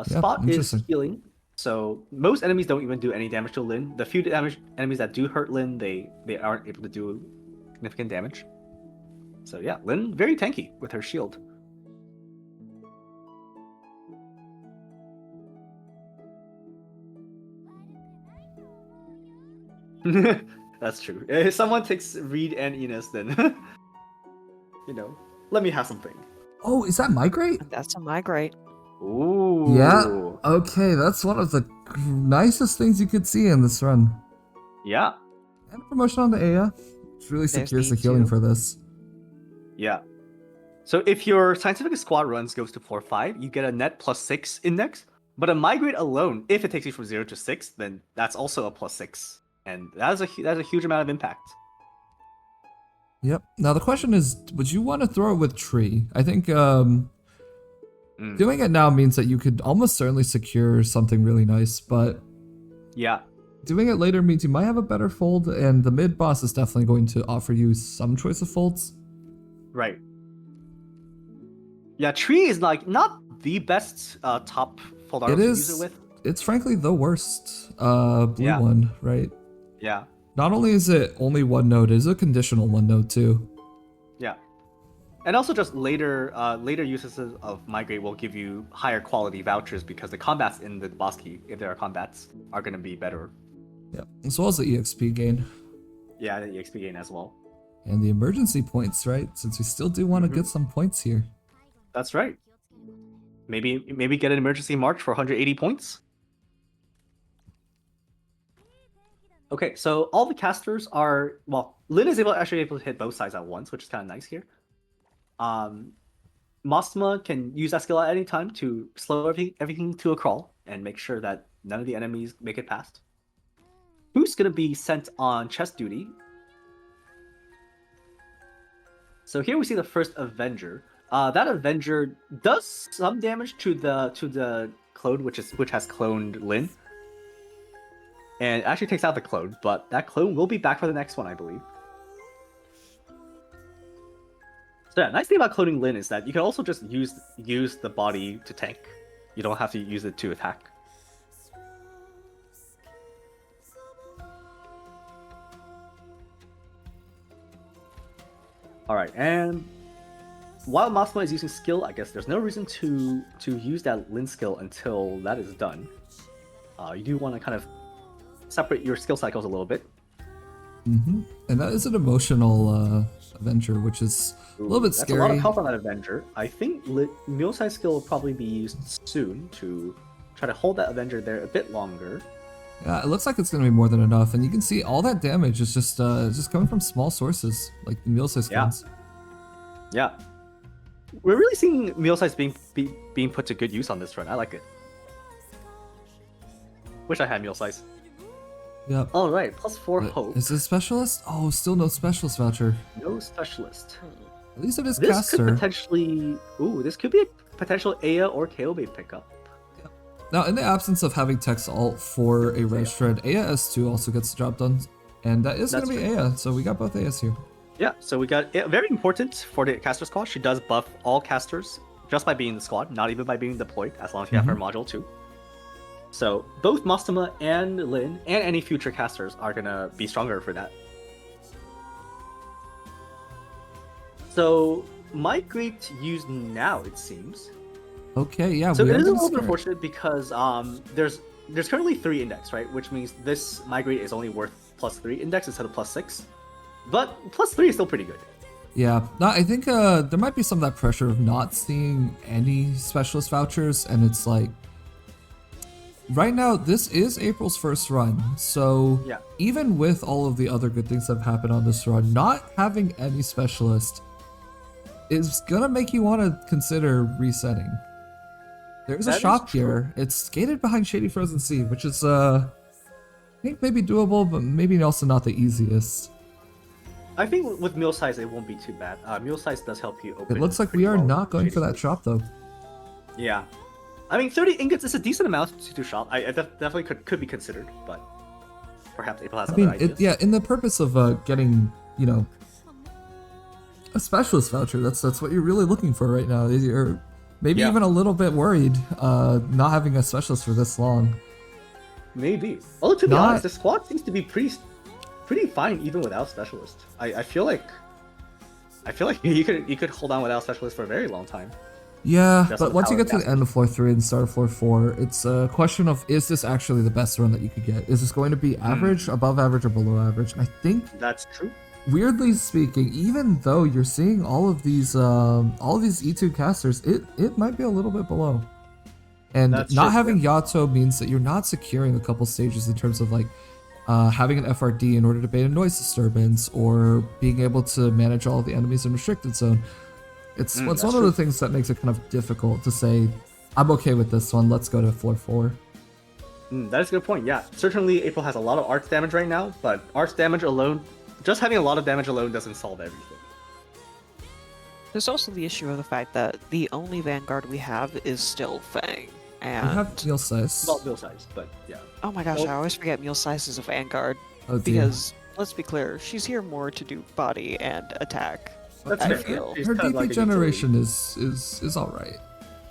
Spot is healing. So most enemies don't even do any damage to Lin. The few enemies that do hurt Lin, they aren't able to do significant damage. So yeah, Lin very tanky with her shield. That's true. If someone takes Reed and Enos, then let me have something. Oh, is that migrate? That's a migrate. Ooh. Yeah. Okay, that's one of the nicest things you could see in this run. Yeah. And a promotion on the Aya, which really secures the healing for this. Yeah. So if your scientific squad runs goes to 4-5, you get a net +6 index. But a migrate alone, if it takes you from 0 to 6, then that's also a +6, and that's a huge amount of impact. Yep. Now the question is, would you want to throw it with tree? I think doing it now means that you could almost certainly secure something really nice, but yeah, doing it later means you might have a better fold, and the mid boss is definitely going to offer you some choice of folds. Right. Yeah, tree is like not the best top fold art to use it with. It's frankly the worst blue one, right? Yeah. Not only is it only one node, it is a conditional one node too. Yeah. And also just later uses of migrate will give you higher quality vouchers because the combats in the boss key, if there are combats, are going to be better. Yeah, as well as the EXP gain. Yeah, the EXP gain as well. And the emergency points, right? Since we still do want to get some points here. That's right. Maybe get an emergency march for 180 points. Okay, so all the casters are, well, Lin is actually able to hit both sides at once, which is kind of nice here. Mosma can use that skill at any time to slow everything to a crawl and make sure that none of the enemies make it past. Who's going to be sent on chest duty? So here we see the first Avenger. That Avenger does some damage to the clone, which has cloned Lin. and it actually takes out the clone, but that clone will be back for the next one, I believe. So yeah, nice thing about cloning Lin is that you can also just use the body to tank. You don't have to use it to attack. Alright, and while Masuma is using skill, I guess there's no reason to use that Lin skill until that is done. You do want to kind of separate your skill cycles a little bit. Mm-hmm. And that is an emotional Avenger, which is a little bit scary. That's a lot of health on that Avenger. I think Muosai's skill will probably be used soon to try to hold that Avenger there a bit longer. Yeah, it looks like it's going to be more than enough, and you can see all that damage is just coming from small sources, like the Muosai skins. Yeah. We're really seeing Muosai's being put to good use on this run. I like it. Wish I had Muosai's. Yep. Alright, +4 hope. Is this specialist? Oh, still no specialist voucher. No specialist. At least it is This caster. could potentially... Ooh, this could be a potential Aya or Kobe pickup. Now, in the absence of having Text Alt for a red shred, Aya S2 also gets the job done. And that is going to be Aya, so we got both Ayas here. Yeah, so we got very important for the caster squad. She does buff all casters just by being in the squad, not even by being deployed, as long as you have her module too. So both Masuma and Lin and any future casters are gonna be stronger for that. So migrate used now, it seems. Okay, yeah. So we it are is a gonna little bit start. unfortunate because there's currently 3 index, right? Which means this migrate is only worth +3 index instead of +6. But +3 is still pretty good. Yeah, no, I think there might be some of that pressure of not seeing any specialist vouchers, and it's like, right now, this is April's first run, so Yeah. even with all of the other good things that have happened on this run, not having any specialist is gonna make you want to consider resetting. There's a That is shop true. here. It's gated behind Shady Frozen Sea, which is, I think maybe doable, but maybe also not the easiest. I think with meal size it won't be too bad. Meal size does help you open. It looks like pretty we are well not going Shady for that Frozen. shop, though. Yeah, I mean 30 ingots is a decent amount to shop. I definitely could be considered, but perhaps April has I other mean, ideas. yeah, in the purpose of getting, you know, a specialist voucher, that's what you're really looking for right now. You're maybe Yeah. even a little bit worried not having a specialist for this long. Maybe. Although to be Not- honest, the squad seems to be pretty fine even without specialist. I feel like you could hold on without specialist for a very long time. Yeah, Just but with once you how get to it the end of floor 3 and start of floor 4, it's a question of, is this actually the best run that you could get? Is this going to be average, above average, or below average? And I think, That's true. weirdly speaking, even though you're seeing all of these E2 casters, it might be a little bit below. And That's not true, having Yato means that you're not securing a couple stages in terms of like having an FRD in order to bait a noise disturbance or being able to manage all of the enemies in restricted zone. It's that's one of the things that makes it kind of difficult to say, I'm okay with this one, let's go to floor 4. That is a good point. Yeah, certainly April has a lot of arts damage right now, but arts damage alone, just having a lot of damage alone doesn't solve everything. There's also the issue of the fact that the only Vanguard we have is still Fang. We And have Neil Size. Not bill size, but yeah. oh my gosh, Nope. I always forget Meal Size is a Vanguard. Oh dear. Because, let's be clear, she's here more to do body and attack. That's I fair. feel. She's Her kind of DP like a generation is alright.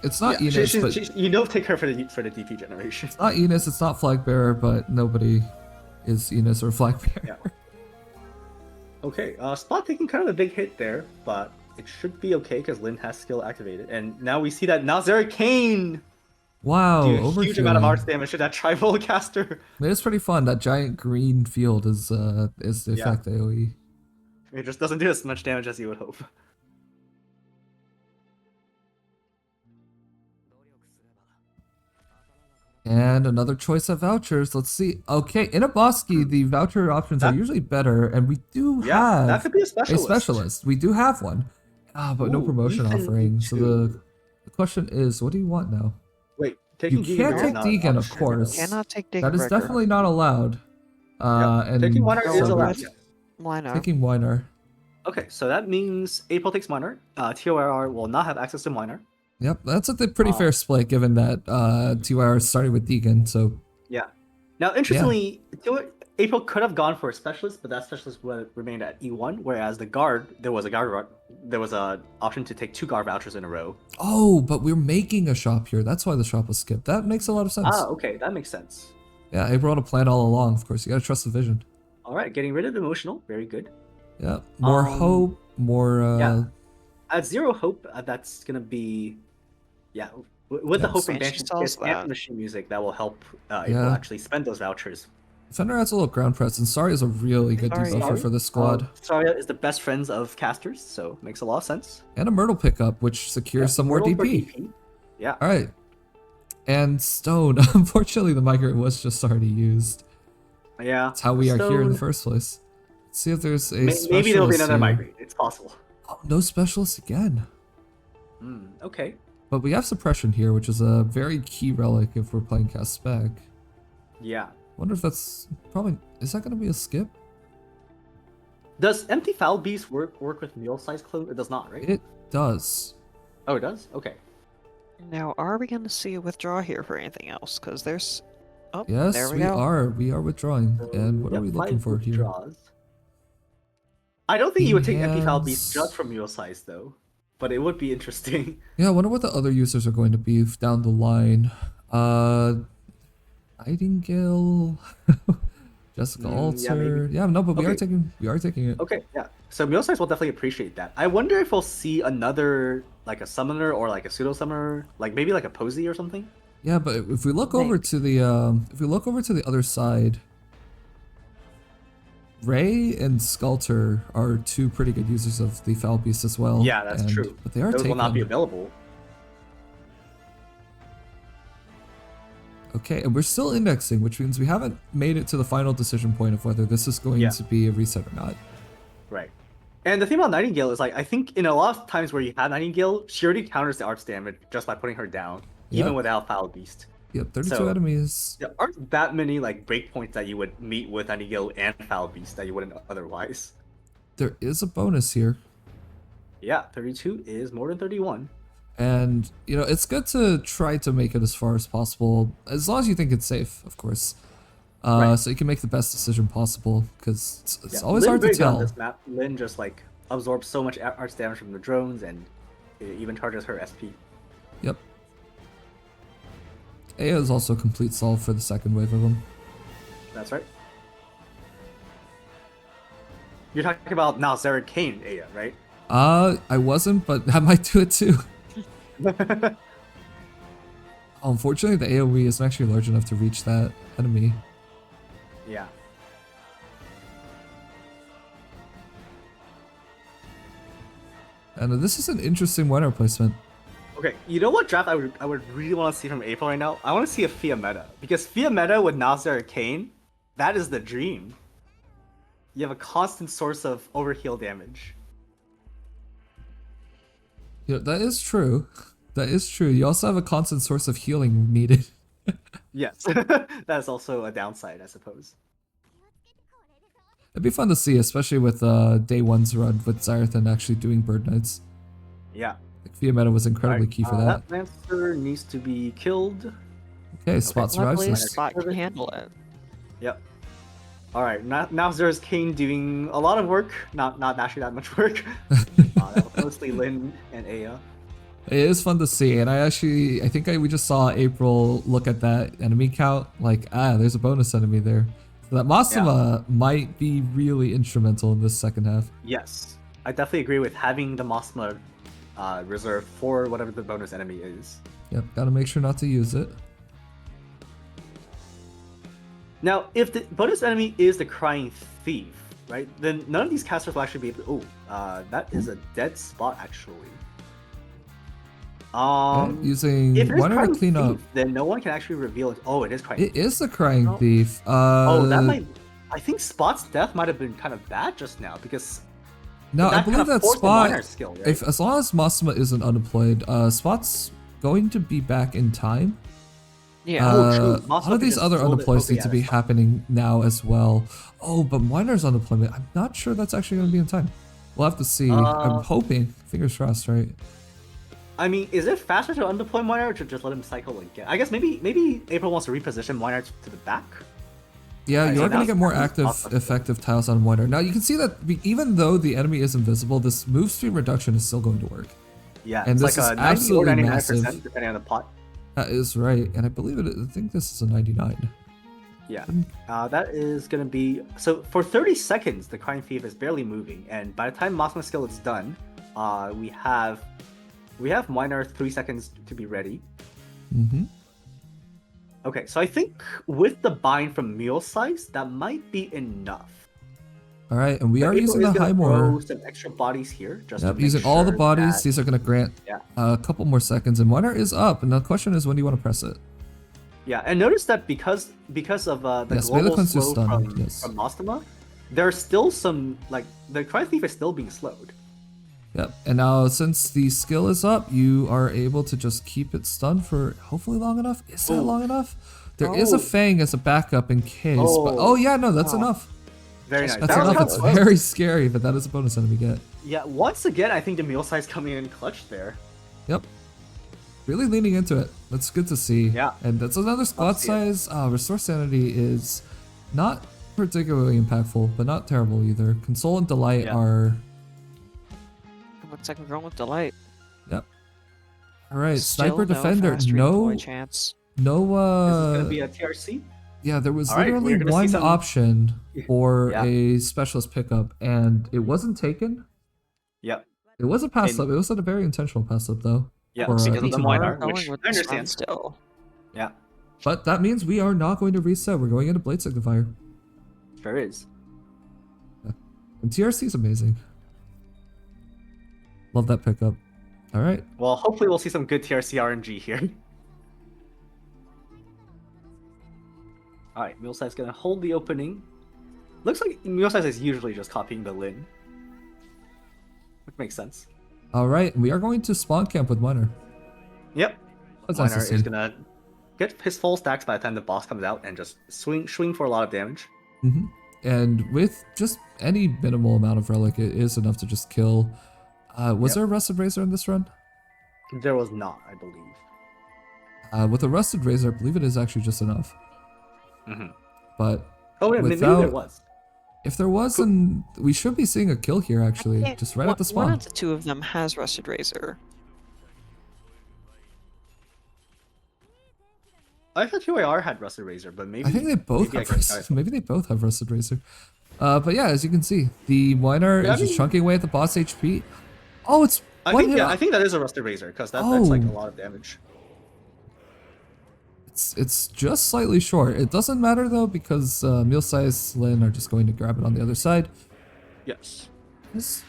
It's not utility. Enos, but She's, you know, take her for the DP generation. it's not Enos, it's not Flag Bearer, but nobody is Enos or Flag Bearer. Yeah. Okay, Spot taking kind of a big hit there, but it should be okay because Lin has skill activated, and now we see that Nazir Kane Wow, do a huge amount of overhealing. arts damage to that tribal caster. It is pretty fun. That giant green field is the Yeah. effect AoE. It just doesn't do as much damage as you would hope. And another choice of vouchers. Let's see. Okay, in a Bosky, the voucher options are That- usually better, and we do Yeah, that have could be a a specialist. specialist. We do have one. But no Ooh, promotion Ethan offering. So E2. the question is, what do you want now? Wait, taking You Deegan can't is take not Deegan, an of option. course. Cannot take Dig That is Breaker. definitely not allowed. And Taking Weiner No, is but allowed. with- yeah. Why not? taking Weiner. Okay, so that means April takes Minor. TOR will not have access to Minor. Yep, that's a pretty Uh, fair split given that TYR is starting with Deegan, so Yeah. Now, interestingly, April could have gone for a specialist, but that specialist would remained at E1. Whereas the guard, there was a option to take 2 guard vouchers in a row. Oh, but we're making a shop here. That's why the shop was skipped. That makes a lot of sense. Ah, okay, that makes sense. Yeah, April had a plan all along. Of course, you gotta trust the vision. All right, getting rid of emotional, very good. Yeah, more hope, more. Yeah. At 0 hope, that's gonna be, yeah. With the Yeah, hope so from she Banshee, sells it's Anthem that. Machine music that will help April Yeah. actually spend those vouchers. Fender adds a little ground press, and Sorry is a really good Sorry. debuffer for this squad. Saria is the best friends of casters, so makes a lot of sense. And a Myrtle pickup, which secures some more Myrtle for DP. Yeah. All right. And Stone. Unfortunately, the migrant was just already used. Yeah. That's how we are here in the Stone- first place. Let's see if there's a Maybe there'll be specialist another here. migrate. It's possible. Oh, no specialist again. Okay. But we have suppression here, which is a very key relic if we're playing cast spec. Yeah. Wonder if that's probably, is that going to be a skip? Does Empty Foul Beast work with Mule Size Clone? It does not, right? It does. Oh, it does? Okay. Now, are we going to see a withdraw here for anything else? Because there's... Oh, Yes, there we we go. are. We are withdrawing. And what are Yep, we looking 5 for here? withdraws. I don't think you would take Empty Foul Yes. Beast just from Mule Size, though. But it would be interesting. Yeah, I wonder what the other users are going to be down the line. Nightingale, Jessica Yeah, Alter. maybe. Yeah, no, but we are Okay. taking it. Okay, yeah. So Mule Size will definitely appreciate that. I wonder if we'll see another, like a summoner or like a pseudo summoner, like maybe like a Posey or something. Yeah, but if we look over to the other side, Ray and Sculptor are 2 pretty good users of the Foul Beast as well. Yeah, that's true. But they are Those taken. will not be available. Okay, and we're still indexing, which means we haven't made it to the final decision point of whether this is going Yeah. to be a reset or not. Right. And the thing about Nightingale is, like, I think in a lot of times where you have Nightingale, she already counters the arts damage just by putting her down, even Yep. without Foul Beast. Yep, 32 So- enemies. There aren't that many like breakpoints that you would meet with Nightingale and Foul Beast that you wouldn't otherwise. There is a bonus here. Yeah, 32 is more than 31. And, you know, it's good to try to make it as far as possible, as long as you think it's safe, of course. Right. So you can make the best decision possible, because it's Yeah, always Lin hard to very good on tell. this map. Lin just like absorbs so much arts damage from the drones, and it even charges her SP. Yep. Aya is also a complete solve for the second wave of them. That's right. You're talking about now Zarek Kane, Aya, right? I wasn't, but I might do it too. Unfortunately, the AoE isn't actually large enough to reach that enemy. Yeah. And this is an interesting winner placement. Okay, you know what draft I would really want to see from April right now? I want to see a Fia meta. Because Fia meta with Nazir Kane, that is the dream. You have a constant source of overheal damage. Yeah, that is true. That is true. You also have a constant source of healing needed. Yes, that is also a downside, I suppose. It'd be fun to see, especially with day one's run with Xyrathan actually doing Bird Knights. Yeah. Like, Fia meta was incredibly Alright, key for that. That Lancer needs to be killed. Okay, Spot survives Luckily, this. Spot can handle it. Yep. Alright, now there's Kane doing a lot of work. Not actually that much work. That was mostly Lin and Aya. It is fun to see, and I think we just saw April look at that enemy count, like, there's a bonus enemy there. So that Masuma might be really instrumental in this second half. Yes, I definitely agree with having the Mosma reserved for whatever the bonus enemy is. Yep, gotta make sure not to use it. Now, if the bonus enemy is the Crying Thief, right, then none of these casters will actually be able to... that is a dead spot, actually. Using If it is one to Crying clean up. Thief, then no one can actually reveal it. Oh, it is Crying It is the Crying Oh. Thief. that might... I think Spot's death might have been kind of bad just now, because... No, I that believe kind of that forced the Spot. Miner skill, right? As long as Masuma isn't unemployed, Spot's going to be back in time. Yeah. true. A lot Masuma of these just other sold it. unemployeds Okay, need to yeah, be that's fine. happening now as well. Oh, but Miner's unemployment, I'm not sure that's actually going to be in time. We'll have to see. I'm hoping. Fingers crossed, right? I mean, is it faster to undeploy Miner or to just let him cycle again? I guess maybe April wants to reposition Miner to the back. Yeah, Right, you're so going to now get more it's active, awesome. effective tiles on Wonder. Now, you can see that even though the enemy is invisible, this move speed reduction is still going to work. Yeah, And it's this like is a 90 or absolutely 99%, massive. depending on the pot. That is right. And I believe it. I think this is a 99. Yeah, that is gonna be so for 30 seconds. The Crying Thief is barely moving, and by the time Mossman skill is done, we have Miner 3 seconds to be ready. Mm-hmm. Okay, so I think with the bind from Mule Size, that might be enough. All right, and we But are April using is the gonna high throw more. some extra bodies here, just to Yep, make using all the sure bodies. that- These are going to grant Yeah. a couple more seconds, and Wonder is up. And the question is, when do you want to press it? Yeah, and notice that because of the Yes, Melee global Cleanse is slow stunned, from yes. Nostema, there's still some like the Cry Thief is still being slowed. Yep. And now, since the skill is up, you are able to just keep it stunned for hopefully long enough. Is that Ooh. long enough? There is a Oh. Fang as a backup in case. But Oh. yeah, no, that's Oh. enough. Very nice. That's That was enough. kinda It's close. very scary, but that is a bonus enemy get. Yeah, once again, I think the Mule Size coming in clutch there. Yep. Really leaning into it. That's good to see. Yeah. And that's another squad see it. size. Restore Sanity is not particularly impactful, but not terrible either. Console and Delight Yeah. are... Looks like we're going with Delight. Yep. Alright, Still Sniper no Defender. fast No... redeploy chance. No, This is gonna be a TRC. Yeah, there was Alright, literally we're gonna see one some- option for Yeah. a specialist pickup, and it wasn't taken. Yep. It was a pass And- up. It was a very intentional pass up, though. Yeah, For, because uh, of the E2 Miner, Miner. Going which with I this understand. one still. Yeah, But that means we are not going to reset. We're going into Blade Signifier. sure is. And TRC is amazing. Love that pickup. All right. Well, hopefully we'll see some good TRC RNG here. Alright, Mule Size gonna hold the opening. Looks like Mule Size is usually just copying the Lin. Which makes sense. All right. We are going to spawn camp with Miner. Yep. That's nice to Miner see. is gonna get his full stacks by the time the boss comes out and just swing for a lot of damage. Hmm. And with just any minimal amount of relic, it is enough to just kill. Was Yep. there a Rusted Razor in this run? There was not, I believe. With a Rusted Razor, I believe it is actually just enough. Mm-hmm. But Oh, yeah, maybe Without- there was. if there was, then we should be seeing a kill here, actually. I think Just right one, at the One spawn. of the two of them has Rusted Razor. I thought QAR had Rusted Razor, but maybe I think they both maybe I have got- Rusted. Maybe they both have Rusted Razor. But yeah, as you can see, the Miner Yeah, I is just mean- chunking away at the boss HP. Oh, it's I one think hit. yeah, I think that is a Rusted Razor because that's like a Oh. lot of damage. It's just slightly short. It doesn't matter though because Meal Size Lin are just going to grab it on the other side. Yes. This-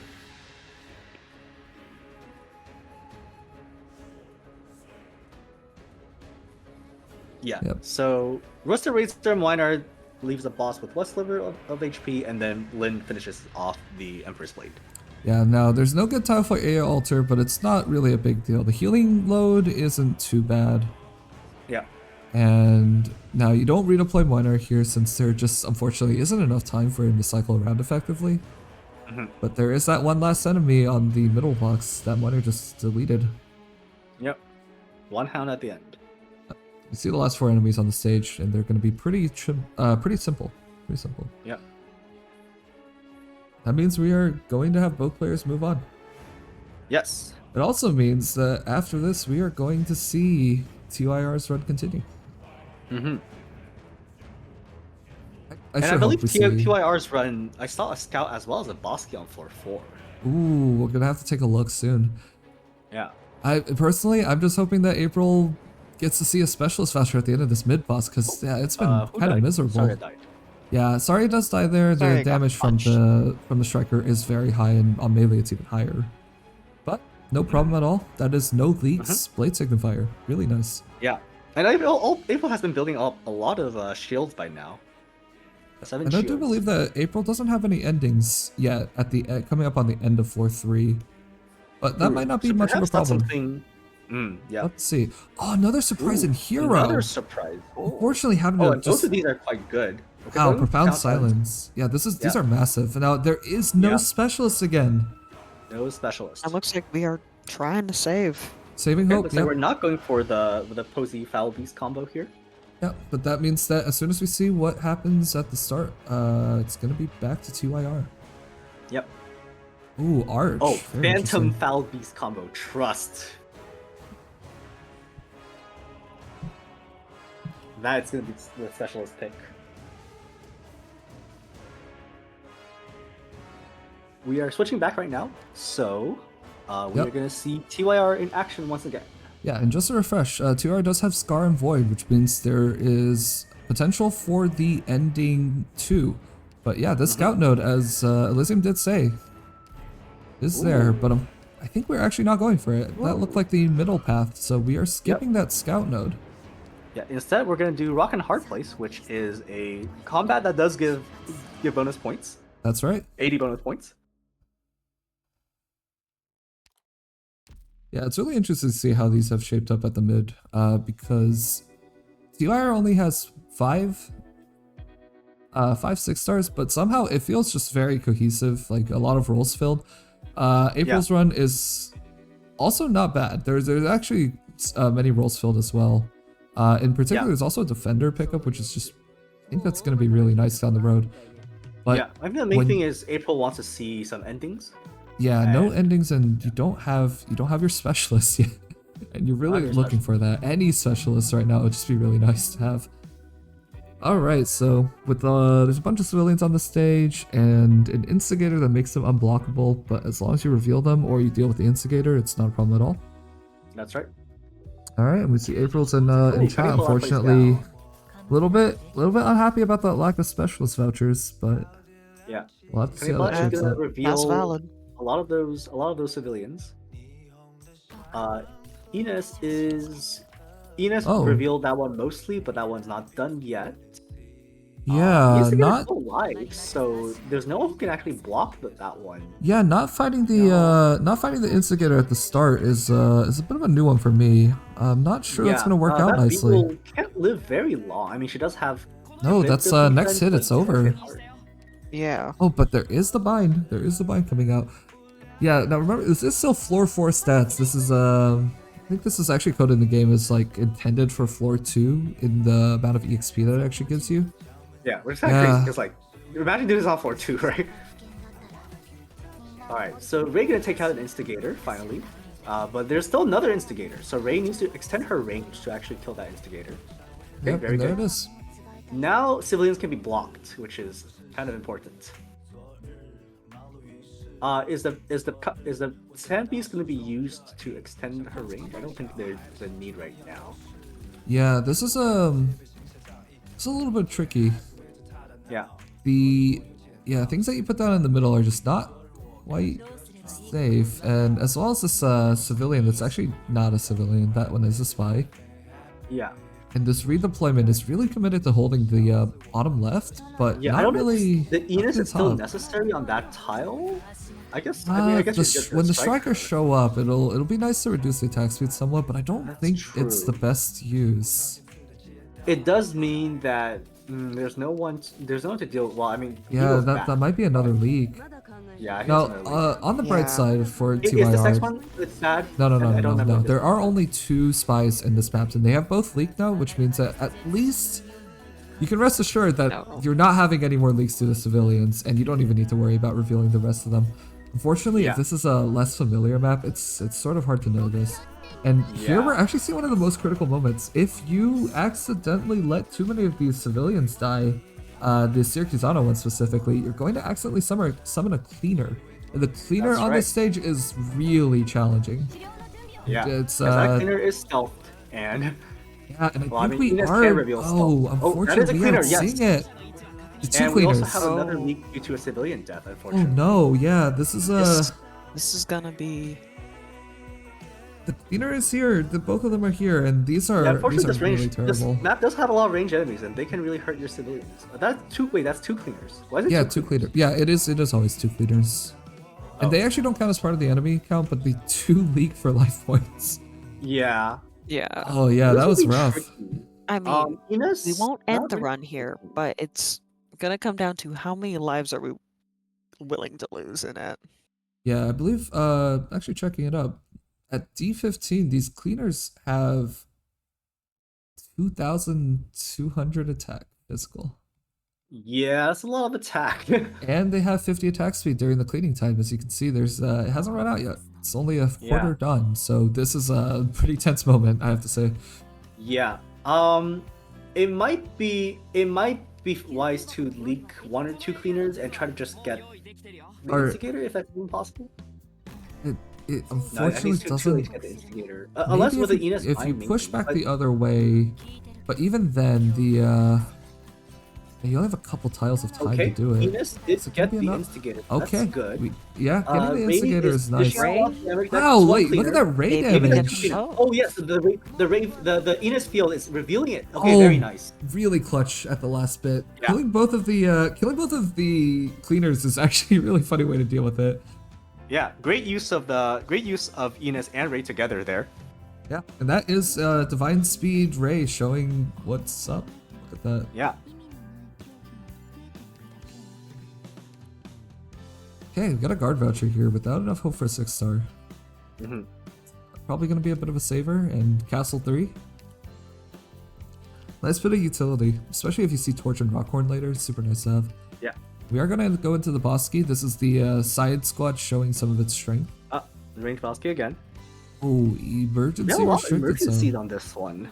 Yeah. Yep. So Rusted Razor Miner leaves the boss with one sliver of HP, and then Lin finishes off the Emperor's Blade. Yeah, now there's no good tile for AA Altar, but it's not really a big deal. The healing load isn't too bad. Yeah. And now you don't redeploy Miner here since there just unfortunately isn't enough time for him to cycle around effectively. Mhm. But there is that one last enemy on the middle box that Miner just deleted. Yep. One hound at the end. You see the last 4 enemies on the stage, and they're going to be pretty simple. Pretty simple. Yep. That means we are going to have both players move on. Yes. It also means that after this, we are going to see TYR's run continue. Mm-hmm. I And I sure believe hope we see. TYR's run, I saw a scout as well as a boss key on floor 4. Ooh, we're gonna have to take a look soon. Yeah. I'm just hoping that April gets to see a specialist faster at the end of this mid boss because yeah, it's been Who kind of died? miserable. Sorry, I died. Yeah, sorry it does die there. Sorry, The I got damage from punched. the striker is very high, and on melee it's even higher. But no problem at all. That is no leaks. Blade Signifier, really nice. Yeah. And April has been building up a lot of shields by now. 7 And I shields. do believe that April doesn't have any endings yet at the coming up on the end of floor 3, but that Ooh, might not be so much of a perhaps that's problem. something. Yeah. Let's see. Oh, another surprising hero. Another surprise. Unfortunately, having Oh, to and just both of these are quite good. Okay, wow, going with profound silence. Yeah, these Yeah. are massive. Now there is no Yeah. specialist again. No specialist. It looks like we are trying to save. Saving Okay, hope. looks Yep. like we're not going for the Posey Foul Beast combo here. Yeah, but that means that as soon as we see what happens at the start, it's gonna be back to TYR. Yep. Ooh, Arch. Oh, Very Phantom interesting. Foul Beast combo. Trust. That's gonna be the specialist pick. We are switching back right now, so we are gonna see TYR in action once again. Yeah, and just to refresh, TYR does have Scar and Void, which means there is potential for the ending 2. But yeah, this scout node, as Elysium did say, is there, but I think we're actually not going for it. That looked like the middle path, so we are skipping that scout node. Yeah, instead we're gonna do Rock and Hard Place, which is a combat that does give bonus points. That's right. 80 bonus points. Yeah, it's really interesting to see how these have shaped up at the mid, because TYR only has 5 6-stars, but somehow it feels just very cohesive, like a lot of roles filled. April's run is also not bad. There's actually many roles filled as well. In particular, there's also a defender pickup, which is just, I think that's going to be really nice down the road. But yeah, I think the main thing is April wants to see some endings. Yeah, no endings, and you don't have your specialists yet, and you're really looking for that. Any specialist right now would just be really nice to have. All right, so with there's a bunch of civilians on the stage and an instigator that makes them unblockable, but as long as you reveal them or you deal with the instigator, it's not a problem at all. That's right. All right, and we see April's in chat. Unfortunately, a little bit unhappy about that lack of specialist vouchers, but yeah, we'll have to see how that shapes up. That's valid. A lot of those civilians. Enos revealed that one mostly, but that one's not done yet. Yeah, not still alive, so there's no one who can actually block that one. Yeah, not fighting the instigator at the start is a bit of a new one for me. I'm not sure it's gonna work out nicely. Beagle can't live very long. I mean, she does have. No, that's next hit. It's over. Yeah. Oh, but there is the bind. There is the bind coming out. Yeah. Now remember, this is still floor 4 stats. This is I think this is actually coded in the game as like intended for floor 2 in the amount of EXP that it actually gives you. Yeah, which is kind of crazy because like, imagine doing this on floor 2, right? All right, so Ray gonna take out an instigator finally, but there's still another instigator. So Ray needs to extend her range to actually kill that instigator. Okay, Yep, very there good. it is. Now civilians can be blocked, which is kind of important. Is the sand piece going to be used to extend her range? I don't think there's a need right now. Yeah, this is it's a little bit tricky. Yeah. Things that you put down in the middle are just not quite safe, and as well as this civilian that's actually not a civilian. That one is a spy. Yeah. And this redeployment is really committed to holding the bottom left, but Yeah, not I don't really. The Enos is still top. necessary on that tile. I guess. I guess When the strikers show up, it'll be nice to reduce the attack speed somewhat, but I don't think it's the true. best use. It does mean that there's no one to deal with. Well, I mean, Yeah, that might be another leak. Yeah, I think Now, it's another leak. on the bright side for Is the sex TYR, one? It's sad. no. There are only 2 spies in this map, and they have both leaked now, which means that at least you can rest assured that you're not having any more leaks to the civilians, and you don't even need to worry about revealing the rest of them. Unfortunately, if this is a less familiar map, it's sort of hard to know this. And here we're actually seeing one of the most critical moments. If you accidentally let too many of these civilians die, the Syracusano one specifically, you're going to accidentally summon a cleaner. And the cleaner on this stage is really challenging. Yeah, it's that cleaner is stealthed, and yeah, and I think we are. Unfortunately, we aren't seeing it. The 2 and cleaners. we also have another leak due to a civilian death, unfortunately. Oh no! Yeah, this is This is gonna be. The cleaner is here. Both of them are here, and these are really terrible. This map does have a lot of range enemies, and they can really hurt your civilians. That's 2 cleaners. Why is it 2 cleaners? Yeah, it is always 2 cleaners. And they actually don't count as part of the enemy count, but the 2 leak for life points. Yeah. Yeah. Oh yeah, that was rough. Tricky. I mean, Enos, we won't end the run here, but it's gonna come down to how many lives are we willing to lose in it. Yeah, I believe, actually checking it up, at D15, these cleaners have 2,200 attack physical. Yeah, that's a lot of attack. And they have 50 attack speed during the cleaning time. As you can see, there's it hasn't run out yet. It's only a quarter done, so this is a pretty tense moment, I have to say. Yeah. It might be wise to leak 1 or 2 cleaners and try to just get the instigator if that's even possible. It No, I unfortunately think it's too late to doesn't. get the instigator. Unless Maybe with the Enos, if you maybe, push back but- the other way, but even then, the you only have a couple tiles of time Okay, to do it. Enos did So it get could the be enough. instigator. Okay, That's good. yeah, getting the Ray instigator is nice. Ray? Wow, wait, look at that ray Maybe damage. that's- Oh. Oh yes, the Enos field is revealing it. Okay, very nice. Really clutch at the last bit. Yeah. Killing both of the cleaners is actually a really funny way to deal with it. Yeah, great use of Enos and Ray together there. Yeah, and that is Divine Speed Ray showing what's up. Look at that. Yeah. Okay, we got a guard voucher here, but not enough hope for a 6-star. Mm-hmm. Probably going to be a bit of a saver, and Castle 3. Nice bit of utility, especially if you see Torch and Rockhorn later. It's super nice to have. Yeah. We are going to go into the Bosky. This is the side squad showing some of its strength. Range Bosky again. Oh, emergency Yeah, a lot of restricted emergencies zone. on this one.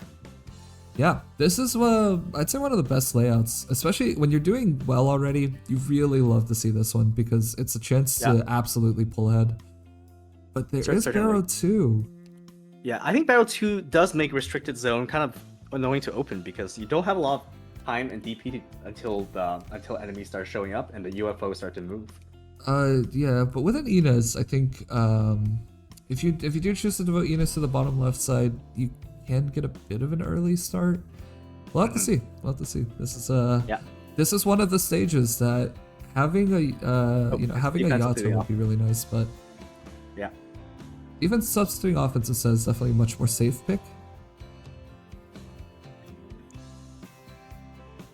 Yeah, this is I'd say one of the best layouts, especially when you're doing well already. You really love to see this one because it's a chance to absolutely pull ahead. But there is Certainly. Barrow 2. Yeah, I think Barrel 2 does make restricted zone kind of annoying to open because you don't have a lot of time and DP until enemies start showing up and the UFOs start to move. Yeah, but with an Enos, I think if you do choose to devote Enos to the bottom left side, you can get a bit of an early start. We'll have to see. We'll have to see. This is this is one of the stages that having a having a defensive Yato would be really nice, but Yeah. even substituting offensive says definitely a much more safe pick.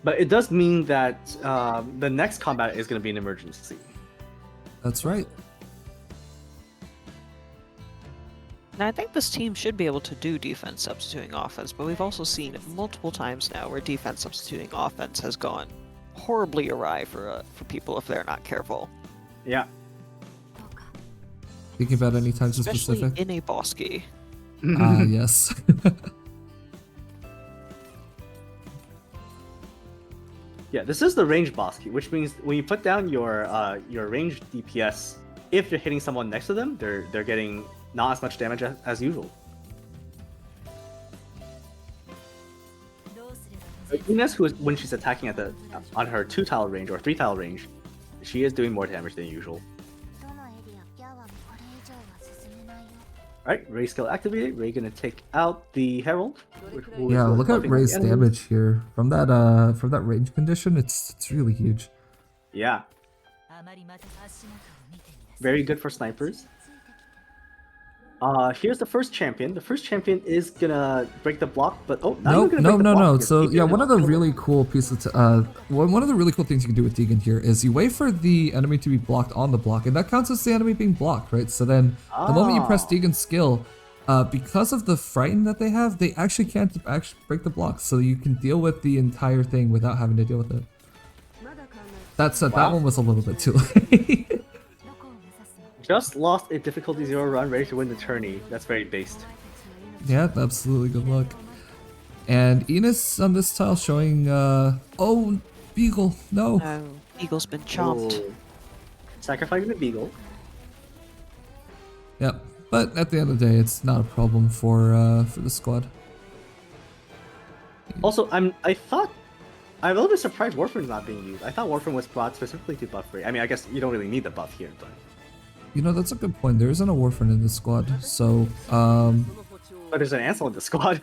But it does mean that the next combat is going to be an emergency. That's right. And I think this team should be able to do defense substituting offense, but we've also seen multiple times now where defense substituting offense has gone horribly awry for people if they're not careful. Yeah. Thinking about any times in Especially specific. in a Bosky. Yes. Yeah, this is the range Bosky, which means when you put down your range DPS, if you're hitting someone next to them, they're getting not as much damage as usual. Ines, when she's attacking on her 2-tile range or 3-tile range, she is doing more damage than usual. Alright, Ray skill activated. Ray gonna take out the Herald. Yeah, look at Ray's damage here. From that range condition, it's really huge. Yeah. Very good for snipers. Here's the first champion. The first champion is gonna break the block, but No. So yeah, one of the really cool pieces, one of the really cool things you can do with Deegan here is you wait for the enemy to be blocked on the block, and that counts as the enemy being blocked, right? So then the moment you press Deegan's skill, because of the frighten that they have, they actually can't actually break the block, so you can deal with the entire thing without having to deal with it. That said, that one was a little bit too late. Just lost a difficulty 0 run, ready to win the tourney. That's very based. Yeah, absolutely. Good luck. And Enos on this tile showing, oh, Beagle, no. No, Eagle's been chomped. Oh. Sacrificing the Beagle. Yep. But at the end of the day, it's not a problem for the squad. Also, I'm a little bit surprised Warframe's not being used. I thought Warframe was brought specifically to buff Ray. I mean, I guess you don't really need the buff here, but... You know, that's a good point. There isn't a Warframe in this squad, so, But there's an Ansel in the squad.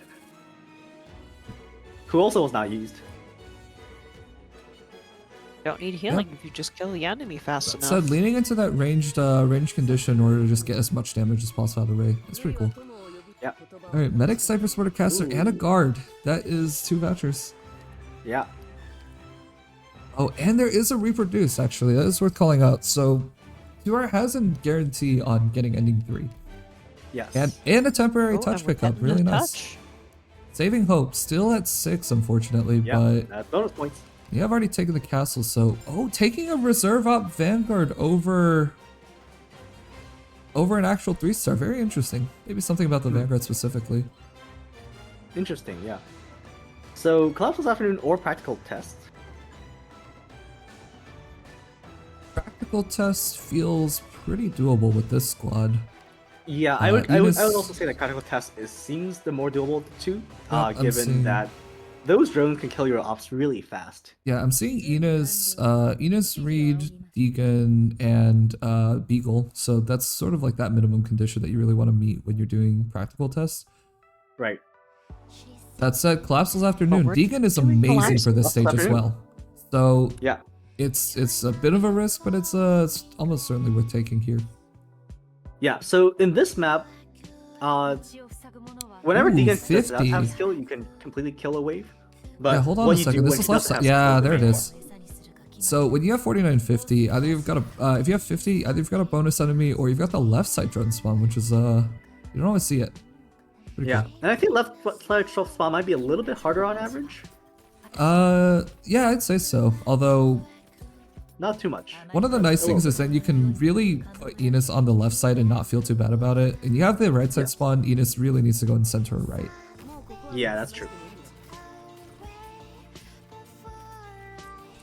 Who also was not used. Don't need healing if you just kill the enemy fast enough. So leaning into that ranged condition in order to just get as much damage as possible out of Ray. That's pretty cool. Yeah. Alright, Medic, Sniper, Sporter, Caster, and a Guard. That is 2 vouchers. Yeah. Oh, and there is a Reproduce, actually. That is worth calling out. So, 2R has a guarantee on getting ending 3. Yes. And a temporary touch and we're pickup. getting Really a nice. touch. Saving hope, still at 6, unfortunately, Yeah, but bonus points. you have already taken the castle, so... Oh, taking a reserve op Vanguard over an actual 3-star. Very interesting. Maybe something about the Vanguard specifically. Interesting, yeah. So, Collapsals Afternoon or Practical Test? Practical test feels pretty doable with this squad. Yeah, I would Enos- also say that Practical Test seems the more doable of the two, I'm given seeing- that those drones can kill your ops really fast. Yeah, I'm seeing Enos, Reed, Deegan, and Beagle. So that's sort of like that minimum condition that you really want to meet when you're doing practical tests. Right. That said, Collapsals Afternoon, we're Deegan is doing amazing for this Collapsals stage as Afternoon? well. So Yeah. it's a bit of a risk, but it's almost certainly worth taking here. Yeah, so in this map, whenever Ooh, Deegan does 50. not have skill, you can completely kill a wave. But Yeah, hold on what a you second. do This when is he left doesn't side. have Yeah, skill there it the main is. So when you have 4950, either you've got a if you have 50, either you've got a bonus enemy or you've got the left side drone spawn, which is you don't always see it. Pretty Yeah, cool. and I think left side shelf spawn might be a little bit harder on average. Yeah, I'd say so. Although Not too much. one of the nice things is that you can really put Enos on the left side and not feel too bad about it. And you have the right side spawn, Enos really needs to go in center or right. Yeah, that's true.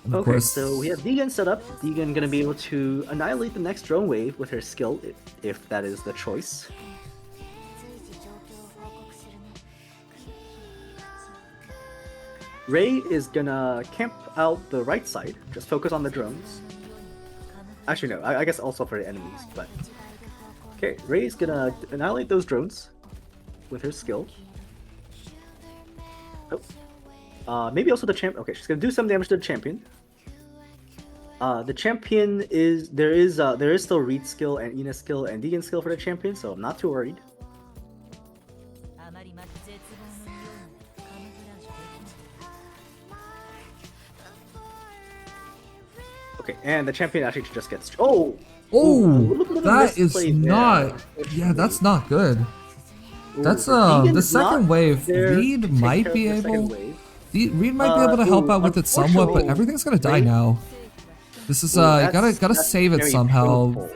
And of Okay, course, so we have Deegan set up. Deegan gonna be able to annihilate the next drone wave with her skill, if that is the choice. Ray is gonna camp out the right side, just focus on the drones. Actually, no, I guess also for the enemies, but... Okay, Ray's gonna annihilate those drones with her skill. Oh. Maybe also the champ. Okay, she's gonna do some damage to the champion. The champion is there is still Reed skill and Ina skill and Deegan skill for the champion, so I'm not too worried. Okay, and the champion actually just gets a little bit of that is misplay there, not. Yeah, that's not good. That's the second wave. Reed might be able. Reed might be able to help out with it somewhat, but everything's gonna die now. This is gotta save it somehow. Painful.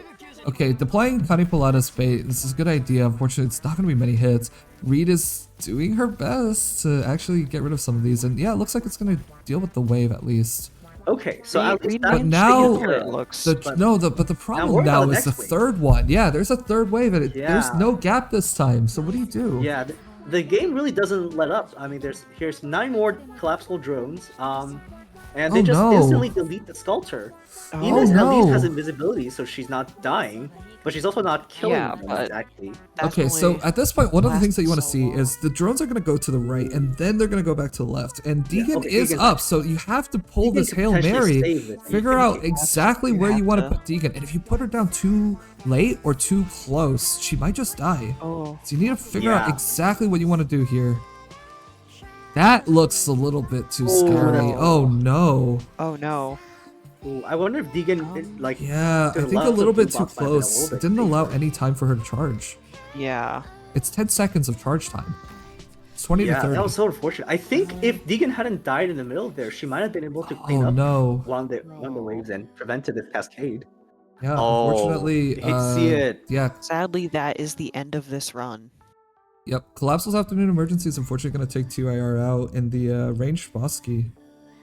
Okay, deploying Kanipolata's bait. This is a good idea. Unfortunately, it's not gonna be many hits. Reed is doing her best to actually get rid of some of these, and yeah, it looks like it's gonna deal with the wave at least. Okay, so at least But now, it looks. but the problem worry now about the is the next wave. third one. Yeah, there's a third wave, and there's Yeah. no gap this time. So what do you do? Yeah, the game really doesn't let up. I mean, here's 9 more collapsible drones, and they just instantly delete the sculptor. Enos at least has invisibility, so she's not dying, but she's also not killing them but exactly. Okay, so at this point, one of the things that you want to see is the drones are going to go to the right, and then they're going to go back to the left. And Deegan is Deegan's up, so you have to pull Deegan this could Hail potentially Mary, save it. figure You out have exactly you where you have want to to. put Deegan. And if you put her down too late or too close, she might just die. Oh. So you need to figure out Yeah. exactly what you want to do here. That looks a little bit too scary. no. Oh no. Oh no. Ooh, I wonder if Deegan Yeah, I could think allow a little the bit blue too box by a close. little It bit didn't allow safer. any time for her to charge. Yeah. It's 10 seconds of charge time. It's 20 to Yeah, 30. that was so unfortunate. I think if Deegan hadn't died in the middle there, she might have been able to clean Oh up no. one of the waves and prevented this cascade. Yeah, Oh, unfortunately, you hate to see it. Yeah, Sadly, that is the end of this run. yep. Collapsals Afternoon Emergency is unfortunately going to take 2 IR out in the ranged Bosky.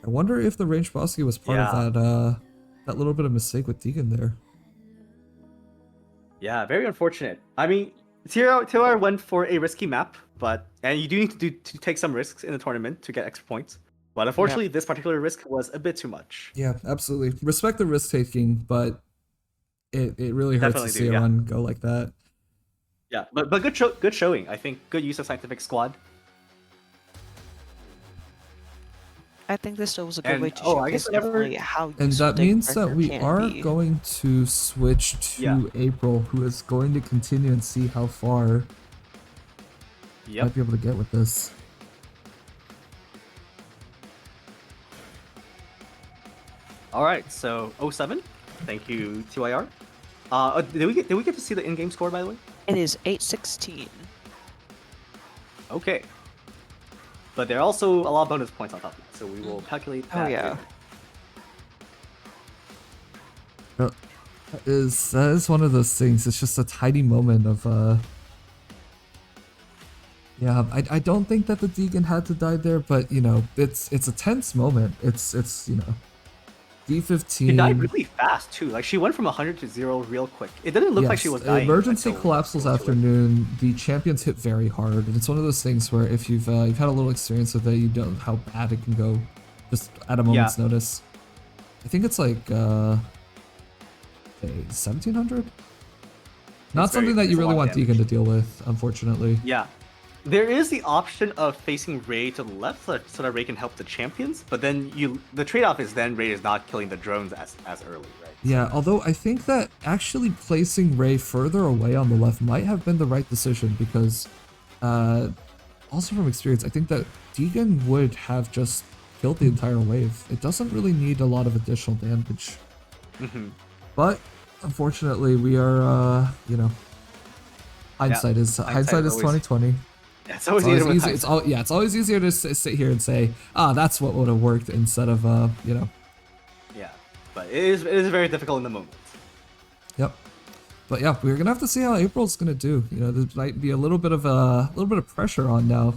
I wonder if the ranged Bosky was part of that little bit of mistake with Deegan there. Yeah, very unfortunate. I mean, TR went for a risky map, and you do need to take some risks in the tournament to get extra points. But unfortunately, this particular risk was a bit too much. Yeah, absolutely. Respect the risk taking, but it really hurts Definitely to do, see a yeah. run go like that. Yeah, but good showing. I think good use of scientific squad. I think this was a good And- way to oh, show I guess definitely how And useful that means that Dick we Breaker are can be. going to switch to Yeah. April, who is going to continue and see how far Yep. might be able to get with this. All right, so 07. Thank you, TYR. Did we get to see the in-game score, by the way? It is 8-16. Okay. but there are also a lot of bonus points on top of it, so we will calculate that. Oh yeah. later. That is one of those things. It's just a tiny moment of yeah, I don't think that the Deegan had to die there, but you know, it's a tense moment. It's you know, D15. She died really fast too. Like she went from 100 to 0 real quick. It didn't look like she was dying. Emergency until collapses it was too late. afternoon. The champions hit very hard, and it's one of those things where if you've had a little experience with it, you know how bad it can go, just at a moment's notice. I think it's like 1700. Not something that you really want Deegan to deal with, unfortunately. Yeah. There is the option of facing Ray to the left so that Ray can help the champions, but then the trade-off is then Ray is not killing the drones as early, right? Yeah, although I think that actually placing Ray further away on the left might have been the right decision because, also from experience, I think that Deegan would have just killed the entire wave. It doesn't really need a lot of additional damage. But, unfortunately, we are, you know, hindsight is 2020. Yeah, it's always easier It's always easier to sit here and say, that's what would have worked instead of, you know. Yeah, but it is very difficult in the moment. Yep. But yeah, we're gonna have to see how April's gonna do. You know, there might be a little bit of pressure on now.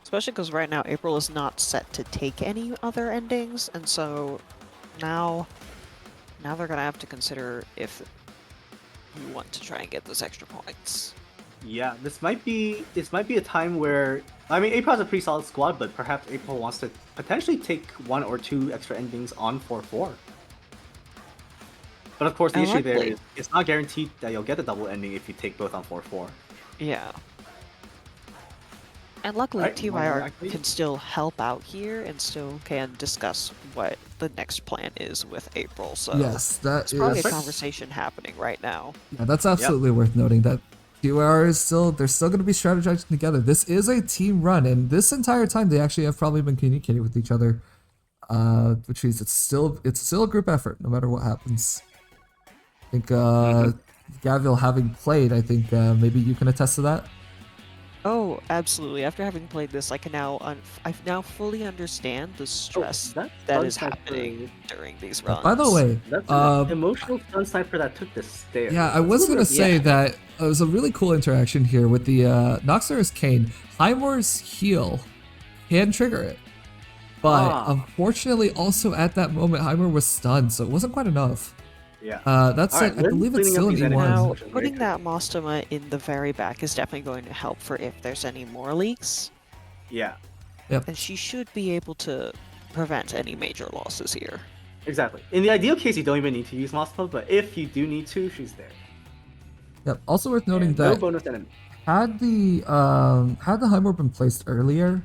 Especially because right now April is not set to take any other endings, and so now they're gonna have to consider if you want to try and get those extra points. Yeah, this might be a time where, I mean, April's a pretty solid squad, but perhaps April wants to potentially take 1 or 2 extra endings on 4-4. But of course, the issue there is it's not guaranteed that you'll get a double ending if you take both on 4-4. Yeah. And luckily, TYR can still help out here and still can discuss what the next plan is with April. So yes, there's probably a conversation happening right now. Yeah, that's absolutely worth noting that TYR is they're still going to be strategizing together. This is a team run, and this entire time they actually have probably been communicating with each other, which means it's still a group effort no matter what happens. I think Gavil, having played, I think maybe you can attest to that. Oh, absolutely. After having played this, I now fully understand the stress that is happening during these runs. By the way, that's an emotional stun sniper that took the stairs. Yeah, I was gonna say that it was a really cool interaction here with the Noxer's Cane. Highmore's heal can trigger it, but unfortunately, also at that moment, Highmore was stunned, so it wasn't quite enough. Yeah. That said, I believe it's still an E1. Now, putting that Mostoma in the very back is definitely going to help for if there's any more leaks. Yeah. Yep. And she should be able to prevent any major losses here. Exactly. In the ideal case, you don't even need to use Mostoma, but if you do need to, she's there. Yep. Also worth noting and that no bonus enemy. had the Highmore been placed earlier,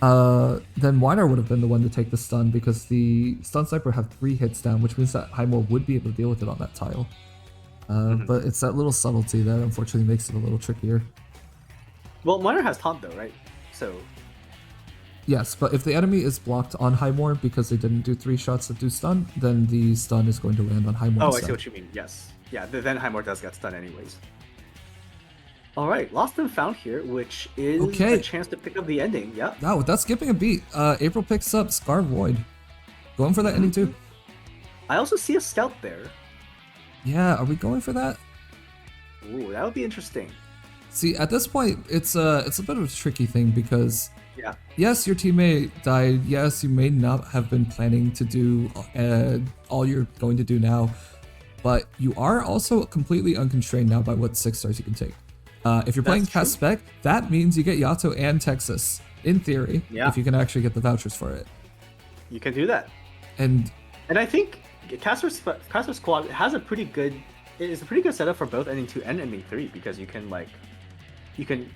then Weiner would have been the one to take the stun because the stun sniper had 3 hits down, which means that Highmore would be able to deal with it on that tile. But it's that little subtlety that unfortunately makes it a little trickier. Well, Weiner has taunt though, right? So. Yes, but if the enemy is blocked on Highmore because they didn't do 3 shots that do stun, then the stun is going to land on Highmore. Oh, I see what you mean. Yes. Yeah, then Highmore does get stunned anyways. Alright, Lost and Found here, which is a chance to pick up the ending, yeah. Now, without skipping a beat, April picks up Scar Void. Going for that ending too. I also see a scout there. Yeah, are we going for that? Ooh, that would be interesting. See, at this point, it's a bit of a tricky thing because yes, your teammate died. Yes, you may not have been planning to do all you're going to do now, but you are also completely unconstrained now by what 6 stars you can take. If you're playing Cat Spec, that means you get Yato and Texas, in theory, if you can actually get the vouchers for it. You can do that. And I think Casper Squad has a pretty good setup for both ending 2 and ending 3 because you can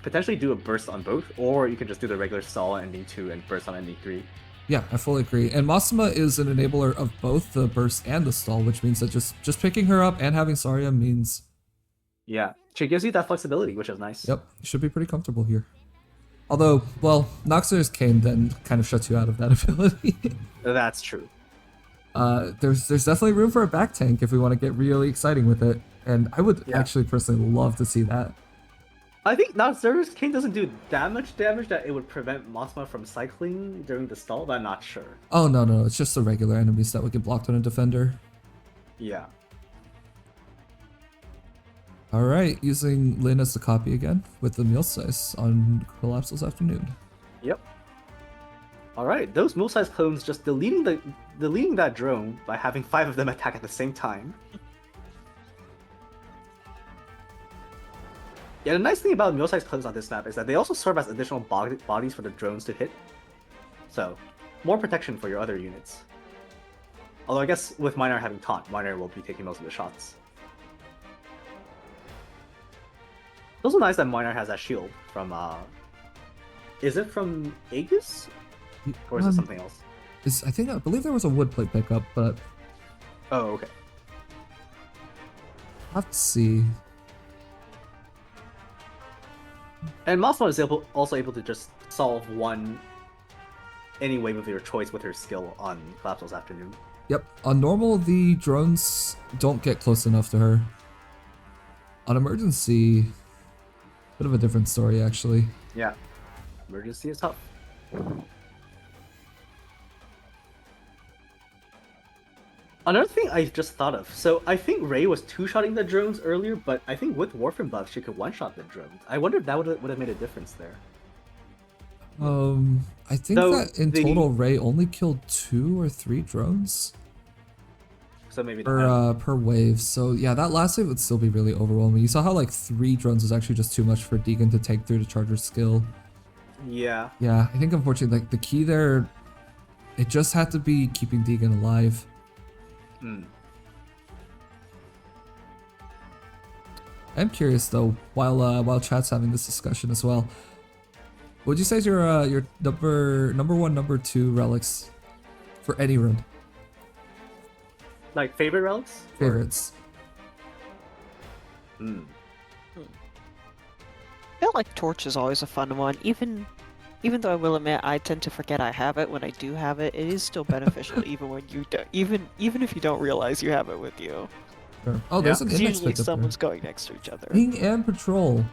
potentially do a burst on both, or you can just do the regular stall on ending 2 and burst on ending 3. Yeah, I fully agree. And Mostoma is an enabler of both the burst and the stall, which means that just picking her up and having Saria means... Yeah, she gives you that flexibility, which is nice. Yep, should be pretty comfortable here. Although, well, Noxer's Cane then kind of shuts you out of that ability. That's true. There's definitely room for a back tank if we want to get really exciting with it, and I would actually personally love to see that. I think now Zerus King doesn't do that much damage that it would prevent Mothma from cycling during the stall, but I'm not sure. Oh, no, it's just the regular enemies that would get blocked on a defender. Yeah. Alright, using Lin as the copy again with the meal size on Collapsal's Afternoon. Yep. Alright, those mill-sized clones just deleting that drone by having 5 of them attack at the same time. Yeah, the nice thing about mill-sized clones on this map is that they also serve as additional bodies for the drones to hit. So, more protection for your other units. Although I guess with Miner having taunt, Miner will be taking most of the shots. It's also nice that Miner has that shield from, is it from Aegis? Or is it something else? I believe there was a wood plate pickup, but Oh, okay. I'll have to see. And Mothma is also able to just solve any wave of your choice with her skill on Collapsal's Afternoon. Yep, on normal, the drones don't get close enough to her. On emergency, bit of a different story, actually. Yeah. Emergency is tough. Another thing I just thought of. So I think Ray was two-shotting the drones earlier, but I think with Warframe buffs she could one-shot the drones. I wonder if that would have made a difference there. I think that in total Ray only killed 2 or 3 drones So maybe per wave. So yeah, that last wave would still be really overwhelming. You saw how like 3 drones was actually just too much for Deegan to take through the Charger's skill. Yeah. Yeah, I think unfortunately like the key there, it just had to be keeping Deegan alive. I'm curious though, while chat's having this discussion as well, what would you say is your number 1, number 2 relics for any rune? Like favorite relics? Favorites. I feel like Torch is always a fun one. Even though I will admit I tend to forget I have it, when I do have it, it is still beneficial even when you don't, even if you don't realize you have it with you. Sure. Oh, there's an 'Cause index usually pick up someone's going next to each other. there. Ping and patrol.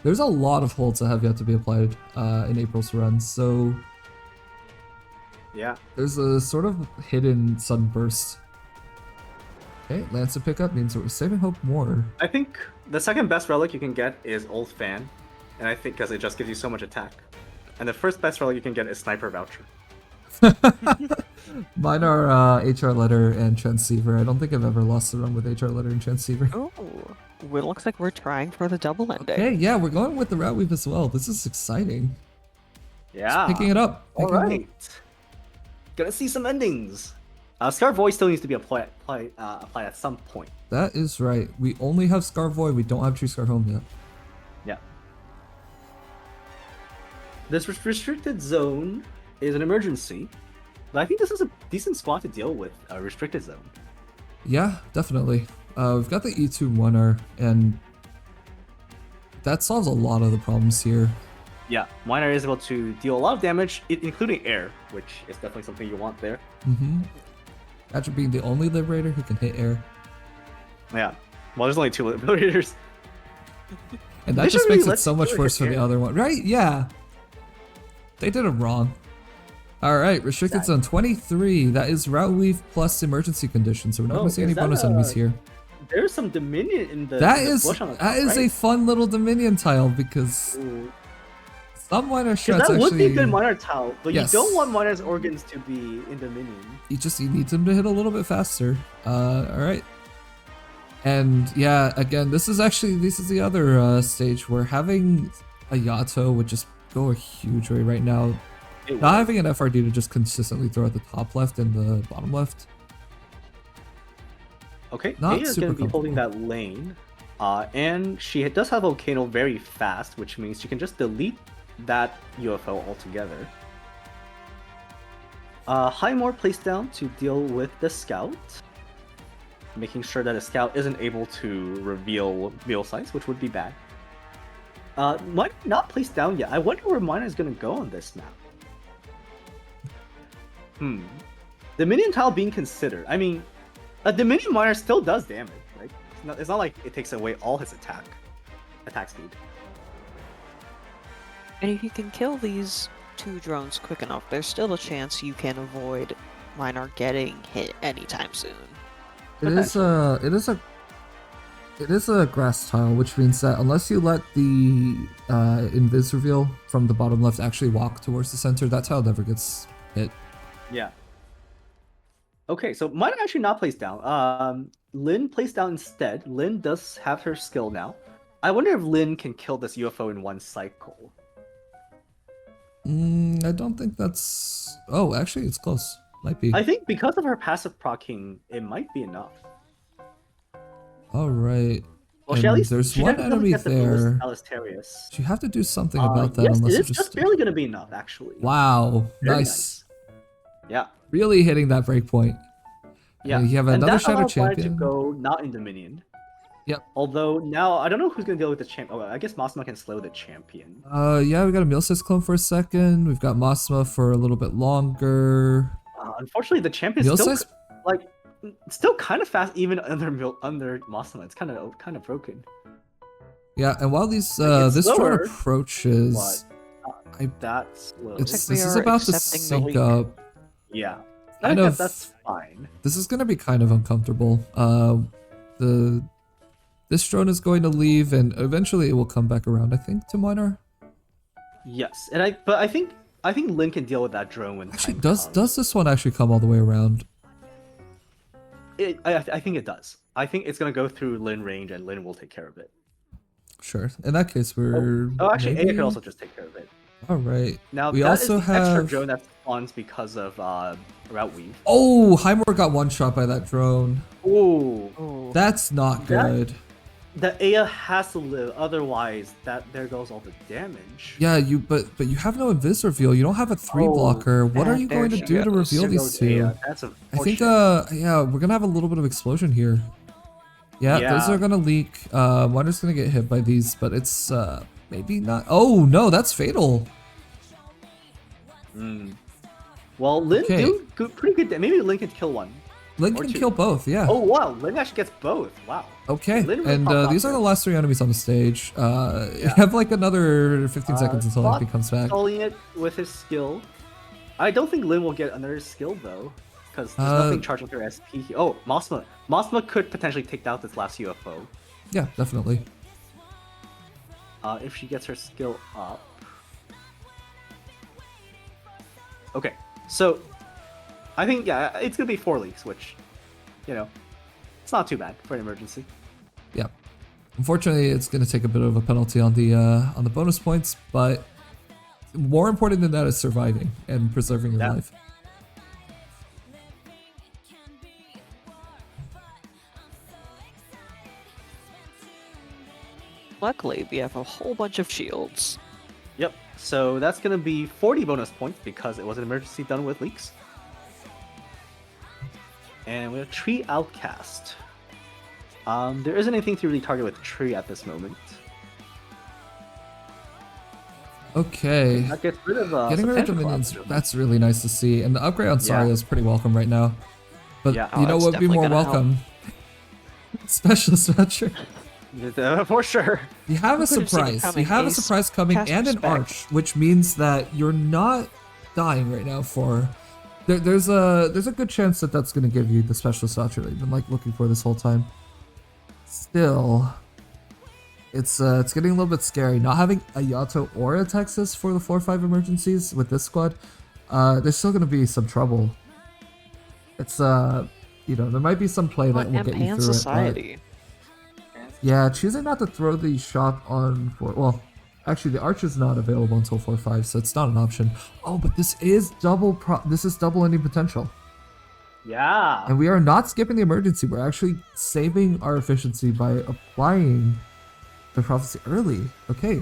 There's a lot of holds that have yet to be applied in April's run, so Yeah. there's a sort of hidden sudden burst. Okay, Lancer pickup means that we're saving hope more. I think the second best relic you can get is Old Fan, and I think because it just gives you so much attack. And the first best relic you can get is Sniper Voucher. Mine are HR Letter and Transceiver. I don't think I've ever lost a run with HR Letter and Transceiver. Oh, well, it looks like we're trying for the double ending. Okay, yeah, we're going with the route weave as well. This is exciting. Yeah. Picking it up. All picking it up. right. Gonna see some endings. Scar Void still needs to be applied at some point. That is right. We only have Scar Void. We don't have Tree Scar Home yet. Yeah. This restricted zone is an emergency, but I think this is a decent squad to deal with a restricted zone. Yeah, definitely. We've got the E2 Miner, and that solves a lot of the problems here. Yeah, Miner is able to deal a lot of damage, including air, which is definitely something you want there. After being the only Liberator who can hit air. Yeah. Well, there's only 2 Liberators. And They that just should makes really it let so much Liberator worse for hit the air. other one. Right? Yeah. They did it wrong. Alright, Restricted Zone 23. That is Route Weave plus Emergency Condition, so we're not going to see any bonus enemies here. There's some Dominion in the That in the is bush on the top, that is right? a fun little Dominion tile because Ooh. some Miner Because shots that would be a actually... good Miner tile, but Yes. you don't want Miner's organs to be in Dominion. You need them to hit a little bit faster. Alright. And yeah, again, this is the other stage where having a Yato would just go a huge way right now. It Not having an FRD to just consistently throw at the top left and the bottom left. Okay, Not Aya is super going to be holding that lane, and she does have Volcano very fast, which means she can just delete that UFO altogether. Highmore placed down to deal with the Scout, making sure that the Scout isn't able to reveal wheel size, which would be bad. Miner not placed down yet. I wonder where Miner is going to go on this map. The minion tile being considered. I mean, a Dominion Miner still does damage, right? It's not like it takes away all his attack speed. And if you can kill these 2 drones quick enough, there's still a chance you can avoid Minar getting hit anytime soon. It is a grass tile, which means that unless you let the invis reveal from the bottom left actually walk towards the center, that tile never gets hit. Yeah. Okay, so mine actually not placed down. Lynn placed down instead. Lynn does have her skill now. I wonder if Lynn can kill this UFO in 1 cycle. I don't think that's... Oh, actually, it's close. Might be. I think because of her passive proccing, it might be enough. All right. Well, she at least, there's she one definitely enemy gets the there. Alisterius. You have to do something about that yes, unless it you is just... just barely going to be enough, actually. Wow. Very Nice. Yeah. Really hitting that breakpoint. Yeah. You have and another that Shadow allows Maya Champion. to go not in Dominion. Yep. Although now I don't know who's gonna deal with the champ. Oh, I guess Masma can slow the champion. Yeah, we got a Milsys clone for a second. We've got Masma for a little bit longer. Unfortunately, the champion's Milsys? still kind of fast even under Masma. It's kind of broken. Yeah, and while these It's this slower, drone approaches, That's slow. this we is are about to accepting the sync leak. up. Yeah. Kind I of- guess that's fine. This is gonna be kind of uncomfortable. This drone is going to leave, and eventually it will come back around. I think to Minar. Yes, and I think Lin can deal with that drone when Actually, time does comes. this one actually come all the way around? I think it does. I think it's gonna go through Lin range, and Lin will take care of it. Sure. In that case, we're. Actually, Aya could also just take care of it. All right. Now We that also is the extra have- drone that spawns because of route weave. Oh, Highmore got one shot by that drone. Ooh, Oh, That's not That- good. the Aya has to live, otherwise there goes all the damage. Yeah, but you have no invis reveal. You don't have a 3 Oh, blocker. What are and you there going to she do to goes. reveal There these goes 2? Aya. That's I think unfortunate. yeah, we're gonna have a little bit of explosion here. Yeah, those Yeah. are gonna leak. Wonder's gonna get hit by these, but it's maybe not. Oh no, that's fatal. Well, Lin Okay. do pretty good. Maybe Lin can kill one. Link Or can 2. kill both. Yeah. Oh wow, Lin actually gets both. Wow. Okay, Lin really and popped off these are there. the last 3 enemies on the stage. You have like another 15 seconds until Spot Lincoln comes back. Stalling it with his skill. I don't think Lin will get another skill though, because there's nothing charging her SP. Oh, Masma. Masma could potentially take out this last UFO Yeah, definitely. if she gets her skill up. Okay, so I think it's gonna be 4 leaks, which it's not too bad for an emergency. Yeah. Unfortunately, it's going to take a bit of a penalty on the bonus points, but more important than that is surviving and preserving your Yeah. life. luckily, we have a whole bunch of shields. Yep. So that's gonna be 40 bonus points because it was an emergency done with leaks. And we have Tree Outcast. There isn't anything to really target with Tree at this moment. Okay. That gets rid of Getting rid of substantial Dominions, clouds. that's really nice to see. And the upgrade on Saria Yeah. is pretty welcome right now. But Yeah. you know it's what would be definitely more gonna help. welcome? Specialist Voucher. For sure. You have a Who could've seen it surprise. coming? You have a Ace, surprise coming cast and an respect. arch, which means that you're not dying right now for... There's a good chance that that's going to give you the specialist voucher that you've been like looking for this whole time. Still, it's getting a little bit scary. Not having a Yato or a Texas for the 4-5 emergencies with this squad, there's still going to be some trouble. It's there might be some play that On will get you Pan through Society. it. But yeah, choosing not to throw the shot on actually the arch is not available until 4-5, so it's not an option. Oh, but this is double ending potential. Yeah. And we are not skipping the emergency. We're actually saving our efficiency by applying the prophecy early. Okay.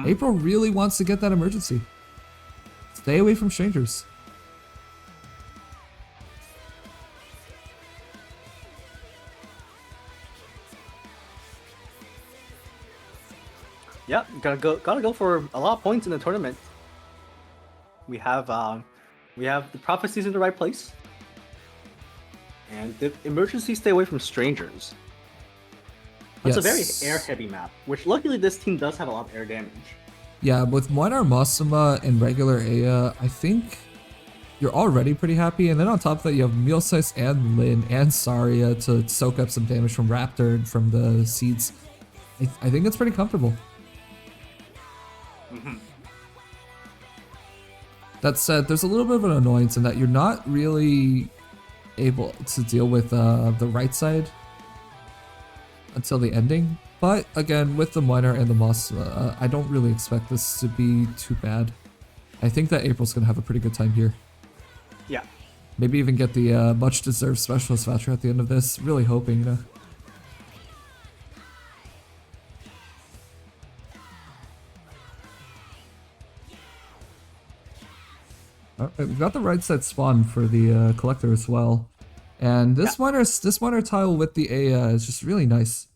April really wants to get that emergency. Stay away from strangers. Yep, gotta go for a lot of points in the tournament. We have the prophecies in the right place, and the emergency stay away from strangers. It's a very Yes. air heavy map, which luckily this team does have a lot of air damage. Yeah, with Moinar Masuma and regular Aya, I think you're already pretty happy. And then on top of that, you have Mealsize and Lin and Saria to soak up some damage from Raptor and from the seeds. I think it's pretty comfortable. That said, there's a little bit of an annoyance in that you're not really able to deal with the right side until the ending. But again, with the Miner and the Moss, I don't really expect this to be too bad. I think that April's going to have a pretty good time here. Yeah. Maybe even get the much-deserved Specialist Voucher at the end of this. Really hoping, you know. Alright, we've got the right side spawn for the Collector as well. And this miner tile with the Aya is just really nice.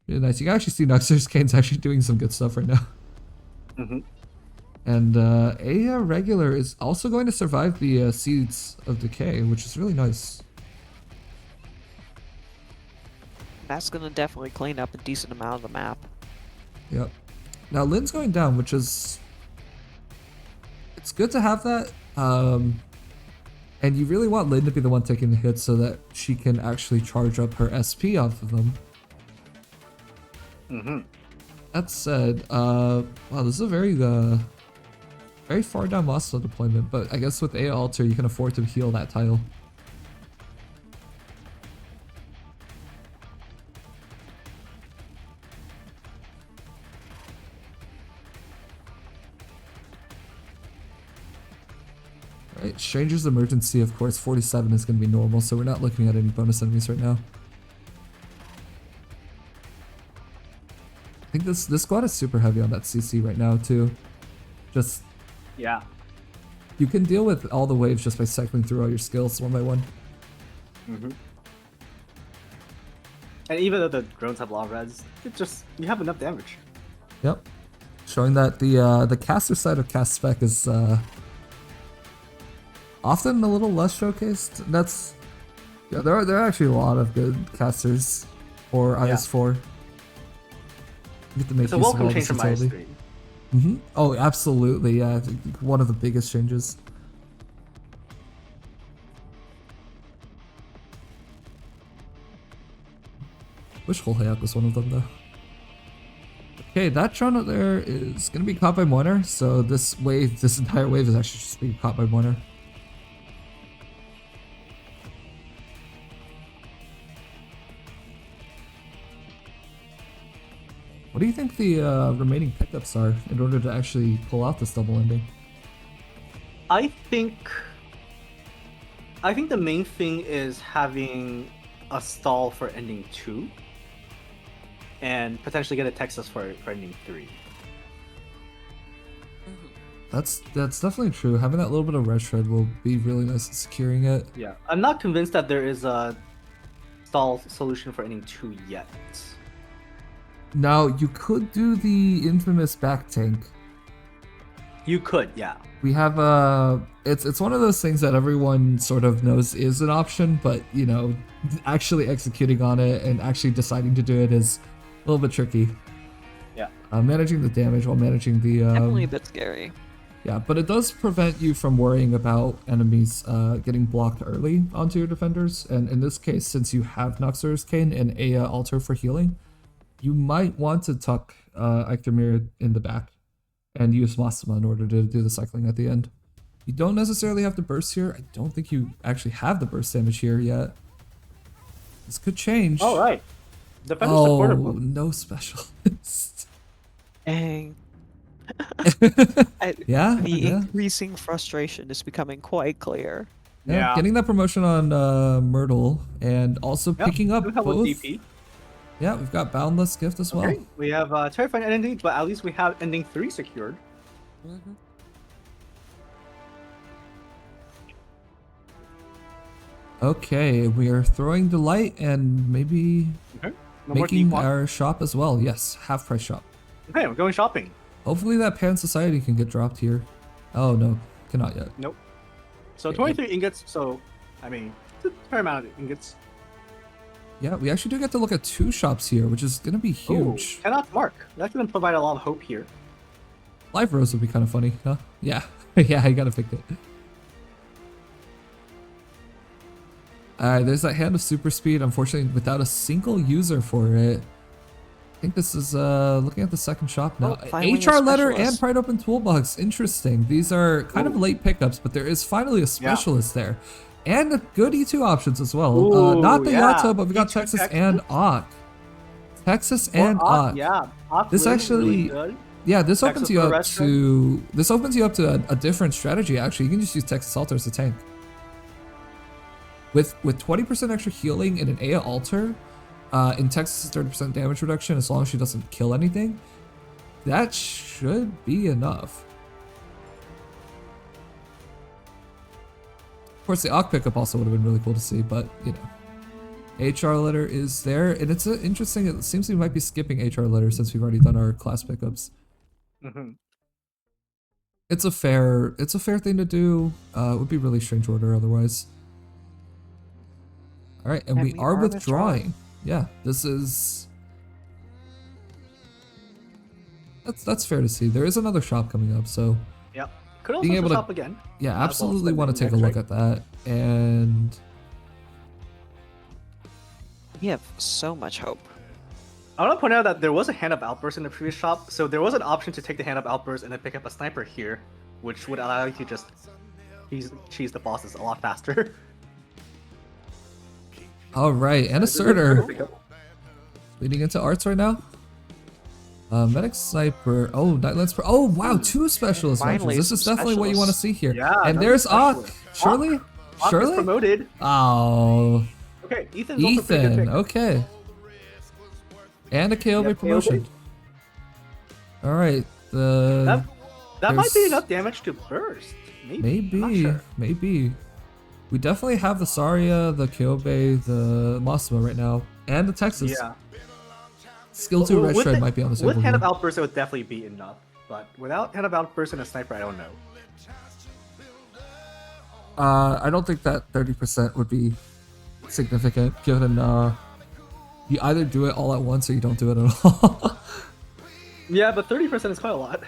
Really nice. You can actually see Nuxer's Kane's actually doing some good stuff right now. And Aya regular is also going to survive the Seeds of Decay, which is really nice. That's gonna definitely clean up a decent amount of the map. Yep. Now Lin's going down, which is... It's good to have that. And you really want Lin to be the one taking the hits so that she can actually charge up her SP off of them. That said, wow, this is a very far down Mossla deployment, but I guess with Aya Alter you can afford to heal that tile. Right, Stranger's Emergency, of course, 47 is going to be normal, so we're not looking at any bonus enemies right now. I think this squad is super heavy on that CC right now, too. Just... Yeah. You can deal with all the waves just by cycling through all your skills one by one. And even though the drones have a lot of res, it just, you have enough damage. Yep. Showing that the caster side of cast spec is often a little less showcased. That's... Yeah, there are actually a lot of good casters for IS4. Get to make It's a use of welcome all change this from utility. IS3. Oh, absolutely, yeah. I think one of the biggest changes. Wish Holhayak was one of them, though. Okay, that drone out there is going to be caught by Moiner, so this entire wave is actually just being caught by Moiner. What do you think the remaining pickups are in order to actually pull out this double ending? I think the main thing is having a stall for ending 2 and potentially get a Texas for ending 3. That's definitely true. Having that little bit of red shred will be really nice at securing it. Yeah, I'm not convinced that there is a stall solution for ending 2 yet. Now, you could do the infamous back tank. You could, yeah. We have it's one of those things that everyone sort of knows is an option, but you know, actually executing on it and actually deciding to do it is a little bit tricky. Yeah. Managing the damage while managing the Definitely a bit scary. yeah, but it does prevent you from worrying about enemies getting blocked early onto your defenders, and in this case, since you have Noxer's Cane and Aya Alter for healing, you might want to tuck Ektermir in the back and use Masuma in order to do the cycling at the end. You don't necessarily have to burst here. I don't think you actually have the burst damage here yet. This could change. All right. Defender supporter. No specialist. Dang. Yeah. The yeah. increasing frustration is becoming quite clear. Yeah, getting that promotion on Myrtle and also picking up we have both. a DP. Yeah, we've got Boundless Gift as well. Okay, we have Terrifying Ending, but at least we have ending 3 secured. Okay, we are throwing Delight and maybe Okay. No more making Decon. our shop as well. Yes, half price shop. Okay, we're going shopping. Hopefully that Parent Society can get dropped here. Oh no, cannot yet. Nope. So Okay. 23 ingots, so, I mean, it's a fair amount of ingots. Yeah, we actually do get to look at 2 shops here, which is going to be huge. Ooh, cannot mark. That's going to provide a lot of hope here. Live Rose would be kind of funny, huh? Yeah. Yeah, I gotta pick it. Alright, there's that Hand of Super Speed, unfortunately without a single user for it. I think this is looking at the second shop now. Oh, finally a HR Letter and specialist. Pride Open Toolbox. Interesting. These are kind of late pickups, but there is finally a specialist there. And the good E2 options as well. Ooh, Not the yeah. Yato, but we got E2 Texas Texas. and Ook. Texas and Ook. Yeah. Ook This really, actually- really good. Yeah, this Texas opens you for up restaurant? to a different strategy. Actually, you can just use Texas Altar as a tank. With 20% extra healing in an Aya Altar, in Texas 30% damage reduction as long as she doesn't kill anything, that should be enough. Of course, the Ook pickup also would have been really cool to see, but you know. HR letter is there, and it's interesting. It seems we might be skipping HR letter since we've already done our class pickups. Mhm. It's a fair thing to do. It would be really strange order otherwise. All right, and we are withdrawing. Yeah, this is. That's fair to see. There is another shop coming up, so Yep. Could also Being able to- shop again. yeah, Might as well absolutely spend want to the take a next look rate. at that. And We have so much hope. I want to point out that there was a hand of outburst in the previous shop, so there was an option to take the hand of outburst and then pick up a sniper here, which would allow you to just cheese the bosses a lot faster. all right, and Asserter leading into arts right now. Medic Sniper. Oh, Nightlands Pro. Oh, wow, two specialist Finally, options. This is some definitely what you want to see here. Yeah, and another there's Ook. specialist. Shirley? Ook is Shirley? promoted. Oh, Okay, Ethan's also a pretty good Ethan. pick. Okay. And a KOB Yeah, promotion. All right. The That might be there's- enough damage to burst. Maybe. I'm not maybe, sure. maybe. We definitely have the Saria, the KOB, the Masuma right now, and the Texas. Yeah. Skill 2 Red With Shred it- might be on the With table. hand of here. outburst, it would definitely be enough. But without hand of outburst and a sniper, I don't know. I don't think that 30% would be significant, given you either do it all at once or you don't do it at all. Yeah, but 30% is quite a lot.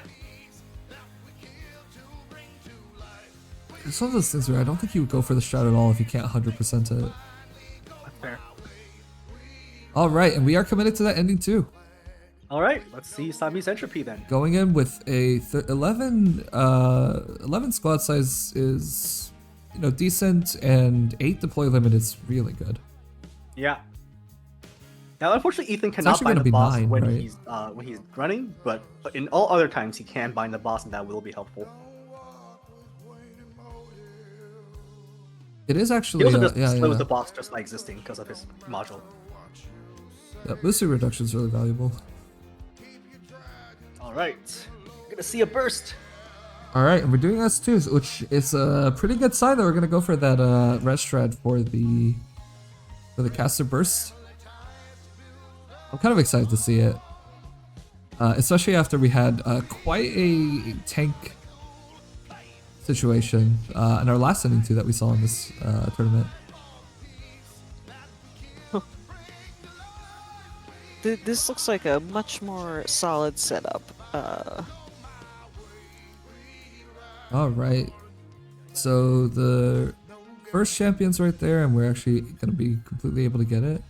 It's one of those things where I don't think you would go for the strat at all if you can't 100% it. That's fair. All right, and we are committed to that ending too. All right, let's see Sami's entropy then. Going in with a 11 squad size is, you know, decent, and 8 deploy limit is really good. Yeah. Now, unfortunately, Ethan cannot actually bind gonna the be boss 9, when right? he's running, but in all other times he can bind the boss, and that will be helpful. It is He actually, also just yeah, slows the boss just by existing because of his module. yeah, boosting reduction is really valuable. All right, gonna see a burst. All right, and we're doing S2s, which is a pretty good sign that we're gonna go for that rest shred for the caster burst. I'm kind of excited to see it, especially after we had quite a tank situation in our last inning too that we saw in this tournament. This looks like a much more solid setup. All right, so the first champion's right there, and we're actually gonna be completely able to get it.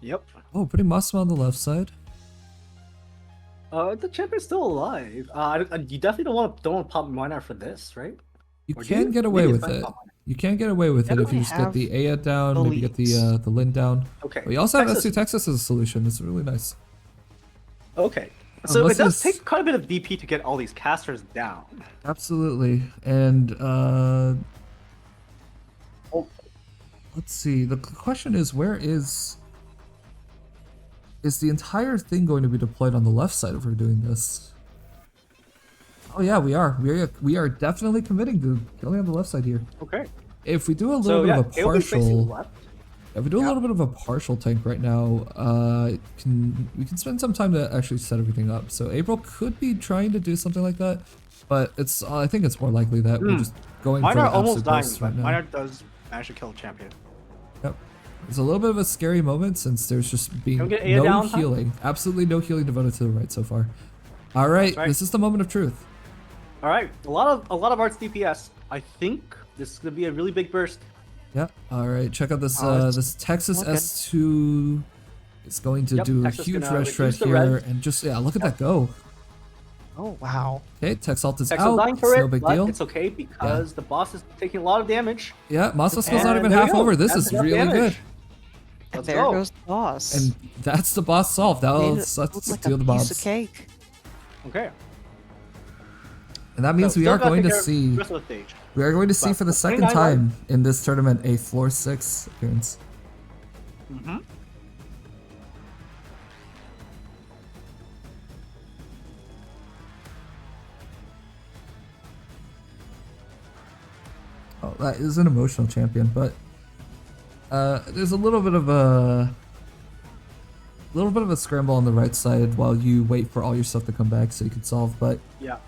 Yep. Oh, putting Masuma on the left side. The champion's still alive. You definitely don't want to pop Minor for this, right? You Or do can you? get away Maybe with it's it. fine pop Minor. You can get away with it if you Definitely just get the Aya down, the maybe get leads. the Lin down. Okay. But you also have Texas- S2 Texas as a solution. It's really nice. Okay. So Unless it does it's- take quite a bit of DP to get all these casters down. Absolutely. And Oh, let's see. The question is, where is the entire thing going to be deployed on the left side if we're doing this? Oh yeah, we are. We are definitely committing to killing on the left side here. okay. If we do a little So bit yeah, of a AoE facing partial, left. if we do a little bit of a partial tank right now, we can spend some time to actually set everything up. So April could be trying to do something like that, but it's I think it's more likely that we're just going Minor for the almost absolute dying, best but right now. Minor does manage to kill the champion. Yep. It's a little bit of a scary moment since there's just being Don't get Aya no down, huh? healing, absolutely no healing devoted to the right so far. All right, right. this is the moment of truth. All right, a lot of Arts DPS. I think this is gonna be a really big burst. Yeah. All right, check out this Oh, it's this Texas looking. S2. It's going to Yep, do a Texas huge gonna red shred reduce the here, res. and just look at that go. Oh wow. Okay, Texalt is Texas out. dying It's for no it, big but deal. it's okay because the boss is taking a lot of damage. Yeah, Masa skill's not And even there we half go. over. This That's is enough really damage. good. And Let's there go. goes the boss. And that's the boss solved. Now Made let's it look like steal a the piece of bombs. cake. Okay. And that means So we still are gotta going take to care of the see rest of the stage. we are going to see But for the with second 29 time in this tournament a floor 6 appearance. Mm-hmm. Oh, that is an emotional champion, but there's a little bit of a scramble on the right side while you wait for all your stuff to come back so you can solve. But Yeah.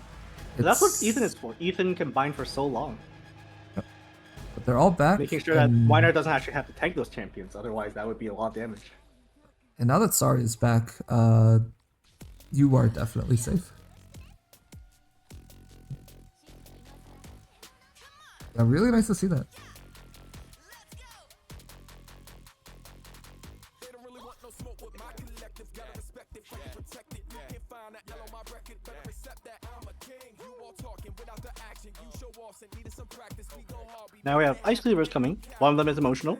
But that's what it's- Ethan is for. Ethan can bind for so long, but they're all back. making sure that and, Weiner doesn't actually have to tank those champions. Otherwise, that would be a lot of damage. and now that Sari is back, you are definitely safe. Yeah, really nice to see that. Now we have Ice Cleavers coming. One of them is emotional.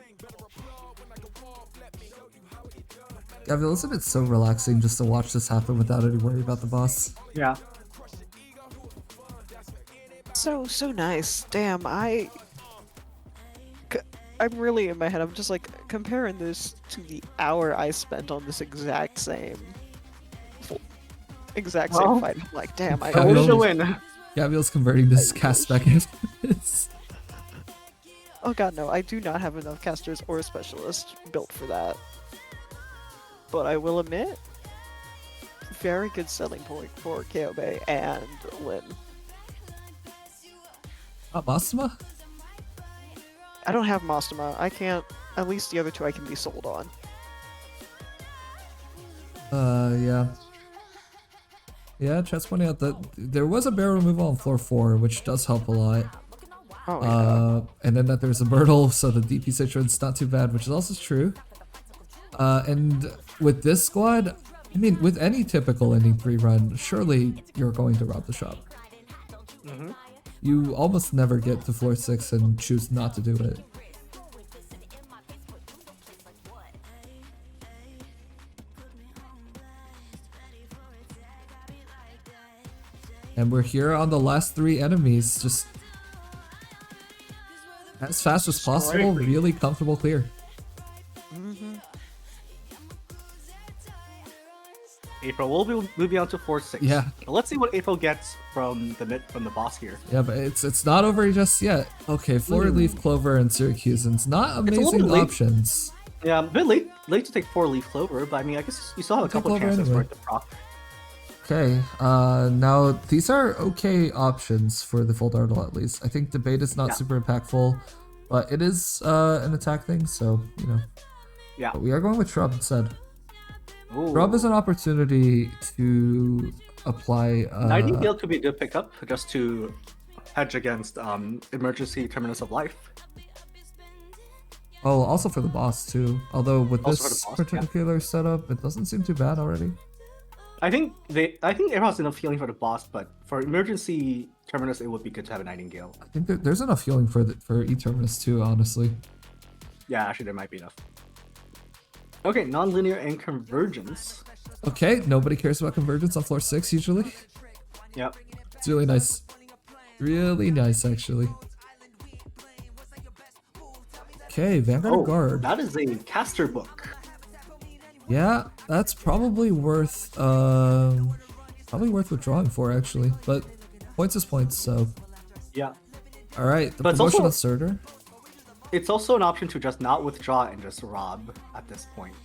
Yeah, listen, it's so relaxing just to watch this happen without any worry about the boss. Yeah. So nice. Damn, I'm really in my head. I'm just like comparing this to the hour I spent on this exact same Well, fight. I'm like, damn, I Yeah, Always we the all- win. Gabriel's converting this cast back in. Oh god, no, I do not have enough casters or specialists built for that. But I will admit, very good selling point for Kyobe and Lin. Masuma? I don't have Mastema. I can't. At least the other two I can be sold on. Yeah. Yeah, chat's pointing out that there was a barrel removal on floor 4, which does help a lot. Oh yeah. And then that there's a Myrtle, so the DP situation's not too bad, which is also true. And with this squad, I mean, with any typical ending 3 run, surely you're going to rob the shop. Mm-hmm. You almost never get to floor 6 and choose not to do it. And we're here on the last 3 enemies, just as fast as possible, Quickly. really comfortable clear. Mm-hmm. April will be moving on to 4-6. Yeah. But let's see what April gets from the boss here. Yeah, but it's not over just yet. Okay, Florida Leaf Clover and Syracusans, not It's a little amazing bit late. options. Yeah, a bit late to take 4-leaf clover, but I mean, I guess you still have a Take couple of Clover chances anyway. for it to proc. Okay, now these are okay options for the full dartle at least. I think debate is not Yeah. super impactful, but it is an attack thing, so you know. Yeah. But we are going with Shrub instead. Ooh. Shrub is an opportunity to apply. Nightingale could be a good pickup just to hedge against emergency terminus of life. Oh, also for the boss too. Although with Also for this the boss, yeah. particular setup, it doesn't seem too bad already. I think everyone has enough healing for the boss, but for emergency terminus, it would be good to have a Nightingale. I think there's enough healing for E-Terminus too, honestly. Yeah, actually, there might be enough. Okay, non-linear and convergence. Okay, nobody cares about convergence on floor 6 usually. Yep. It's really nice. Really nice, actually. Okay, Vanguard Oh, Guard. that is a caster book. Yeah, that's probably worth withdrawing for actually. But points is points, so Yeah. alright, the But it's promotion also- of Surtur. It's also an option to just not withdraw and just rob at this point.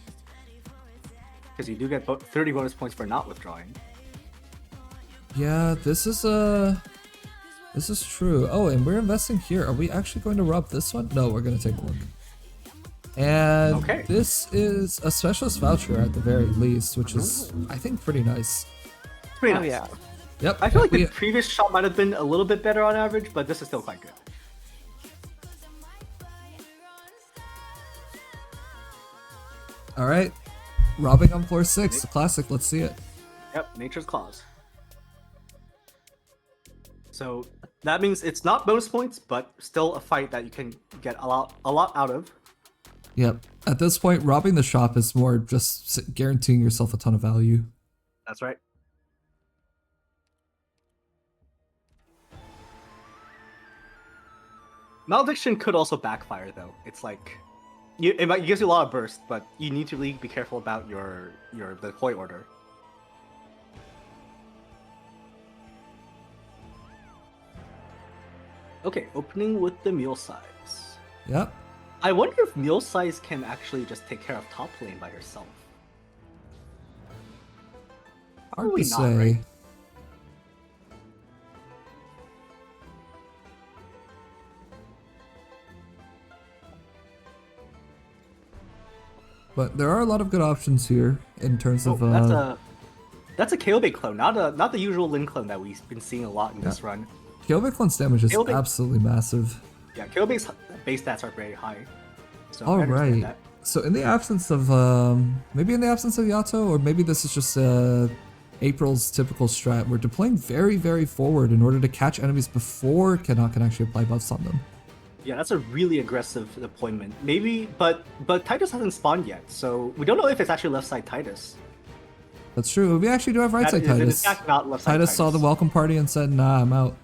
Because you do get 30 bonus points for not withdrawing. Yeah, this is true. Oh, and we're investing here. Are we actually going to rob this one? No, we're gonna take a look. And Okay. this is a specialist voucher at the very least, which is I think pretty nice. It's pretty Oh nice. yeah. Yep. I feel like we- the previous shot might have been a little bit better on average, but this is still quite good. All right. Robbing on floor 6, the classic. Let's see it. Yep, Nature's Claws. So that means it's not bonus points, but still a fight that you can get a lot out of. Yep. At this point, robbing the shop is more just guaranteeing yourself a ton of value. That's right. Malediction could also backfire though. It's like it gives you a lot of burst, but you need to really be careful about your decoy order. Okay, opening with the meal size. Yep. I wonder if meal size can actually just take care of top lane by herself. Hard Probably to not, say. right? But there are a lot of good options here in terms of That's a KO bait clone, not the usual Lin clone that we've been seeing a lot in this run. Kyobeklin's damage is Kyobek- absolutely massive. Yeah, KO bait's base stats are very high. So I All understand right. that. So in the absence of maybe in the absence of Yato, or maybe this is just April's typical strat, we're deploying very, very forward in order to catch enemies before Kena can actually apply buffs on them. Yeah, that's a really aggressive deployment. Maybe, but Titus hasn't spawned yet, so we don't know if it's actually left side Titus. That's true. We actually do have right That side is in Titus. fact not left side Titus saw the welcome party and said, "Nah, I'm out."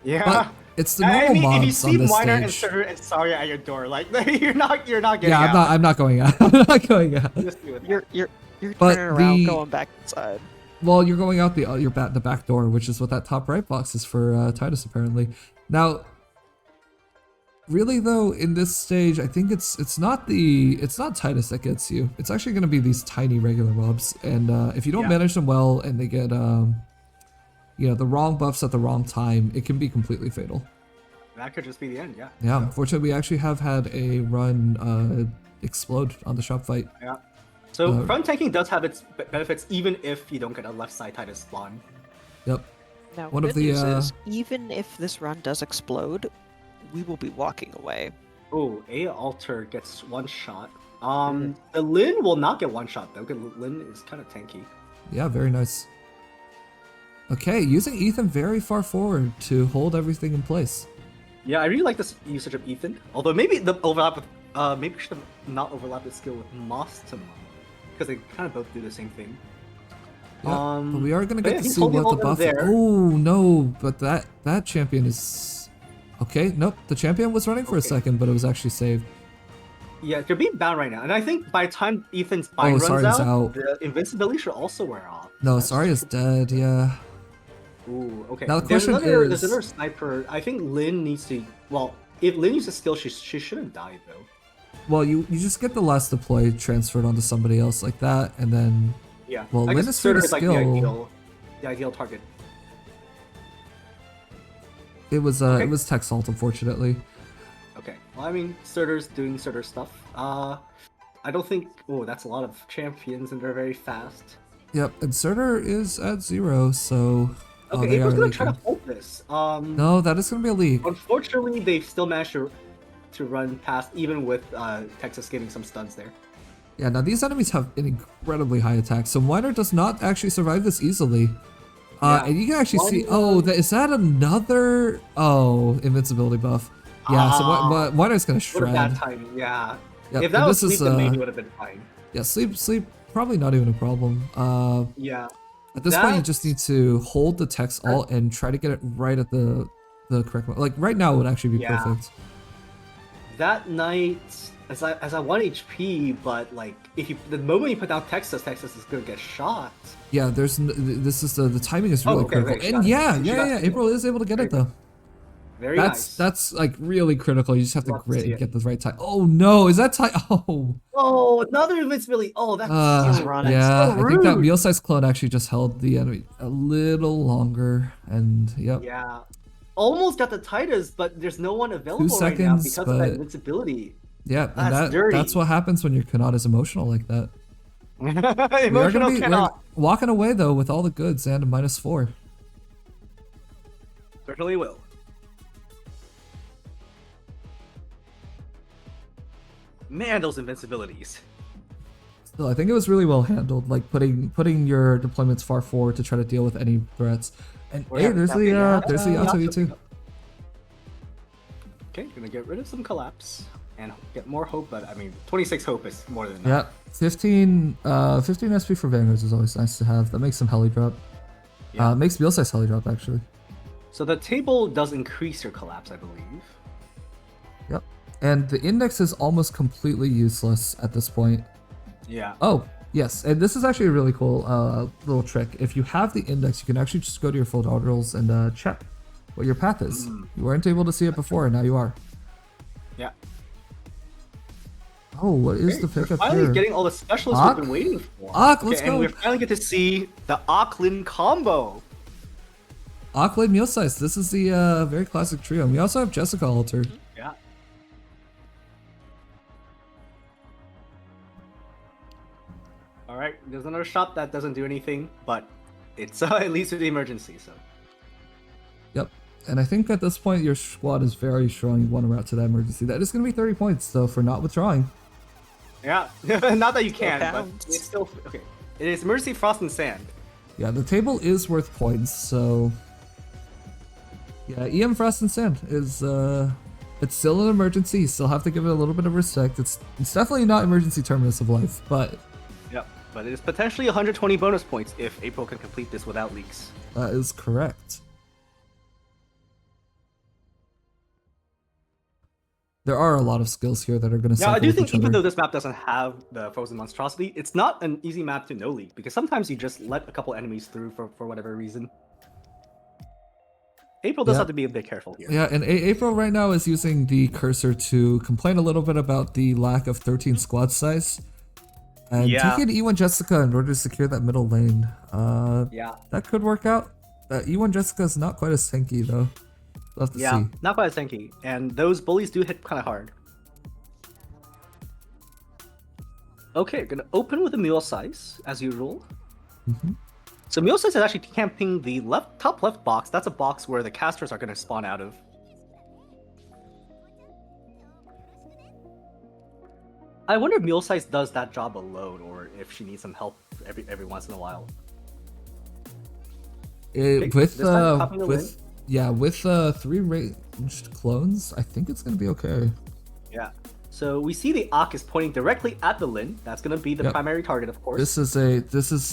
Yeah. But it's the I normal mean, if you mobs see on this Miner and stage. Surtur and Saria at your door, like you're not getting Yeah, out. I'm not going out. I'm not going out. Just do it. You're But turning around, the- going back inside. Well, you're going out the back door, which is what that top right box is for Titus apparently. Now, really though, in this stage, I think it's not Titus that gets you. It's actually going to be these tiny regular mobs, and if you don't Yeah. manage them well and they get the wrong buffs at the wrong time, it can be completely fatal. That could just be the end. Yeah. Yeah, unfortunately, we actually have had a run explode on the shop fight. Yeah. So Uh, front tanking does have its benefits, even if you don't get a left side Titus spawn. Yep. Now, One of good the, news is, even if this run does explode, we will be walking away. Oh, A Alter gets one shot. The Lin will not get one shot though, because Lin is kind of tanky. Yeah, very nice. Okay, using Ethan very far forward to hold everything in place. Yeah, I really like this usage of Ethan. Although maybe the overlap with maybe we should have not overlapped the skill with Mostama, because they kind of both do the same thing. Yeah, but we are gonna but get yeah, to he's see holding what the all buff. them there. Oh no! But that champion is okay. Nope, the champion was running for a Okay. second, but it was actually saved. Yeah, they're being bound right now, and I think by the time Ethan's bind runs Saria's out, out. the invincibility should also wear off. No, That's Saria's dead. Yeah. Ooh, okay. Now the There's question there's is- another sniper. I think Lin needs to. Well, if Lin uses skill, she shouldn't die though. Well, you just get the last deploy transferred onto somebody else like that, and then Yeah. Well, I Lin guess is free to Surtur is like skill. the ideal target. it was Okay. it was tech salt, unfortunately. Okay. Well, I mean, Surtur's doing Surtur stuff. I don't think. Oh, that's a lot of champions, and they're very fast. Yep, and Surtur is at 0, so Okay, they April's are gonna try to leaking. hold this. No, that is gonna be a leak. Unfortunately, they've still managed to run past, even with Texas getting some stuns there. Yeah, now these enemies have an incredibly high attack, so Miner does not actually survive this easily. Yeah. And you can actually see, Miner- is that another, invincibility buff. Yeah, so Miner's gonna What a bad shred. timing. Yeah. Yep, If that and was this is, sleep, then maybe it would have been fine. Yeah, sleep, probably not even a problem. Yeah. At this point, you That's- just need to hold the text alt and try to get it right at the correct moment. Like right now would actually be Yeah. perfect. That night, as I 1 HP, but like the moment you put down Texas is gonna get shot. Yeah, this is the timing is really okay, critical. okay, And got it. yeah, She got it. April is able to get it though. Very That's nice. like really critical. You just have to Love to grit see and it. get the right time. Oh no, is that time? Oh, Oh, another invincibility. Oh, that's He's so, running. that's yeah. so I think that rude. meal size clone actually just held the enemy a little longer, and yep. Yeah. Almost got the Titus, but there's no one available right now seconds, because of that but- invincibility. Yeah, and That's dirty. that's what happens when your Kanata is emotional like that. We are Emotional we're cannot. walking away though with all the goods and a -4. Certainly will. Man, those invincibilities. Still, I think it was really well handled, like putting your deployments far forward to try to deal with any threats. And We're hey, having there's the Yato V2. Okay, gonna get rid of some collapse and get more hope, but I mean, 26 hope is more than Yeah, enough. 15 SP for Vanguards is always nice to have. That makes some heli drop. Yeah. Makes meal size heli drop actually. So the table does increase your collapse, I believe. Yep. And the index is almost completely useless at this point. Yeah. Oh, yes. And this is actually a really cool little trick. If you have the index, you can actually just go to your fold orders and check what your path is. You weren't able to see it before, and now you are. Yeah. Oh, what is the We're pickup finally here? getting all the specialists Ak? we've been waiting for. Ak, let's And go. we finally get to see the Ak-Lin combo. Auckland meal size. This is the very classic trio. We also have Jessica Alter. Yeah. All right, there's another shop that doesn't do anything, but it's at least with the emergency. So Yep. And I think at this point your squad is very strong. You want to route to that emergency. That is going to be 30 points though for not withdrawing. yeah, not that you can, but counts. it's still okay. It is Mercy, Frost, and Sand. Yeah, the table is worth points, so yeah, EM Frost and Sand is it's still an emergency. You still have to give it a little bit of respect. It's definitely not emergency terminus of life, but Yep, but it is potentially 120 bonus points if April can complete this without leaks. that is correct. There are a lot of skills here that are going to Yeah, I cycle do with think each even other. though this map doesn't have the Frozen Monstrosity, it's not an easy map to no leak because sometimes you just let a couple enemies through for whatever reason. April does Yeah. have to be a bit careful here. Yeah, and April right now is using the cursor to complain a little bit about the lack of 13 squad size. And Yeah. taking E1 Jessica in order to secure that middle lane. Yeah, That could work out. E1 Jessica is not quite as tanky though. We'll have to yeah, see. not quite as tanky, and those bullies do hit kind of hard. Okay, gonna open with a mule size as usual. So mule size is actually camping the top left box. That's a box where the casters are gonna spawn out of. I wonder if mule size does that job alone, or if she needs some help every once in a while. With this time popping a with yeah, with 3 ranged clones, I think it's gonna be okay. Yeah. So we see the Ak is pointing directly at the Lin. That's gonna be the Yep. primary target, of course. This is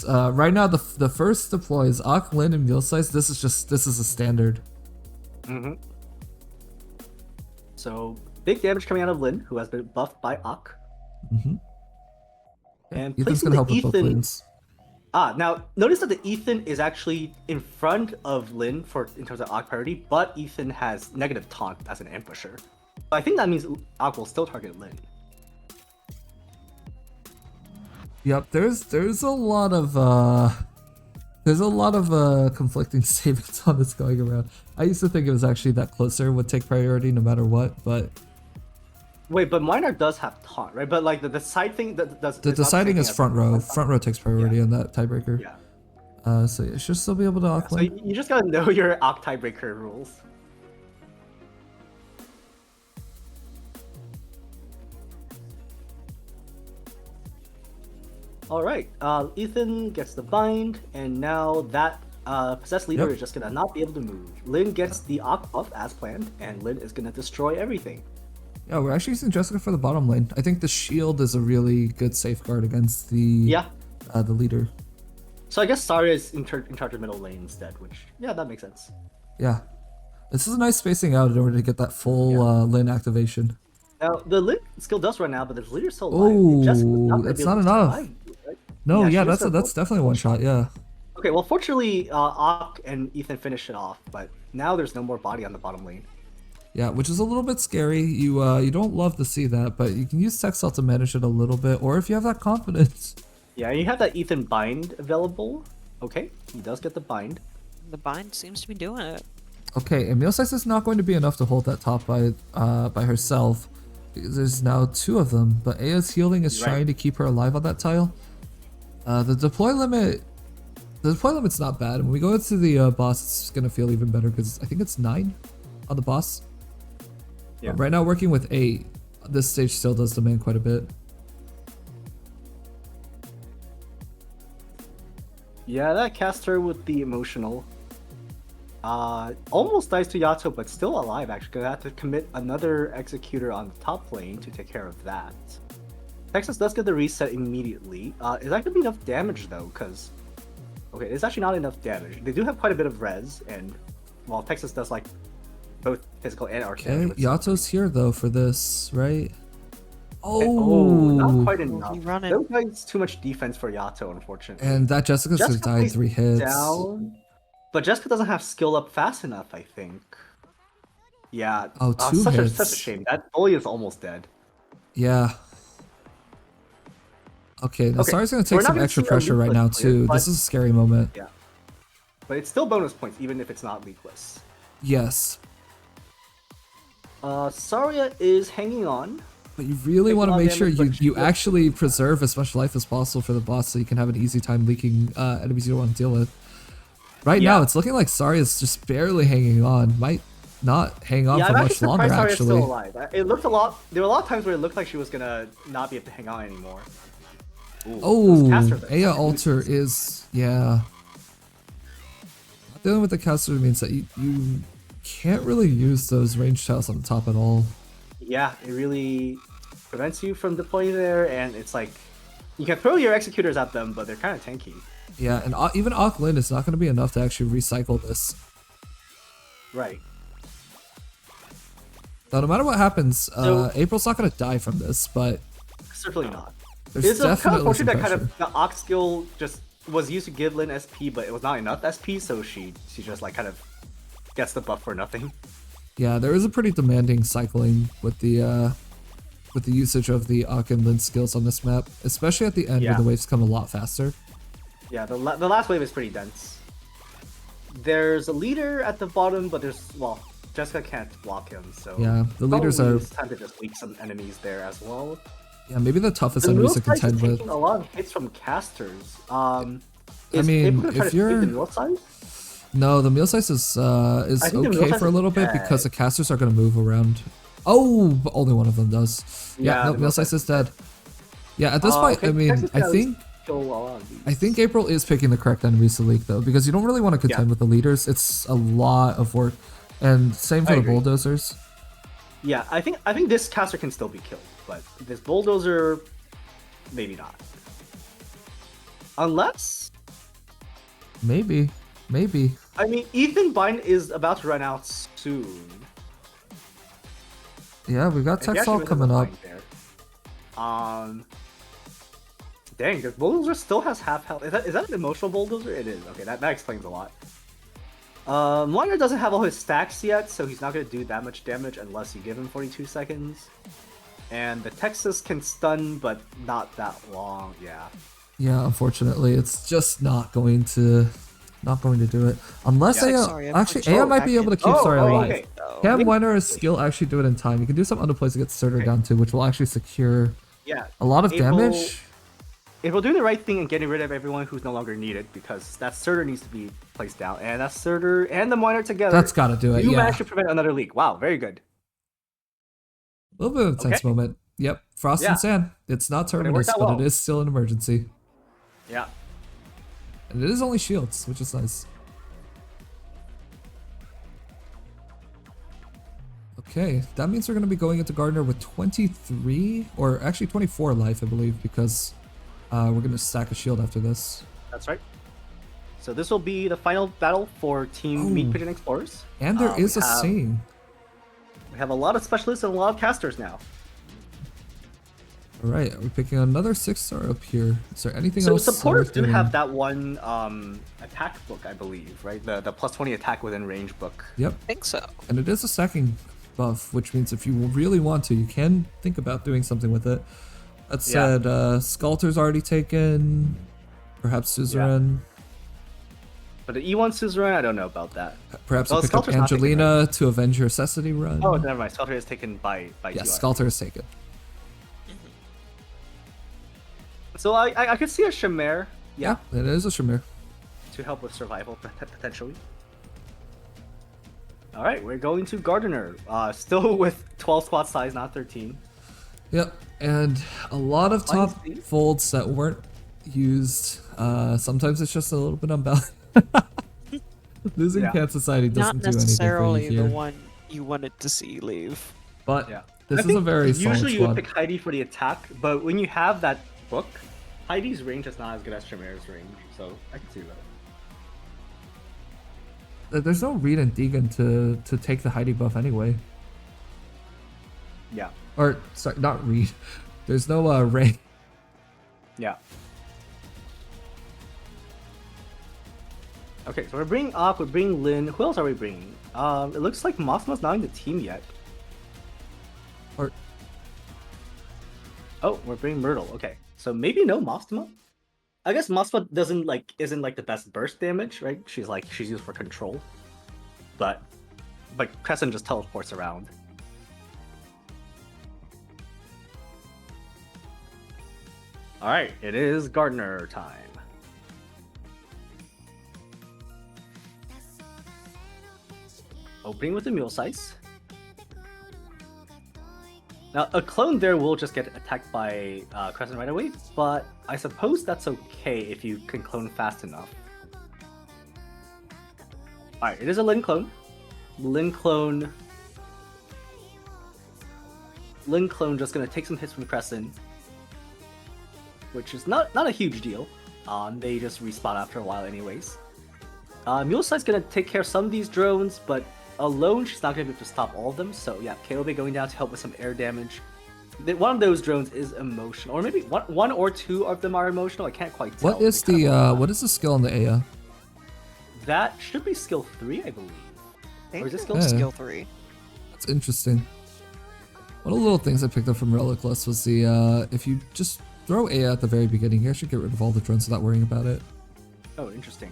right now the first deploy is Ak, Lin, and Mule Size. This is a standard. Mm-hmm. So big damage coming out of Lin, who has been buffed by Ak. Mm-hmm. And Ethan's placing gonna the help with both Ethan. lanes. Now notice that the Ethan is actually in front of Lin in terms of Ak priority, but Ethan has negative taunt as an ambusher. So I think that means Ak will still target Lin. Yep, there's a lot of conflicting statements on this going around. I used to think it was actually that closer would take priority no matter what, but Wait, but Minor does have taunt, right? But like the side thing that does the deciding is front row. Front row takes priority on that tiebreaker. Yeah. So you should still be able to Ak So Lin. you just gotta know your Ak tiebreaker rules. Alright, Ethan gets the bind, and now that possessed leader Yep. is just gonna not be able to move. Lin gets the Ak buff as planned, and Lin is gonna destroy everything. Yeah, we're actually using Jessica for the bottom lane. I think the shield is a really good safeguard against the Yeah. The leader. So I guess Zarya is in charge of middle lane instead, which, yeah, that makes sense. Yeah. This is a nice spacing out in order to get that full Lin activation. Now, the Lin skill does run out, but the leader's still alive. Jessica's Oh, gonna that's be not able to enough. survive, right? No, yeah, she was that's definitely one shot, yeah. Okay, well, fortunately, Ak and Ethan finish it off, but now there's no more body on the bottom lane. Yeah, which is a little bit scary. You don't love to see that, but you can use Texel to manage it a little bit, or if you have that confidence. Yeah, you have that Ethan bind available. Okay, he does get the bind. The bind seems to be doing it. Okay, and Meal Size is not going to be enough to hold that top by herself. Because there's now 2 of them, but Aya's healing is Right. trying to keep her alive on that tile. The deploy limit's not bad. When we go into the boss, it's gonna feel even better because I think it's 9 on the boss. Yeah. But right now, working with 8, this stage still does demand quite a bit. Yeah, that caster with the emotional. Almost dies to Yato, but still alive actually. Gonna have to commit another executor on the top lane to take care of that. Texas does get the reset immediately. Is that gonna be enough damage though? Because okay, it's actually not enough damage. They do have quite a bit of res, and while Texas does like both physical and arcane. Okay, Yato's here though for this, right? Oh, not quite He enough. running. Don't guys too much defense for Yato, unfortunately. And that Jessica's gonna Jessica die in plays 3 hits. down, but Jessica doesn't have skill up fast enough, I think. Yeah. Oh, 2 such hits. a shame. That bully is almost dead. Yeah. Okay, now Okay, Sari's gonna we're take not some gonna extra see a pressure right now leakless player, too. but- This is a scary moment. Yeah. But it's still bonus points, even if it's not leakless. Yes. Saria is hanging on. But you really Taking want to on make sure damage, but you she- actually preserve as much life as possible for the boss so you can have an easy time leaking enemies you don't want to deal with. Right Yeah. now, it's looking like Saria's just barely hanging on. Might not hang on Yeah, for I'm much actually longer, surprised Saria's actually. still alive. It looked a lot. There were a lot of times where it looked like she was gonna not be able to hang on anymore. Ooh, Oh, those casters are Aya fucking Alter useless. is, yeah. Dealing with the caster means that you can't really use those range tiles on the top at all. Yeah, it really prevents you from deploying there, and it's like you can throw your executors at them, but they're kind of tanky. Yeah, and even Auckland is not going to be enough to actually recycle this. Right. Now, no matter what happens, So- April's not going to die from this, but Certainly not. there's It's kind of definitely some unfortunate that pressure. kind of the Ox skill just was used to give Lin SP, but it was not enough SP, so she just like kind of gets the buff for nothing. Yeah, there is a pretty demanding cycling with the usage of the Ak and Lin skills on this map, especially at the end where Yeah. the waves come a lot faster. Yeah, the last wave is pretty dense. There's a leader at the bottom, but Jessica can't block him, so Yeah, the leaders probably are- it's time to just leak some enemies there as well. Yeah, maybe the toughest The enemies to mill size is contend with. taking a lot of hits from casters. mean, April gonna try if to you're- take the mill size? No, the meal size is think the meal okay size for a is little bit because the casters are going to move around. Oh, but only one of them does. Yeah, Yeah, no, the meal size is dead. Yeah, at this point, Okay, I mean, Texas I gotta think kill a lot of these. I think April is picking the correct enemies to leak though, because you don't really want to contend with the leaders. It's a lot of work, and same for I the agree. bulldozers. Yeah, I think this caster can still be killed, but this bulldozer, maybe not. Unless, Maybe. I mean, Ethan Bind is about to run out soon. Yeah, we've got If he actually Texall misses coming a up. bind there. Dang, the bulldozer still has half health. Is that an emotional bulldozer? It is. Okay, that explains a lot. Moiner doesn't have all his stacks yet, so he's not going to do that much damage unless you give him 42 seconds. And the Texas can stun, but not that long. Yeah. Yeah, unfortunately, it's just not going to do it unless Yeah. Aya. Sorry, I'm Actually, control Aya might be able to keep Sari alive. okay. Can Maybe- Weiner skill actually do it in time? You can do some other plays to get Surtur Okay. down too, which will actually secure Yeah. a lot of April- damage. If we're doing the right thing and getting rid of everyone who's no longer needed, because that Surtur needs to be placed down, and that Surtur and the Miner together. That's got to do it. You Yeah, managed to prevent another leak. Wow, very good. a little bit of a tense Okay. moment. Yep, Frost Yeah. and Sand. It's not it Terminus, worked out but well. it is still an emergency, Yeah. and it is only shields, which is nice. Okay, that means we're going to be going into Gardner with 23, or actually 24 life, I believe, because we're going to stack a shield after this. That's right. So this will be the final battle for Team Meat Pigeon Explorers. And there is we a have- scene. We have a lot of specialists and a lot of casters now. All right, we're picking another 6-star up here. Is there anything So else? supporters worth do doing? have that one attack book, I believe, right? The plus 20 attack within range book. Yep, I think so. and it is a stacking buff, which means if you really want to, you can think about doing something with it. That Yeah. said, Sculptor's already taken. Perhaps Suzerain. But the E1 Suzerain, I don't know about that. Perhaps Well, you pick up Sculptor's not taken, Angelina to avenge your Cecily run. Oh, never mind. Sculptor is taken by yes, TR. Sculptor is taken. So I could see a Chimere Yeah, it is a Shamir. to help with survival potentially. All right, we're going to Gardener. Still with 12 squad size, not 13. Yep, and a lot of top speed. folds that weren't used. Sometimes it's just a little bit unbalanced. Losing Yeah. Cat Society doesn't Not do anything for necessarily you the here. one you wanted to see leave. But Yeah. this I is a think very solid usually you would squad. pick Heidi for the attack, but when you have that book, Heidi's range is not as good as Shamir's range, so I can see that. There's no Reed and Deegan to take the Heidi buff anyway. Yeah. Or, sorry, not Reed. There's no Ray. Yeah. Okay, so we're bringing Ak, we're bringing Lin. Who else are we bringing? It looks like Mossma's not in the team yet. Or, Oh, we're bringing Myrtle. Okay, so maybe no Mossma. I guess Mossma isn't like the best burst damage, right? She's used for control, but Crescent just teleports around. All right, it is Gardener time. Opening with the mule size. Now, a clone there will just get attacked by Crescent right away, but I suppose that's okay if you can clone fast enough. Alright, it is a Lin clone. Lin clone just gonna take some hits from Crescent, which is not a huge deal. They just respawn after a while anyways. Muleside's gonna take care of some of these drones, but alone she's not gonna be able to stop all of them, so yeah, KOB going down to help with some air damage. One of those drones is emotional, or maybe one or two of them are emotional, I can't quite tell. what is the skill on the Aya? That should be skill 3, I believe. Or is it skill Yeah. Skill 3. That's interesting. One of the little things I picked up from Relicless was the if you just throw Aya at the very beginning, you actually get rid of all the drones without worrying about it. Oh, interesting.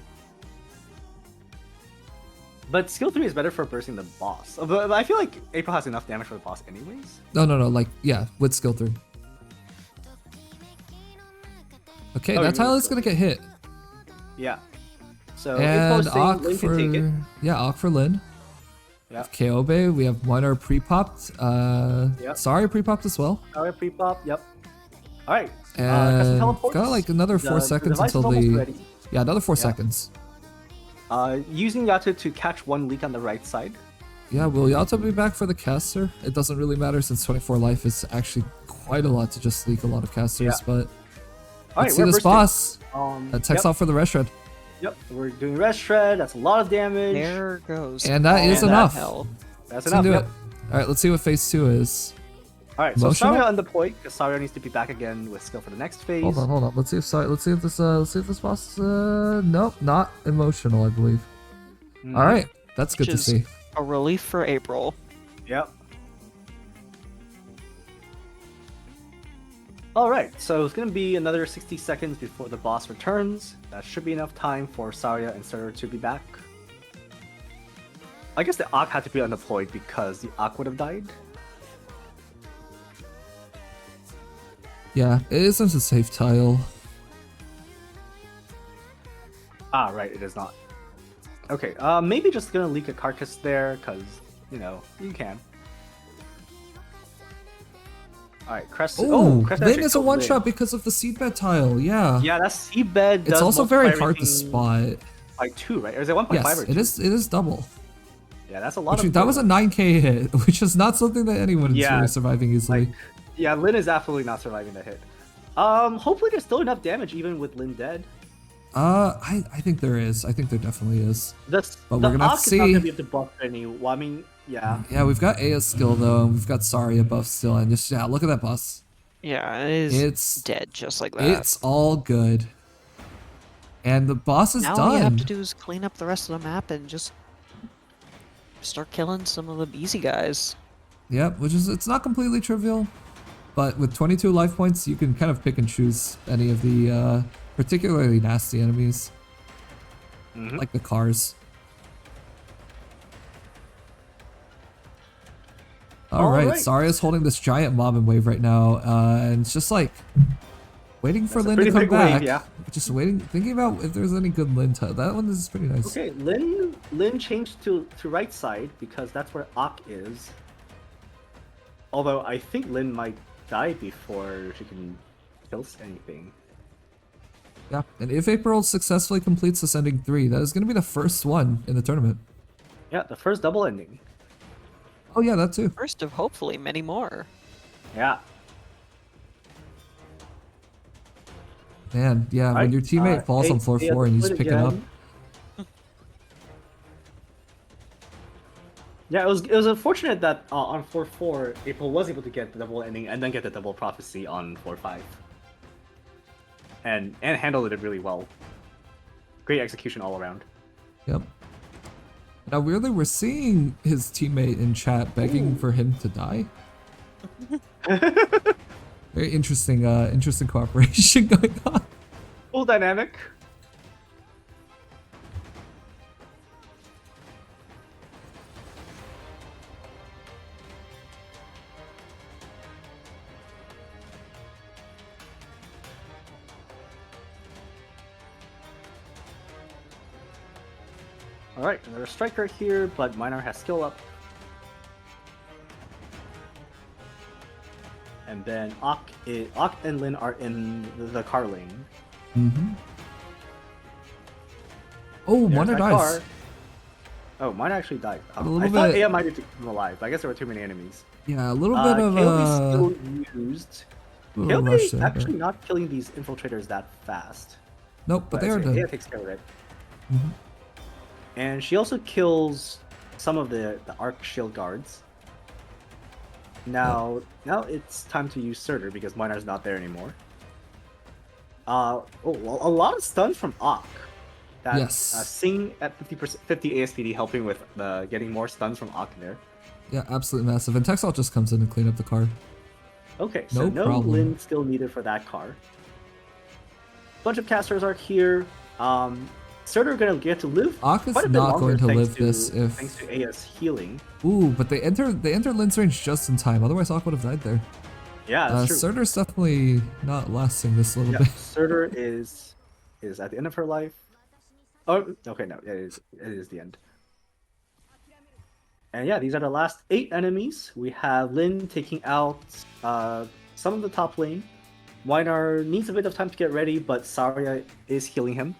But skill 3 is better for bursting the boss. But I feel like April has enough damage for the boss anyways. No, like, yeah, with skill 3. Okay, Oh, that you mean tile is gonna get hit. Yeah. So And April Ak Lin for, can take it. yeah, Ak for Lin. Yeah. KOB, we have Minor pre-popped. Yep. Sorry, pre-popped as well. Power pre-pop, yep. Alright. And teleports. got like another 4 The seconds device is until almost the... ready. Yeah, another 4 Yeah. seconds. Using Yato to catch one leak on the right side. Yeah, will Yato be back for the caster? It doesn't really matter since 24 life is actually quite a lot to just leak a lot of casters, Yeah. but... Alright, Let's see we're this bursting. boss. Text Yep, out for the red shred. yep, we're doing Red Shred, that's a lot of damage. There goes. And that is all enough. hell. That's Let's enough, do yep. it. Alright, let's see what phase 2 is. Alright, so Emotional? Saria on the point, because Saria needs to be back again with skill for the next phase. Hold on. Let's see if this boss nope, not emotional, I believe. Mhm. Alright, that's good Which to is see. a relief for April. Yep. Alright, so it's gonna be another 60 seconds before the boss returns. That should be enough time for Saria and Surtur to be back. I guess the Ak had to be on the point because the Ak would have died. Yeah, it isn't a safe tile. Ah, right, it is not. Okay, maybe just gonna leak a carcass there, because, you know, you can. Alright, Crescent. Oh, Crescent Lin actually is a killed one-shot Lin. because of the seedbed tile, yeah. Yeah, that seedbed does It's also very multiply hard to everything spot. by 2, right? Or is it 1.5 Yes, or 2? it is double. Yeah, that's a lot Which, of that was a damage. 9k hit, which is not something that anyone is Yeah, really surviving easily. Yeah, Lin is absolutely not surviving the hit. Hopefully there's still enough damage even with Lin dead. I think there is. I think there definitely is. But we're gonna have to is not see. gonna be able to buff any. Well, I mean, yeah. Yeah, we've got Aya's skill though, and we've got Saria buff still, and just yeah, look at that boss. Yeah, it is It's dead just like that. It's all good. And the boss is now all you have done. to do is clean up the rest of the map and just start killing some of the easy guys. Yep, which is it's not completely trivial, but with 22 life points, you can kind of pick and choose any of the particularly nasty enemies, like the cars. All right, Alright. Saria's holding this giant mob and wave right now, and it's just like Waiting for That's a Lin to pretty come big back. wave, yeah. Just waiting, thinking about if there's any good Lin tile. That one is pretty nice. Okay, Lin changed to right side because that's where Ak is. Although I think Lin might die before she can kill anything. Yeah, and if April successfully completes Ascending 3, that is going to be the first one in the tournament. Yeah, the first double ending. Oh yeah, that too. First of hopefully many more. Yeah. Man, yeah, when Alright, your teammate falls on floor 4 and he's split picking up. again. Yeah, it was unfortunate that on floor 4, April was able to get the double ending and then get the double prophecy on floor 5. And handled it really well. Great execution all around. Yep. Now weirdly, we're seeing his teammate in chat begging for him to die. Very interesting, interesting cooperation going on. Full dynamic. Alright, another striker here, but Minar has skill up. And then Ak and Lin are in the car lane. Mm-hmm. Oh, There's Minar that dies. car. Oh, mine actually died. A little I thought bit- Aya might have kept him alive, but I guess there were too many enemies. Yeah, a little bit of Kale's still used. little rush Kale there, actually but- not killing these infiltrators that fast. Nope, but they are Aya dead. takes care of it. Mhm. And she also kills some of the Arc shield guards. Now it's time to use Surtur because Minar's not there anymore. Well, a lot of stuns from Ak. That, Yes. Sing at 50%, 50 ASPD helping with getting more stuns from Ak there. Yeah, absolutely massive. And Texel just comes in and clean up the car. Okay, so No no problem. Lin still needed for that car. Bunch of casters are here. Surtur gonna get to live. Ak is quite a bit not longer going to thanks live this if- thanks to Aya's healing. Ooh, but they enter Lin's range just in time. Otherwise, Ak would have died there. Yeah, that's true. Surtur's definitely not lasting this little Yeah, bit. Surtur is at the end of her life. Oh, okay, no, it is the end. And yeah, these are the last 8 enemies. We have Lin taking out some of the top lane. Wynar needs a bit of time to get ready, but Saria is healing him.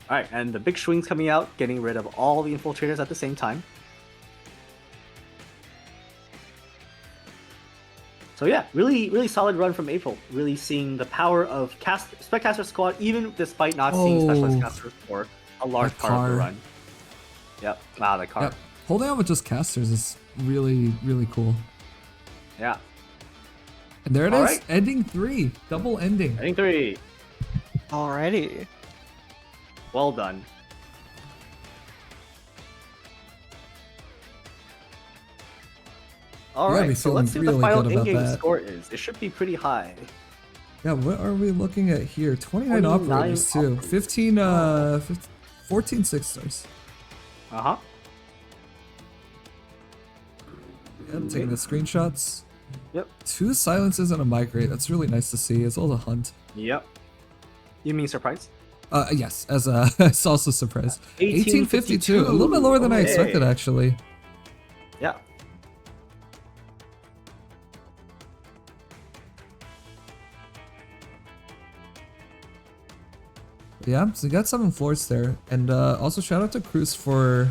Alright, and the big swing's coming out, getting rid of all the infiltrators at the same time. So yeah, really solid run from April. Really seeing the power of Speccaster Squad, even despite not seeing Specialized Casters for a large That part of the car. run. Yep, wow, that car. Yep. Holding on with just casters is really, really cool. Yeah. And there it All is, right. ending 3, double ending. Ending 3. Alrighty. Well done. You gotta be Alright, so let's see feeling what the really final good about in-game that. score is. It should be pretty high. Yeah, what are we looking at here? 29 29 operators too. operators. 15, 14 6 stars. Uh-huh. Yeah, I'm taking the screenshots. Yep. 2 silences and a migrate. That's really nice to see, as well as a hunt. Yep. You mean surprise? Yes, as a it's also a surprise. 1852. 1852, a little bit lower than I Okay. expected actually. Yeah. Yeah, so you got 7 floors there. And also shout out to Cruz for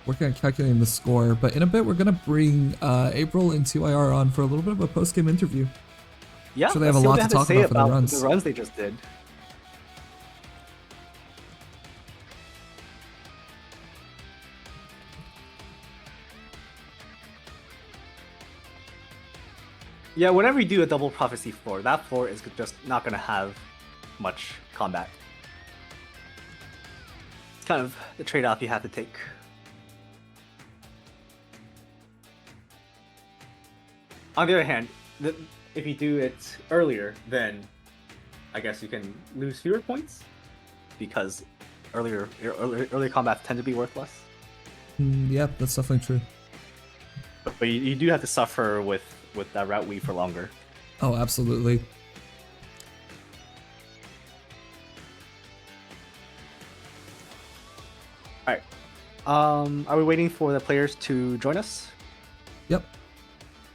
working on calculating the score. But in a bit, we're going to bring April and 2IR on for a little bit of a post-game interview. Yeah, So they have let's a see what lot they to have talk say about for the runs. the runs they just did. Yeah, whenever you do a double prophecy floor, that floor is just not going to have much combat. It's kind of the trade-off you have to take. On the other hand, if you do it earlier, then I guess you can lose fewer points because earlier combats tend to be worth less. Yeah, that's definitely true. But you do have to suffer with that route weave for longer. Oh, absolutely. All right. Are we waiting for the players to join us? Yep.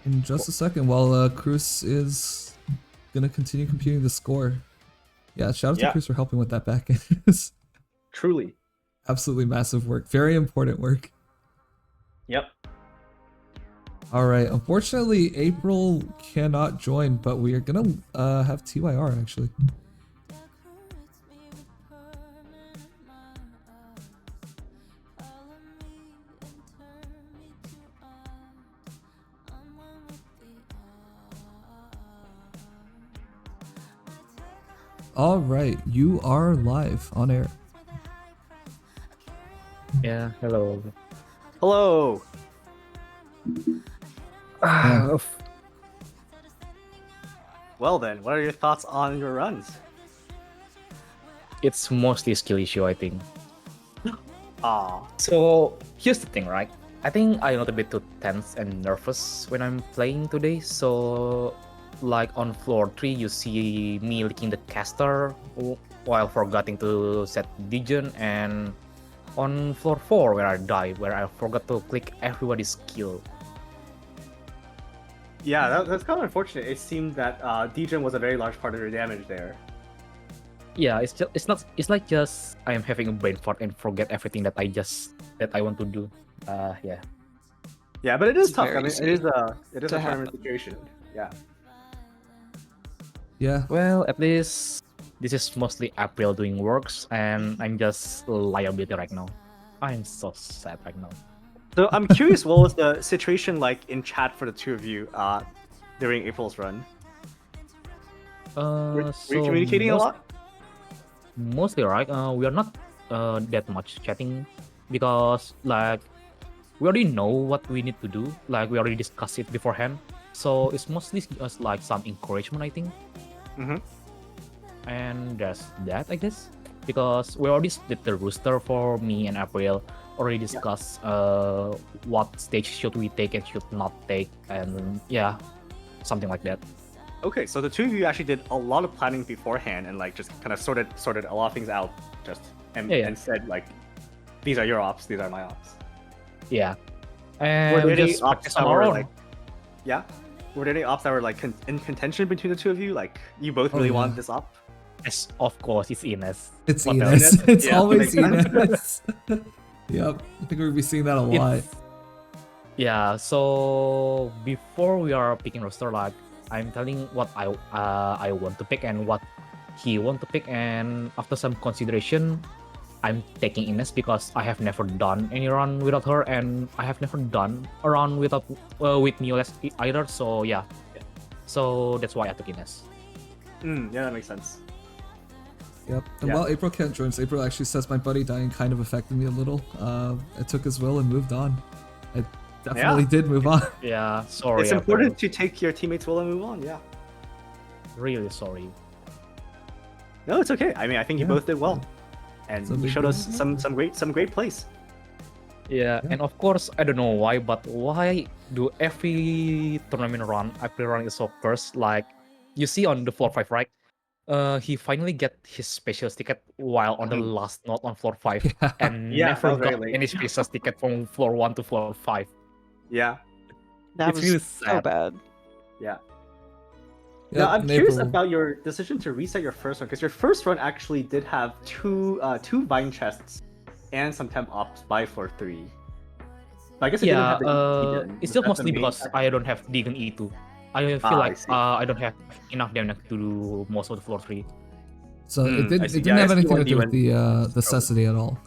In just a second, while Cruz is gonna continue computing the score. Yeah, shout out to Yeah. Cruz for helping with that back end. Truly. Absolutely massive work. Very important work. Yep. Alright, unfortunately April cannot join, but we are gonna have TYR actually. Alright, you are live on air. Yeah, hello. Hello. Yeah. Well then, what are your thoughts on your runs? It's mostly skill issue, I think. Ah. So here's the thing, right? I think I'm a little bit too tense and nervous when I'm playing today. So, like on floor 3, you see me licking the caster while forgetting to set Disjoint, and on floor 4 where I died, where I forgot to click everybody's skill. Yeah, that's kind of unfortunate. It seemed that Dijun was a very large part of your damage there. Yeah, it's like just I am having a brain fart and forget everything that I want to do. Yeah. Yeah, but it is It's tough. I very mean, easy it is a to tournament happen. situation. Yeah. Yeah. Well, at least this is mostly April doing works, and I'm just a liability right now. I'm so sad right now. So I'm curious, what was the situation like in chat for the two of you during April's run? Were you communicating a lot? Mostly, right? We are not that much chatting because like we already know what we need to do. Like we already discussed it beforehand. So it's mostly just like some encouragement, I think. Mm-hmm. And that's that, I guess, because we already split the rooster for me and April. Already discussed what stage should we take and should not take, and yeah, something like that. Okay, so the two of you actually did a lot of planning beforehand and like just kind of sorted a lot of things out, just and said like, these are your ops, these are my ops. Yeah, Were and there we any just ops practice that on our were own. like, yeah? Were there any ops that were like in contention between the two of you? Like you both really yeah. wanted this op? Yes, of course, it's Ines. It's What the Enos. Enos? It's Yeah, always makes Enos. Yep. I think we'll be seeing that a lot. Yeah, so before we are picking roster, like I'm telling what I want to pick and what he want to pick, and after some consideration, I'm taking Ines because I have never done any run without her, and I have never done a run without with Neoles either. So yeah, so that's why I took Ines. Yeah, that makes sense. Yep. And Yeah. while April can't join us, April actually says my buddy dying kind of affected me a little. I took his will and moved on. I definitely did move on. Yeah, sorry. It's important to take your teammates' will and move on. Yeah. Really sorry. No, it's okay. I mean, I think you Yeah. both did well, and So you big showed deal. us some great plays. Yeah, and of course, I don't know why, but why do every tournament run, every run is so cursed? Like, you see on the floor 5, right? He finally get his specials ticket while on the last note on floor 5, Yeah. and Yeah, that never was very got late. any specials ticket from floor 1 to floor 5. Yeah, That It's was really so sad. bad. yeah. Yep, Now I'm in curious April. about your decision to reset your first one, because your first run actually did have two vine chests and some temp ops by floor 3. But I guess it didn't Yeah, have the Eden. it's Was just that the mostly main because factor? I don't have Deegan E2. I feel I like see. I don't have enough damage to do most of the floor 3. So I it didn't see. it Yeah, didn't have I see anything to one do with D1 the necessity at all.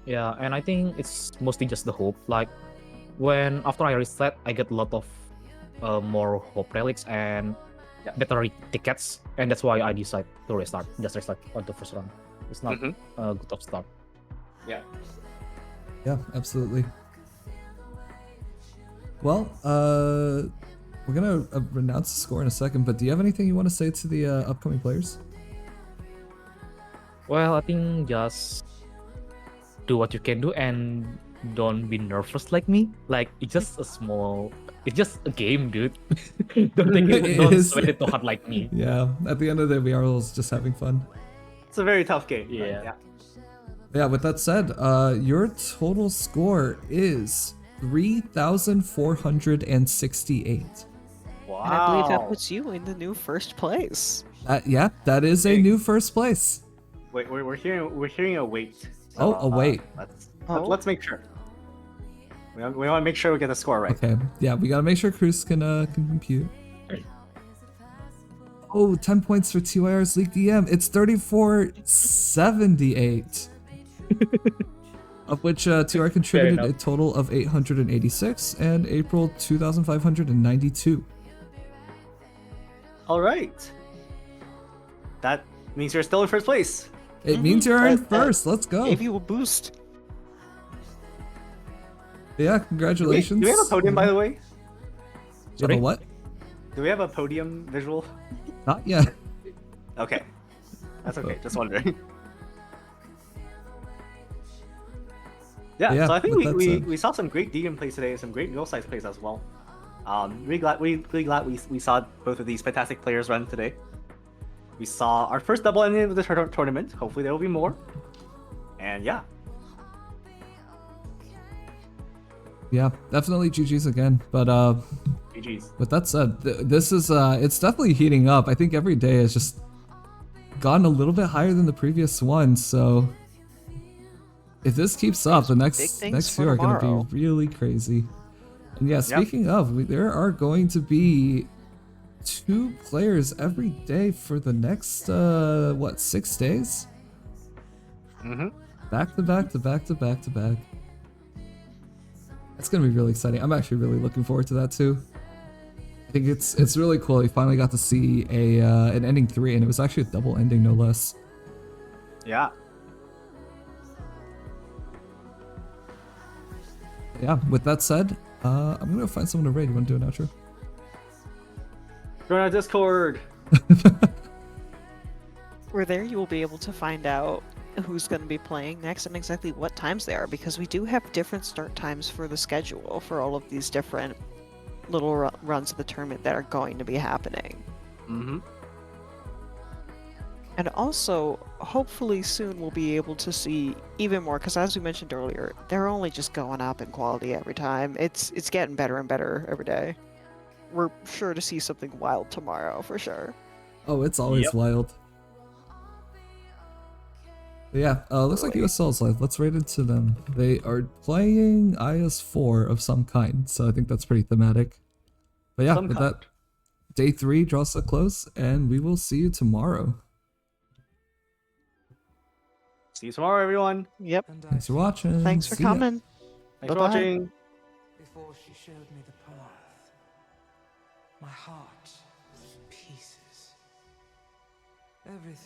Yeah, and I think it's mostly just the hope. Like, when after I reset, I get a lot of more hope relics and better tickets, and that's why I decide to restart. Just restart on the first run. It's not Mhm. a good of start. Yeah. Yeah, absolutely. Well, we're gonna announce the score in a second, but do you have anything you want to say to the upcoming players? Well, I think just do what you can do and don't be nervous like me. Like it's just a game, dude. Don't take it, It don't is. sweat it too hard like me. Yeah, at the end of the day, we are all just having fun. It's a very tough game. but Yeah. yeah. Yeah, with that said, your total score is 3,468. Wow. And I believe that puts you in the new first place. Yeah, that is a Dang. new first place. Wait, we're hearing a wait. Oh, a wait. Let's make sure. We want to make sure we get the score right. Okay, yeah, we gotta make sure Cruz can compute. Oh, 10 points for TYR's League DM. It's 3,478. Of which TR contributed a enough. total of 886 and April 2,592. All right. That means you're still in first place. It means you're in That first. Let's go. Gave you a boost. Yeah, Do congratulations. we have a podium, by the way? You have Sorry? a what? Do we have a podium visual? Not yet. Okay. That's okay. Just wondering. Yeah, Yeah, so I think with that said. we saw some great DM plays today, some great real size plays as well. Really glad we saw both of these fantastic players run today. We saw our first double ending of the tournament. Hopefully there will be more. And yeah, Yeah, definitely GG's again. But GG's. with that said, this is it's definitely heating up. I think every day has just gotten a little bit higher than the previous one. So if this keeps up, the Big next things few for are going to tomorrow. be really crazy. And yeah, speaking of, there are going to be 2 players every day for the next 6 days? Mm-hmm. Back to back to back to back to back. It's gonna be really exciting. I'm actually really looking forward to that too. I think it's really cool. We finally got to see an ending 3, and it was actually a double ending, no less. Yeah. Yeah. With that said, I'm gonna find someone to raid. You want to do an outro? Join our Discord. Where there you will be able to find out who's going to be playing next and exactly what times they are, because we do have different start times for the schedule for all of these different little runs of the tournament that are going to be happening. Mm-hmm. And also, hopefully soon we'll be able to see even more, because as we mentioned earlier, they're only just going up in quality every time. It's getting better and better every day. We're sure to see something wild tomorrow, for sure. Oh, it's always Yep. wild. But yeah, looks like USL is live. Let's raid into them. They are playing IS4 of some kind, so I think that's pretty thematic. But yeah, Some with kind. that, day 3 draws to a close, and we will see you tomorrow. See you tomorrow, everyone. Yep. Thanks for watching. Thanks for See ya. coming. Thanks for Bye-bye. watching. Before she showed me the path, my heart was in pieces. Everything